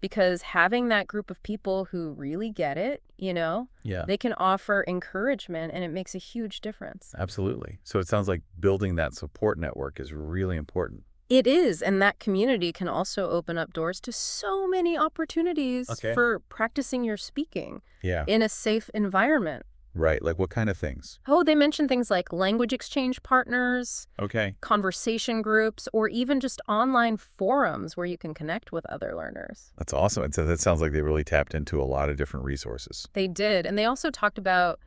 because having that group of people who really get it, Yeah, they can offer encouragement and it makes a huge difference. absolutely. So it sounds like building that support network is really important. It is, and that community can also open up doors to so many opportunities Okay. for practicing your speaking Yeah, in a safe environment. right. Like what kind of things? Oh, they mentioned things like language exchange partners, Okay. conversation groups, or even just online forums where you can connect with other learners. That's awesome. And so that sounds like they really tapped into a lot of different resources. They did, and they also talked about,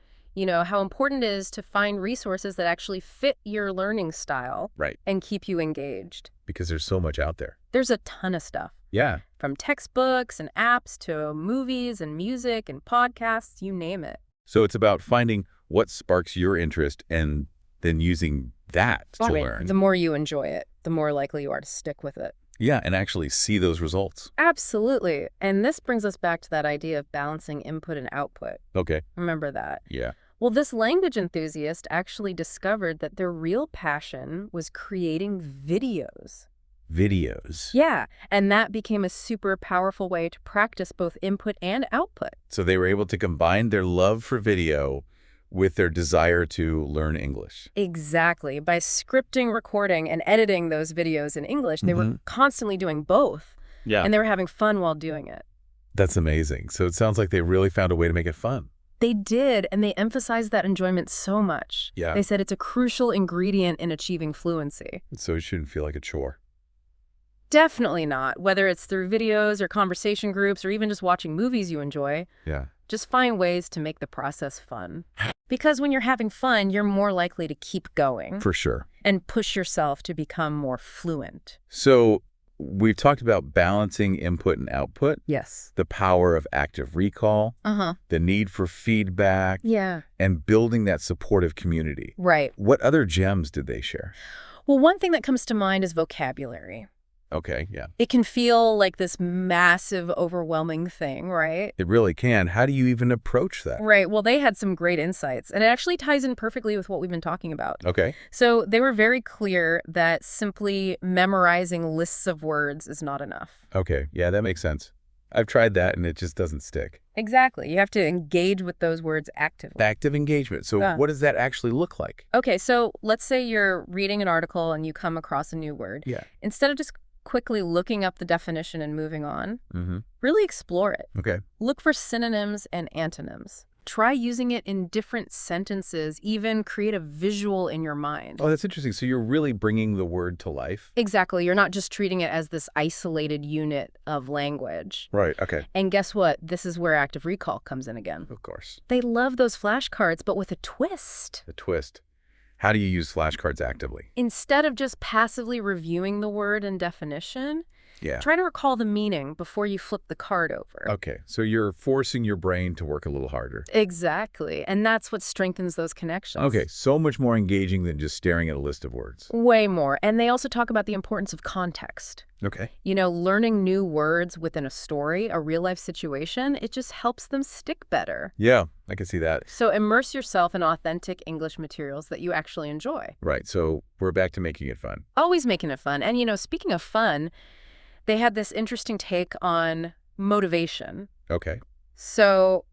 how important it is to find resources that actually fit your learning style Right. and keep you engaged. Because there's so much out there. There's a ton of stuff. Yeah. From textbooks and apps to movies and music and podcasts, you name it. So it's about finding what sparks your interest and then using that to learn. The more you enjoy it, the more likely you are to stick with it. Yeah, and actually see those results. Absolutely. And this brings us back to that idea of balancing input and output. Okay. Remember that. Yeah. Well, this language enthusiast actually discovered that their real passion was creating videos. Videos. Yeah, and that became a super powerful way to practice both input and output. So they were able to combine their love for video with their desire to learn English. Exactly. By scripting, recording, and editing those videos in English, they were constantly doing both. Yeah. And they were having fun while doing it. That's amazing. So it sounds like they really found a way to make it fun. They did, and they emphasized that enjoyment so much. Yeah. They said it's a crucial ingredient in achieving fluency. So it shouldn't feel like a chore. Definitely not. Whether it's through videos or conversation groups or even just watching movies you enjoy, Yeah. just find ways to make the process fun. Because when you're having fun, you're more likely to keep going For sure. and push yourself to become more fluent. So we've talked about balancing input and output, Yes. the power of active recall, Uh-huh. the need for feedback, Yeah. and building that supportive community. Right. What other gems did they share? Well, one thing that comes to mind is vocabulary. Okay, yeah. It can feel like this massive, overwhelming thing, right? It really can. How do you even approach that? Right. Well, they had some great insights, and it actually ties in perfectly with what we've been talking about. Okay. So they were very clear that simply memorizing lists of words is not enough. Okay. Yeah, that makes sense. I've tried that and it just doesn't stick. Exactly. You have to engage with those words actively. Active engagement. So Yeah. what does that actually look like? Okay, so let's say you're reading an article and you come across a new word. Yeah. Instead of just quickly looking up the definition and moving on, Mm-hmm. really explore it. Okay. Look for synonyms and antonyms. Try using it in different sentences, even create a visual in your mind. Oh, that's interesting. So you're really bringing the word to life? Exactly. You're not just treating it as this isolated unit of language. Right. Okay. And guess what? This is where active recall comes in again. Of course. They love those flashcards, but with a twist. The twist. How do you use flashcards actively? Instead of just passively reviewing the word and definition, Yeah. Try to recall the meaning before you flip the card over. Okay, so you're forcing your brain to work a little harder. Exactly. And that's what strengthens those connections. Okay, so much more engaging than just staring at a list of words. Way more. And they also talk about the importance of context. Okay. You know, learning new words within a story, a real-life situation, it just helps them stick better. Yeah, I can see that. So immerse yourself in authentic English materials that you actually enjoy. Right, so we're back to making it fun. Always making it fun. And, you know, speaking of fun, they had this interesting take on motivation. Okay. So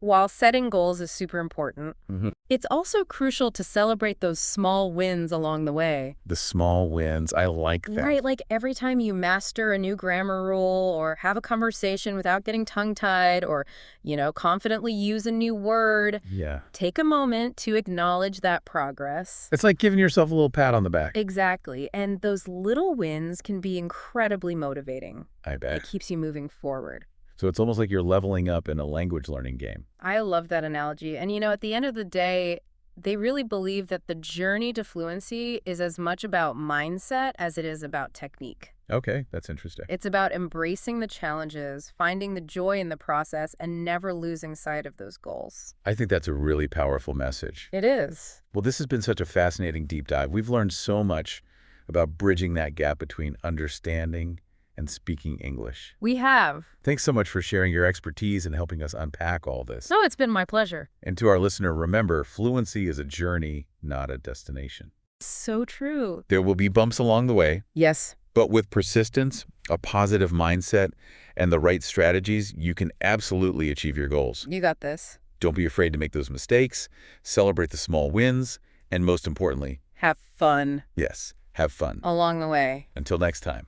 while setting goals is super important, Mhm. it's also crucial to celebrate those small wins along the way. The small wins, I like that. Right, like every time you master a new grammar rule or have a conversation without getting tongue-tied or, you know, confidently use a new word, Yeah. take a moment to acknowledge that progress. It's like giving yourself a little pat on the back. Exactly. And those little wins can be incredibly motivating. I bet. It keeps you moving forward. So it's almost like you're leveling up in a language learning game. I love that analogy. And, you know, at the end of the day, they really believe that the journey to fluency is as much about mindset as it is about technique. Okay, that's interesting. It's about embracing the challenges, finding the joy in the process, and never losing sight of those goals. I think that's a really powerful message. It is. Well, this has been such a fascinating deep dive. We've learned so much about bridging that gap between understanding and speaking English. We have. Thanks so much for sharing your expertise and helping us unpack all this. No, it's been my pleasure. And to our listener, remember, fluency is a journey, not a destination. So true. There will be bumps along the way, Yes. but with persistence, a positive mindset, and the right strategies, you can absolutely achieve your goals. You got this. Don't be afraid to make those mistakes, celebrate the small wins, and most importantly, Have fun yes, have fun. along the way. Until next time.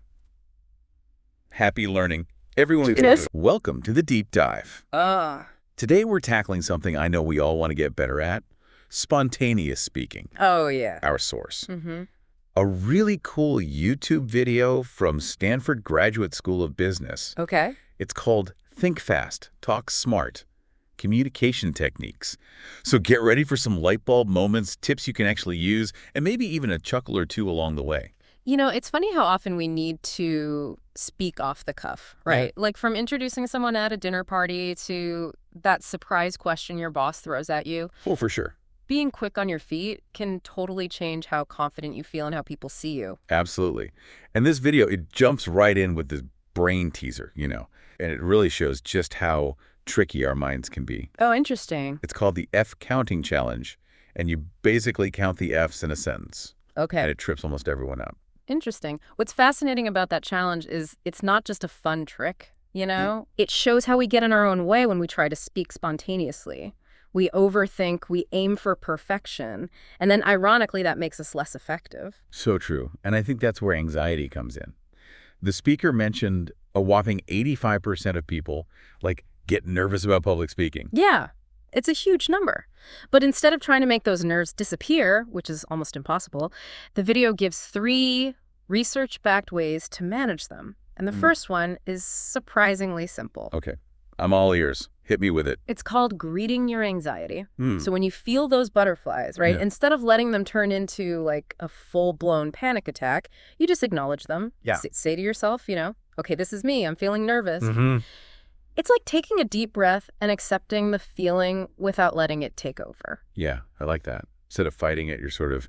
Happy learning. Everyone, Yes. Welcome to the Deep Dive. Today we're tackling something I know we all want to get better at, spontaneous speaking, Oh, yeah. our source. Mm-hmm. A really cool YouTube video from Stanford Graduate School of Business. Okay. It's called Think Fast, Talk Smart, Communication Techniques. So get ready for some light bulb moments, tips you can actually use, and maybe even a chuckle or two along the way. You know, it's funny how often we need to speak off the cuff, right? Like from introducing someone at a dinner party to that surprise question your boss throws at you. Oh, for sure. Being quick on your feet can totally change how confident you feel and how people see you. Absolutely. And this video, it jumps right in with this brain teaser, and it really shows just how tricky our minds can be. Oh, interesting. It's called the F counting challenge, and you basically count the Fs in a sentence, and Okay. it trips almost everyone up. Interesting. What's fascinating about that challenge is it's not just a fun trick, you know? It shows how we get in our own way when we try to speak spontaneously. We overthink, we aim for perfection, and then ironically that makes us less effective. So true. And I think that's where anxiety comes in. The speaker mentioned a whopping 85% of people, get nervous about public speaking. Yeah, it's a huge number. But instead of trying to make those nerves disappear, which is almost impossible, the video gives 3 research-backed ways to manage them. And the first one is surprisingly simple. Okay. I'm all ears. Hit me with it. It's called greeting your anxiety. Hmm. So when you feel those butterflies, right, Yeah. instead of letting them turn into like a full-blown panic attack, you just acknowledge them. Yeah. Say to yourself, okay, this is me. I'm feeling nervous. Mm-hmm. It's like taking a deep breath and accepting the feeling without letting it take over. Yeah, I like that. Instead of fighting it, you're sort of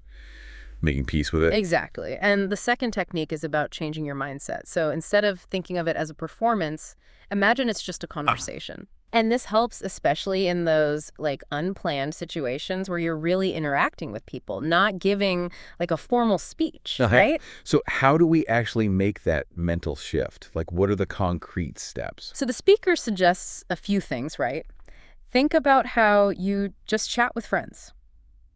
making peace with it. Exactly. And the second technique is about changing your mindset. So instead of thinking of it as a performance, imagine it's just a conversation. And this helps especially in those unplanned situations where you're really interacting with people, not giving a formal speech, Okay. right? So how do we actually make that mental shift? What are the concrete steps? So the speaker suggests a few things, right? Think about how you just chat with friends.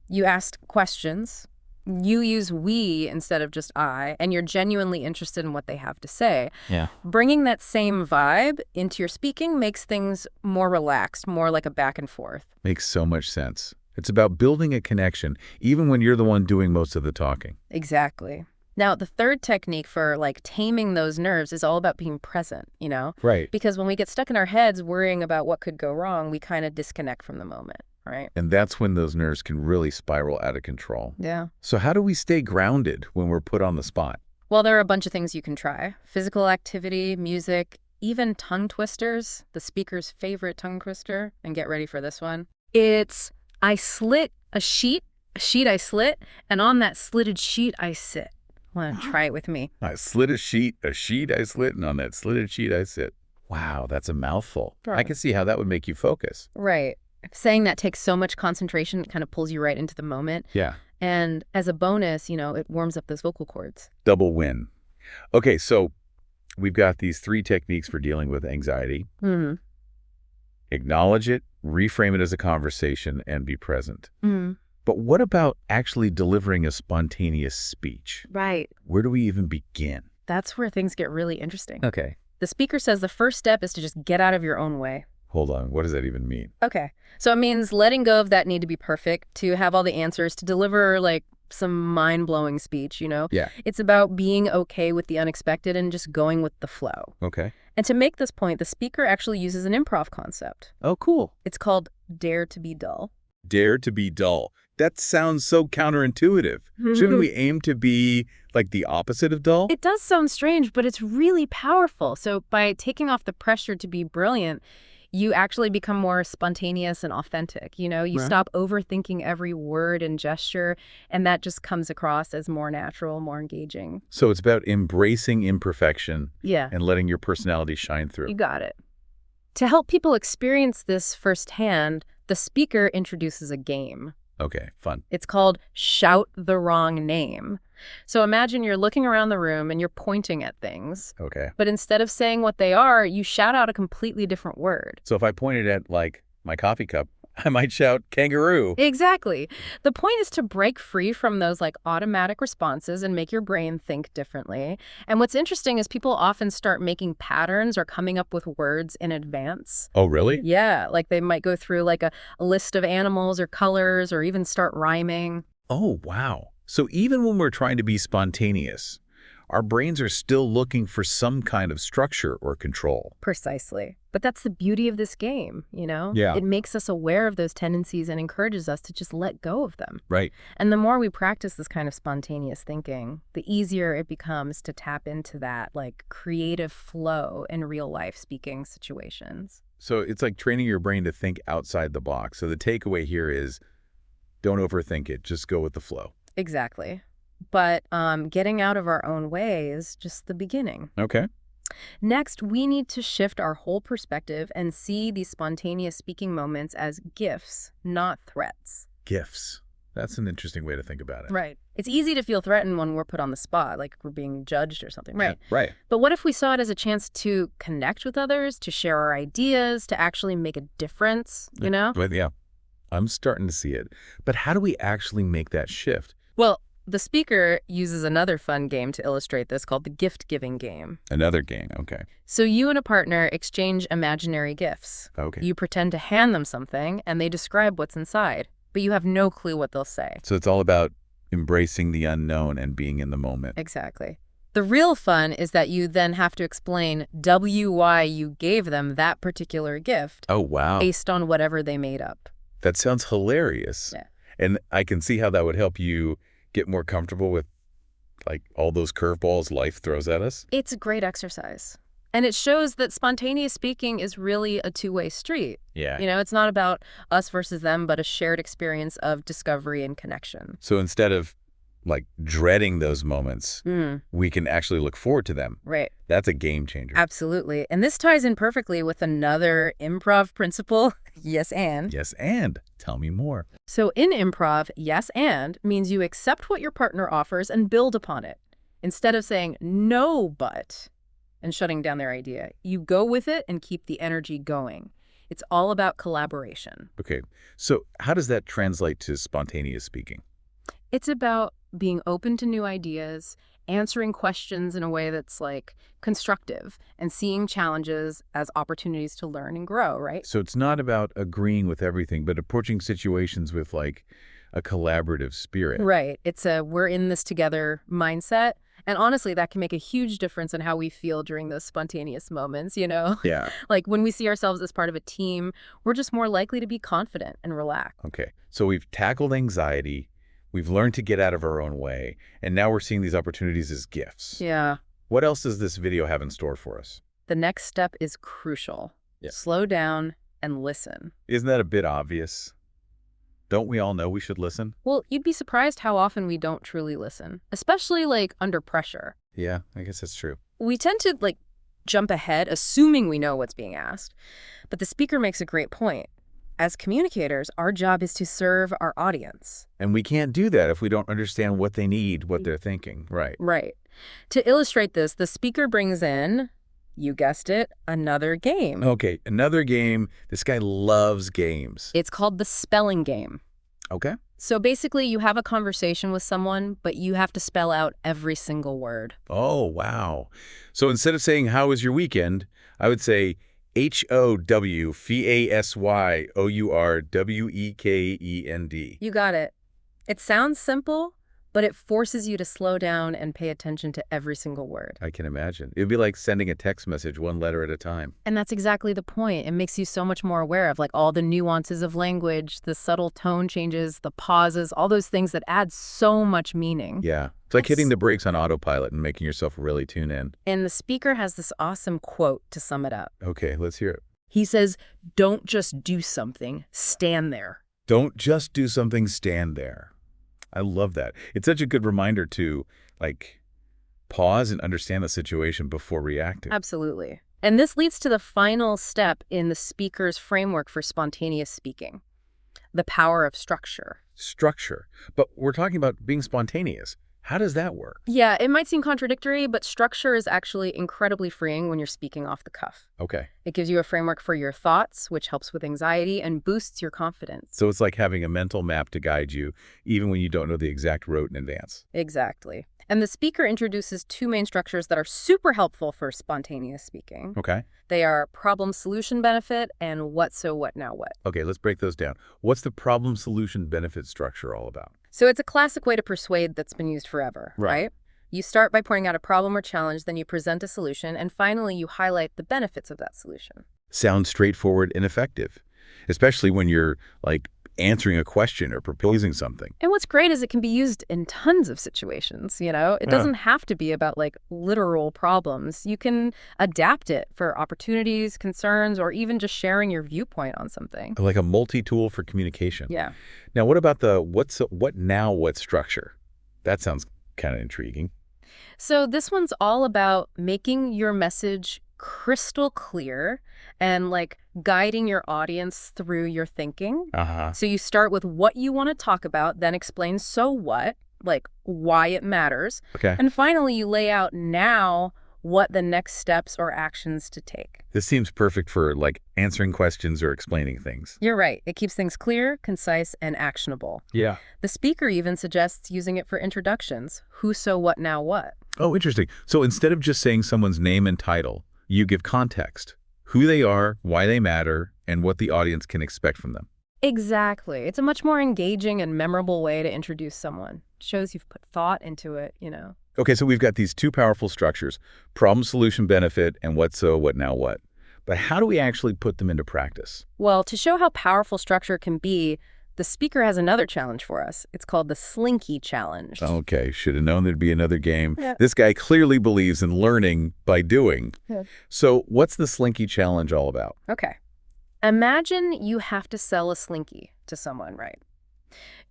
You ask questions. You use we instead of just I, and you're genuinely interested in what they have to say. Yeah. Bringing that same vibe into your speaking makes things more relaxed, more like a back and forth. Makes so much sense. It's about building a connection, even when you're the one doing most of the talking. Exactly. Now, the third technique for taming those nerves is all about being present, Right. Because when we get stuck in our heads worrying about what could go wrong, we kind of disconnect from the moment, right? And that's when those nerves can really spiral out of control. Yeah. So how do we stay grounded when we're put on the spot? Well, there are a bunch of things you can try. Physical activity, music, even tongue twisters, the speaker's favorite tongue twister. And get ready for this one. It's, I slit a sheet I slit, and on that slitted sheet I sit. Want to try it with me? I slit a sheet I slit, and on that slitted sheet I sit. Wow, that's a mouthful. I can see how that would make you focus. Right. Saying that takes so much concentration, it kind of pulls you right into the moment. Yeah. And as a bonus, it warms up those vocal cords. Double win. Okay, so we've got these 3 techniques for dealing with anxiety. Mm-hmm. Acknowledge it, reframe it as a conversation, and be present. Mm-hmm. But what about actually delivering a spontaneous speech? Right. Where do we even begin? That's where things get really interesting. Okay. The speaker says the first step is to just get out of your own way. Hold on. What does that even mean? Okay. So it means letting go of that need to be perfect, to have all the answers, to deliver some mind-blowing speech, Yeah. It's about being okay with the unexpected and just going with the flow. Okay. And to make this point, the speaker actually uses an improv concept. Oh, cool. It's called Dare to be Dull. Dare to be dull. That sounds so counterintuitive. Shouldn't we aim to be like the opposite of dull? It does sound strange, but it's really powerful. So by taking off the pressure to be brilliant, you actually become more spontaneous and authentic. You Right. stop overthinking every word and gesture, and that just comes across as more natural, more engaging. So it's about embracing imperfection Yeah, and letting your personality shine through. you got it. To help people experience this firsthand, the speaker introduces a game. Okay, fun. It's called Shout the Wrong Name. So imagine you're looking around the room and you're pointing at things, Okay. but instead of saying what they are, you shout out a completely different word. So if I pointed at, my coffee cup, I might shout kangaroo. Exactly. The point is to break free from those automatic responses and make your brain think differently. And what's interesting is people often start making patterns or coming up with words in advance. Oh, really? Yeah, they might go through a list of animals or colors or even start rhyming. Oh, wow. So even when we're trying to be spontaneous, our brains are still looking for some kind of structure or control. Precisely. But that's the beauty of this game, Yeah. It makes us aware of those tendencies and encourages us to just let go of them. Right. And the more we practice this kind of spontaneous thinking, the easier it becomes to tap into that creative flow in real life speaking situations. So it's like training your brain to think outside the box. So the takeaway here is don't overthink it. Just go with the flow. Exactly. But getting out of our own way is just the beginning. Okay. Next, we need to shift our whole perspective and see these spontaneous speaking moments as gifts, not threats. Gifts. That's an interesting way to think about it. Right. It's easy to feel threatened when we're put on the spot, like we're being judged or something. Right. Right. But what if we saw it as a chance to connect with others, to share our ideas, to actually make a difference, But yeah, I'm starting to see it. But how do we actually make that shift? Well, the speaker uses another fun game to illustrate this called the gift-giving game. Another game. Okay. So you and a partner exchange imaginary gifts. Okay. You pretend to hand them something, and they describe what's inside, but you have no clue what they'll say. So it's all about embracing the unknown and being in the moment. Exactly. The real fun is that you then have to explain why you gave them that particular gift Oh, wow. based on whatever they made up. That sounds hilarious. Yeah. And I can see how that would help you get more comfortable with all those curveballs life throws at us. It's a great exercise. And it shows that spontaneous speaking is really a two-way street. Yeah. It's not about us versus them, but a shared experience of discovery and connection. So instead of dreading those moments, Mm, we can actually look forward to them. right. That's a game changer. Absolutely. And this ties in perfectly with another improv principle, yes and. Yes, and tell me more. So in improv, yes and means you accept what your partner offers and build upon it. Instead of saying no but and shutting down their idea, you go with it and keep the energy going. It's all about collaboration. Okay. So how does that translate to spontaneous speaking? It's about being open to new ideas, answering questions in a way that's constructive, and seeing challenges as opportunities to learn and grow, right? So it's not about agreeing with everything, but approaching situations with a collaborative spirit. Right. It's a we're in this together mindset. And honestly, that can make a huge difference in how we feel during those spontaneous moments, Yeah. When we see ourselves as part of a team, we're just more likely to be confident and relaxed. Okay. So we've tackled anxiety. We've learned to get out of our own way, and now we're seeing these opportunities as gifts. Yeah. What else does this video have in store for us? The next step is crucial. Yeah. Slow down and listen. Isn't that a bit obvious? Don't we all know we should listen? Well, you'd be surprised how often we don't truly listen, especially like under pressure. Yeah, I guess that's true. We tend to like jump ahead, assuming we know what's being asked. But the speaker makes a great point. As communicators, our job is to serve our audience. And we can't do that if we don't understand what they need, what they're thinking. Right. Right. To illustrate this, the speaker brings in, you guessed it, another game. Okay, another game. This guy loves games. It's called the spelling game. Okay. So basically, you have a conversation with someone, but you have to spell out every single word. Oh, wow. So instead of saying, how was your weekend, I would say, HOWFASYOURWEKEND. You got it. It sounds simple, but it forces you to slow down and pay attention to every single word. I can imagine. It would be like sending a text message one letter at a time. And that's exactly the point. It makes you so much more aware of like all the nuances of language, the subtle tone changes, the pauses, all those things that add so much meaning. Yeah. It's like hitting the brakes on autopilot and making yourself really tune in. And the speaker has this awesome quote to sum it up. Okay, let's hear it. He says, "Don't just do something, stand there." Don't just do something, stand there. I love that. It's such a good reminder to, like, pause and understand the situation before reacting. Absolutely. And this leads to the final step in the speaker's framework for spontaneous speaking, the power of structure. Structure. But we're talking about being spontaneous. How does that work? Yeah, it might seem contradictory, but structure is actually incredibly freeing when you're speaking off the cuff. Okay. It gives you a framework for your thoughts, which helps with anxiety and boosts your confidence. So it's like having a mental map to guide you, even when you don't know the exact route in advance. Exactly. And the speaker introduces two main structures that are super helpful for spontaneous speaking. Okay. They are problem-solution benefit and what so what now what. Okay, let's break those down. What's the problem-solution benefit structure all about? So it's a classic way to persuade that's been used forever, right? You start by pointing out a problem or challenge, then you present a solution, and finally you highlight the benefits of that solution. Sounds straightforward and effective, especially when you're, like, answering a question or proposing something. And what's great is it can be used in tons of situations, you know? It doesn't have to be about, like, literal problems. You can adapt it for opportunities, concerns, or even just sharing your viewpoint on something. Like a multi-tool for communication. Yeah. Now, what about the what now what structure? That sounds kind of intriguing. So this one's all about making your message crystal clear and like guiding your audience through your thinking. Uh-huh. So you start with what you want to talk about, then explain so what, like why it matters. Okay. And finally, you lay out now what the next steps or actions to take. This seems perfect for, like, answering questions or explaining things. You're right. It keeps things clear, concise, and actionable. Yeah. The speaker even suggests using it for introductions. Who, so, what, now, what. Oh, interesting. So instead of just saying someone's name and title, you give context. Who they are, why they matter, and what the audience can expect from them. Exactly. It's a much more engaging and memorable way to introduce someone. It shows you've put thought into it, you know. Okay, so we've got these two powerful structures, problem, solution, benefit, and what so, what now, what. But how do we actually put them into practice? Well, to show how powerful structure can be, the speaker has another challenge for us. It's called the Slinky Challenge. Okay, should have known there'd be another game. Yeah. This guy clearly believes in learning by doing. Yeah. So what's the Slinky Challenge all about? Okay. Imagine you have to sell a Slinky to someone, right?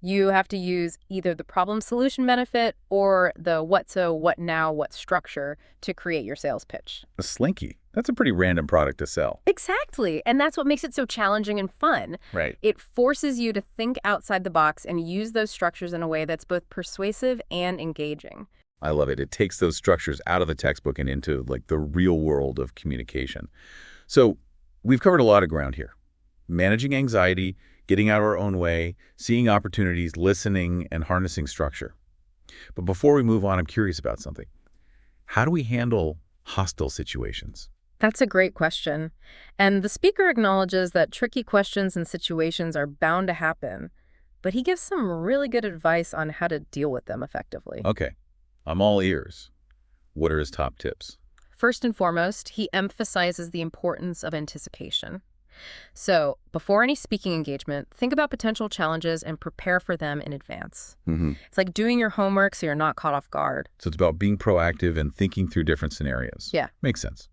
You have to use either the problem-solution benefit or the what so, what now, what structure to create your sales pitch. A Slinky? That's a pretty random product to sell. Exactly. And that's what makes it so challenging and fun. Right. It forces you to think outside the box and use those structures in a way that's both persuasive and engaging. I love it. It takes those structures out of the textbook and into, like, the real world of communication. So we've covered a lot of ground here. Managing anxiety, getting out of our own way, seeing opportunities, listening, and harnessing structure. But before we move on, I'm curious about something. How do we handle hostile situations? That's a great question. And the speaker acknowledges that tricky questions and situations are bound to happen, but he gives some really good advice on how to deal with them effectively. Okay, I'm all ears. What are his top tips? First and foremost, he emphasizes the importance of anticipation. So before any speaking engagement, think about potential challenges and prepare for them in advance. It's like doing your homework so you're not caught off guard. So it's about being proactive and thinking through different scenarios. Yeah. Makes sense.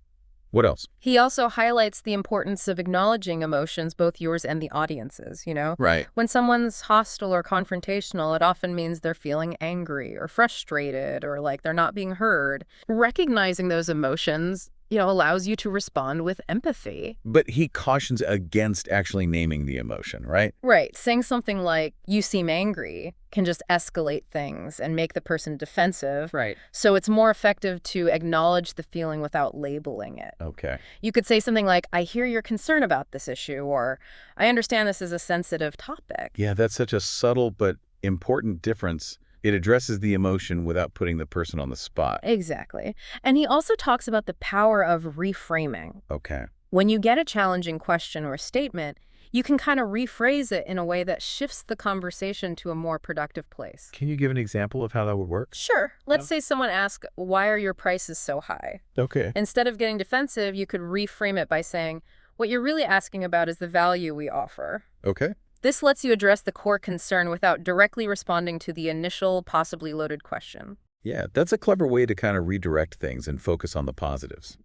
What else? He also highlights the importance of acknowledging emotions, both yours and the audience's, Right. When someone's hostile or confrontational, it often means they're feeling angry or frustrated or like they're not being heard. Recognizing those emotions, allows you to respond with empathy. But he cautions against actually naming the emotion, right? Right. Saying something like, "You seem angry," can just escalate things and make the person defensive. Right. So it's more effective to acknowledge the feeling without labeling it. Okay. You could say something like, "I hear your concern about this issue," or "I understand this is a sensitive topic." Yeah, that's such a subtle but important difference. It addresses the emotion without putting the person on the spot. Exactly. And he also talks about the power of reframing. Okay. When you get a challenging question or statement, you can kind of rephrase it in a way that shifts the conversation to a more productive place. Can you give an example of how that would work? Sure. Let's say someone asks, "Why are your prices so high?" Okay. Instead of getting defensive, you could reframe it by saying, "What you're really asking about is the value we offer." Okay. This lets you address the core concern without directly responding to the initial, possibly loaded question. Yeah, that's a clever way to kind of redirect things and focus on the positives.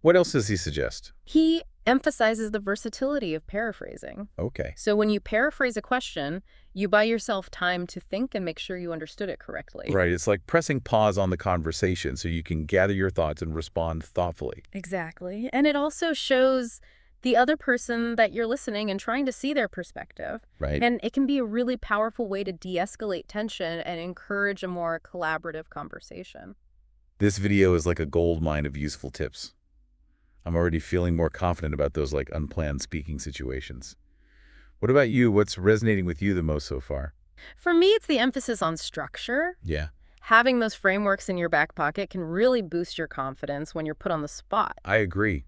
What else does he suggest? He emphasizes the versatility of paraphrasing. Okay. So when you paraphrase a question, you buy yourself time to think and make sure you understood it correctly. Right, it's like pressing pause on the conversation so you can gather your thoughts and respond thoughtfully. Exactly. And it also shows the other person that you're listening and trying to see their perspective. Right. And it can be a really powerful way to de-escalate tension and encourage a more collaborative conversation. This video is like a goldmine of useful tips. I'm already feeling more confident about those like unplanned speaking situations. What about you? What's resonating with you the most so far? For me, it's the emphasis on structure. Yeah, Having those frameworks in your back pocket can really boost your confidence when you're put on the spot. I agree.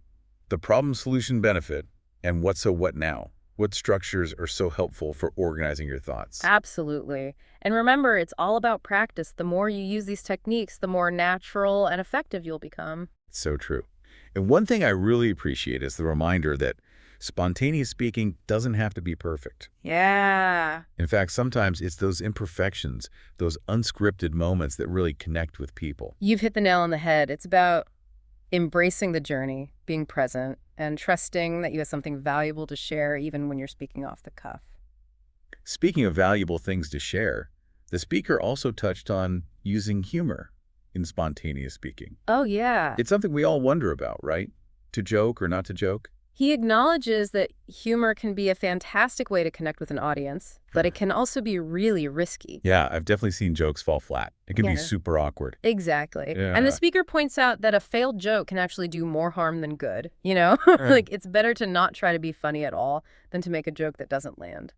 The problem-solution benefit and what so what now? What structures are so helpful for organizing your thoughts? Absolutely. And remember, it's all about practice. The more you use these techniques, the more natural and effective you'll become. It's so true. And one thing I really appreciate is the reminder that spontaneous speaking doesn't have to be perfect. Yeah. In fact, sometimes it's those imperfections, those unscripted moments that really connect with people. You've hit the nail on the head. It's about embracing the journey, being present, and trusting that you have something valuable to share even when you're speaking off the cuff. Speaking of valuable things to share, the speaker also touched on using humor in spontaneous speaking. Oh, yeah. It's something we all wonder about, right? To joke or not to joke? He acknowledges that humor can be a fantastic way to connect with an audience, but it can also be really risky. Yeah, I've definitely seen jokes fall flat. It can be Yeah. super awkward. Exactly. Yeah. And the speaker points out that a failed joke can actually do more harm than good, Like, it's better to not try to be funny at all than to make a joke that doesn't land.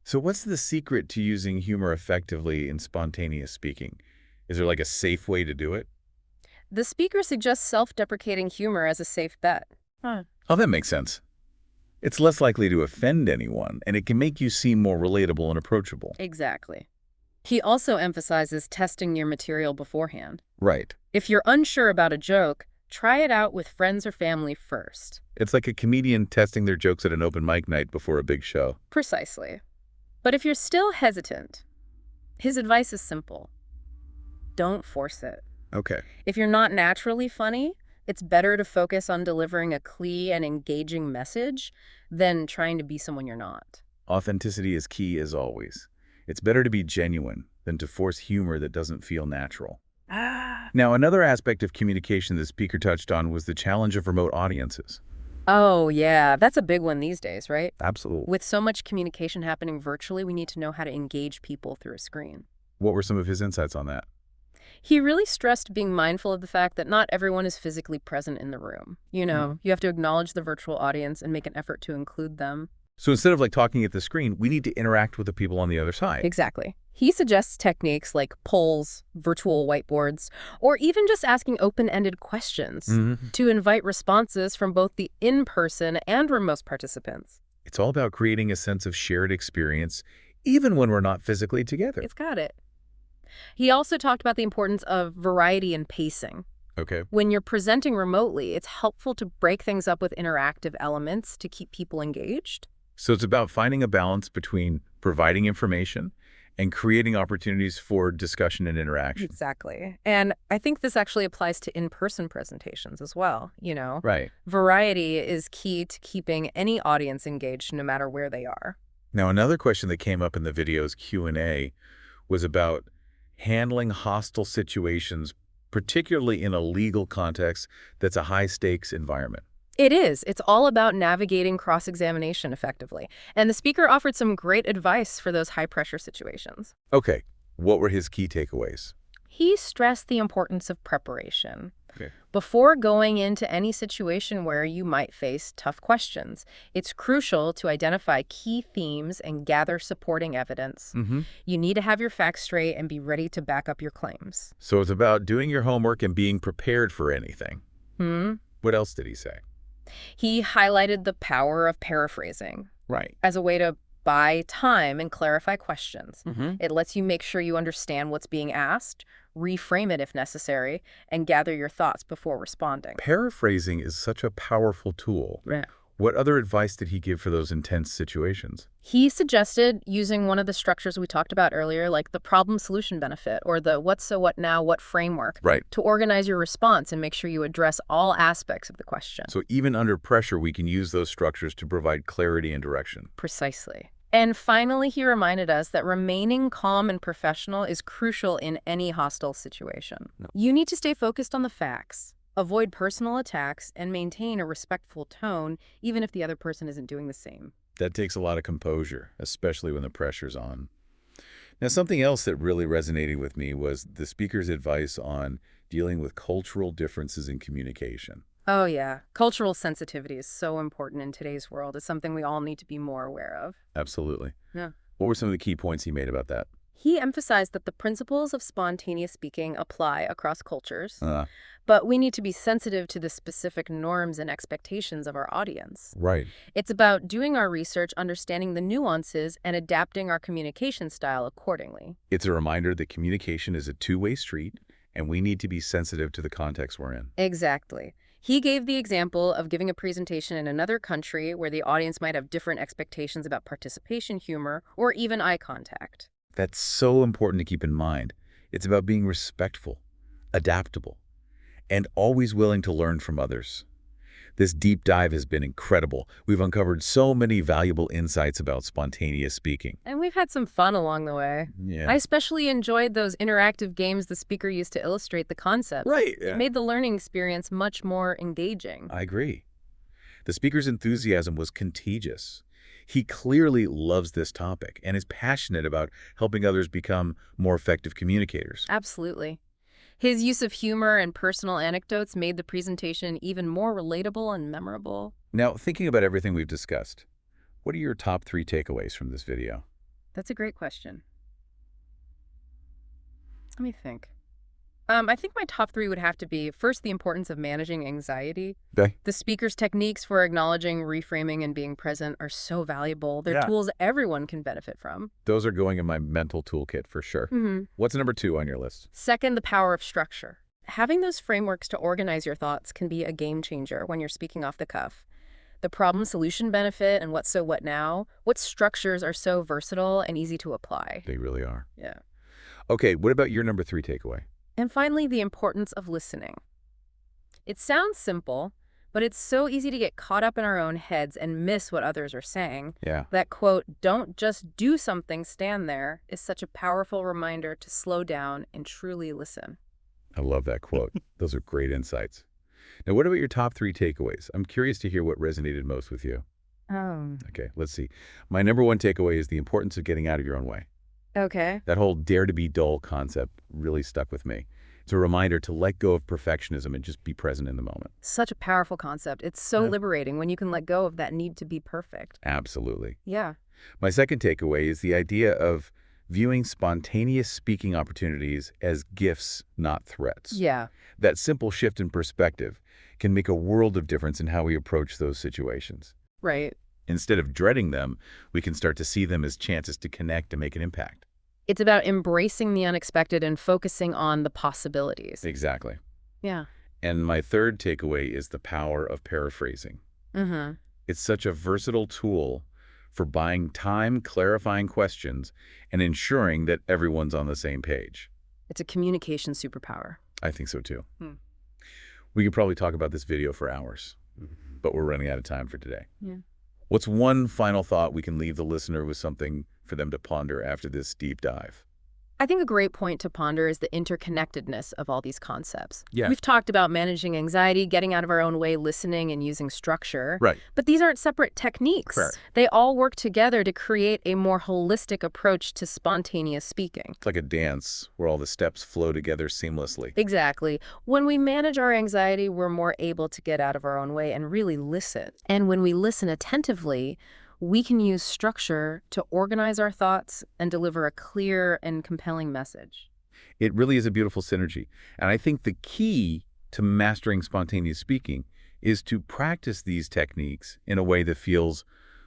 So what's the secret to using humor effectively in spontaneous speaking? Is there like a safe way to do it? The speaker suggests self-deprecating humor as a safe bet. Oh, that makes sense. It's less likely to offend anyone, and it can make you seem more relatable and approachable. Exactly. He also emphasizes testing your material beforehand. Right. If you're unsure about a joke, try it out with friends or family first. It's like a comedian testing their jokes at an open mic night before a big show. Precisely. But if you're still hesitant, his advice is simple. Don't force it. Okay. If you're not naturally funny, it's better to focus on delivering a clear and engaging message than trying to be someone you're not. Authenticity is key as always. It's better to be genuine than to force humor that doesn't feel natural. Now, another aspect of communication the speaker touched on was the challenge of remote audiences. Oh, yeah. That's a big one these days, right? Absolutely. With so much communication happening virtually, we need to know how to engage people through a screen. What were some of his insights on that? He really stressed being mindful of the fact that not everyone is physically present in the room. You have to acknowledge the virtual audience and make an effort to include them. So instead of like talking at the screen, we need to interact with the people on the other side. Exactly. He suggests techniques like polls, virtual whiteboards, or even just asking open-ended questions to invite responses from both the in-person and remote participants. It's all about creating a sense of shared experience, even when we're not physically together. It's got it. He also talked about the importance of variety and pacing. Okay. When you're presenting remotely, it's helpful to break things up with interactive elements to keep people engaged. So it's about finding a balance between providing information and creating opportunities for discussion and interaction. Exactly. And I think this actually applies to in-person presentations as well, you know. Right. Variety is key to keeping any audience engaged no matter where they are. Now, another question that came up in the video's Q&A was about handling hostile situations, particularly in a legal context that's a high-stakes environment. It is. It's all about navigating cross-examination effectively. And the speaker offered some great advice for those high-pressure situations. Okay, what were his key takeaways? He stressed the importance of preparation. Okay. Before going into any situation where you might face tough questions, it's crucial to identify key themes and gather supporting evidence. Mm-hmm. You need to have your facts straight and be ready to back up your claims. So it's about doing your homework and being prepared for anything. What else did he say? He highlighted the power of paraphrasing Right. as a way to buy time and clarify questions. Mm-hmm. It lets you make sure you understand what's being asked, reframe it if necessary, and gather your thoughts before responding. Paraphrasing is such a powerful tool. Yeah. What other advice did he give for those intense situations? He suggested using one of the structures we talked about earlier, like the problem-solution benefit or the what so what now what framework, Right. to organize your response and make sure you address all aspects of the question. So even under pressure, we can use those structures to provide clarity and direction. Precisely. And finally, he reminded us that remaining calm and professional is crucial in any hostile situation. You need to stay focused on the facts, avoid personal attacks, and maintain a respectful tone, even if the other person isn't doing the same. That takes a lot of composure, especially when the pressure's on. Now, something else that really resonated with me was the speaker's advice on dealing with cultural differences in communication. Oh, yeah. Cultural sensitivity is so important in today's world. It's something we all need to be more aware of. Absolutely. Yeah. What were some of the key points he made about that? He emphasized that the principles of spontaneous speaking apply across cultures, Uh, but we need to be sensitive to the specific norms and expectations of our audience. right. It's about doing our research, understanding the nuances, and adapting our communication style accordingly. It's a reminder that communication is a two-way street, and we need to be sensitive to the context we're in. Exactly. He gave the example of giving a presentation in another country where the audience might have different expectations about participation, humor, or even eye contact. That's so important to keep in mind. It's about being respectful, adaptable, and always willing to learn from others. This deep dive has been incredible. We've uncovered so many valuable insights about spontaneous speaking. And we've had some fun along the way. Yeah. I especially enjoyed those interactive games the speaker used to illustrate the concepts. Right. It made the learning experience much more engaging. I agree. The speaker's enthusiasm was contagious. He clearly loves this topic and is passionate about helping others become more effective communicators. Absolutely. His use of humor and personal anecdotes made the presentation even more relatable and memorable. Now, thinking about everything we've discussed, what are your top 3 takeaways from this video? That's a great question. Let me think. I think my top 3 would have to be, first, the importance of managing anxiety. Okay. The speaker's techniques for acknowledging, reframing, and being present are so valuable. They're Yeah. tools everyone can benefit from. Those are going in my mental toolkit for sure. What's number 2 on your list? Second, the power of structure. Having those frameworks to organize your thoughts can be a game changer when you're speaking off the cuff. The problem-solution benefit and what so what now, what structures are so versatile and easy to apply. They really are. Yeah. Okay, what about your number 3 takeaway? And finally, the importance of listening. It sounds simple, but it's so easy to get caught up in our own heads and miss what others are saying. Yeah. That quote, "Don't just do something, stand there," is such a powerful reminder to slow down and truly listen. I love that quote. Those are great insights. Now, what about your top 3 takeaways? I'm curious to hear what resonated most with you. Okay, let's see. My number 1 takeaway is the importance of getting out of your own way. Okay. That whole dare to be dull concept really stuck with me. It's a reminder to let go of perfectionism and just be present in the moment. Such a powerful concept. It's so Yeah. liberating when you can let go of that need to be perfect. Absolutely. Yeah. My second takeaway is the idea of viewing spontaneous speaking opportunities as gifts, not threats. Yeah. That simple shift in perspective can make a world of difference in how we approach those situations. Right. Instead of dreading them, we can start to see them as chances to connect and make an impact. It's about embracing the unexpected and focusing on the possibilities. Exactly. Yeah. And my third takeaway is the power of paraphrasing. Mm-hmm. It's such a versatile tool for buying time, clarifying questions, and ensuring that everyone's on the same page. It's a communication superpower. I think so too. Hmm. We could probably talk about this video for hours, but we're running out of time for today. Yeah. What's one final thought we can leave the listener with, something for them to ponder after this deep dive? I think a great point to ponder is the interconnectedness of all these concepts. Yeah. We've talked about managing anxiety, getting out of our own way, listening, and using structure. Right. But these aren't separate techniques. Correct. They all work together to create a more holistic approach to spontaneous speaking. It's like a dance where all the steps flow together seamlessly. Exactly. When we manage our anxiety, we're more able to get out of our own way and really listen. And when we listen attentively, we can use structure to organize our thoughts and deliver a clear and compelling message. It really is a beautiful synergy. And I think the key to mastering spontaneous speaking is to practice these techniques in a way that feels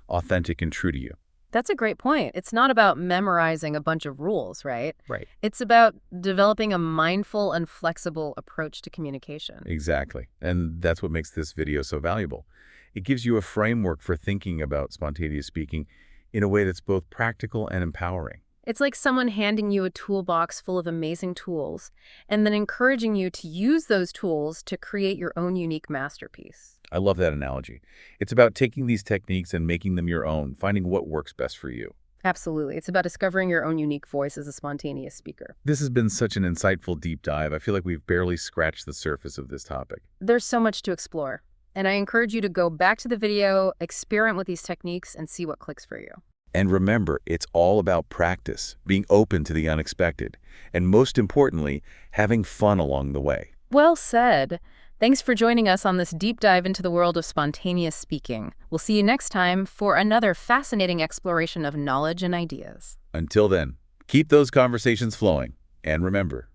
authentic and true to you. That's a great point. It's not about memorizing a bunch of rules, right? Right. It's about developing a mindful and flexible approach to communication. Exactly. And that's what makes this video so valuable. It gives you a framework for thinking about spontaneous speaking in a way that's both practical and empowering. It's like someone handing you a toolbox full of amazing tools and then encouraging you to use those tools to create your own unique masterpiece. I love that analogy. It's about taking these techniques and making them your own, finding what works best for you. Absolutely. It's about discovering your own unique voice as a spontaneous speaker. This has been such an insightful deep dive. I feel like we've barely scratched the surface of this topic. There's so much to explore, and I encourage you to go back to the video, experiment with these techniques, and see what clicks for you. And remember, it's all about practice, being open to the unexpected, and most importantly, having fun along the way. Well said. Thanks for joining us on this deep dive into the world of spontaneous speaking. We'll see you next time for another fascinating exploration of knowledge and ideas. Until then, keep those conversations flowing. And remember,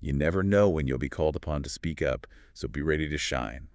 you never know when you'll be called upon to speak up, so be ready to shine.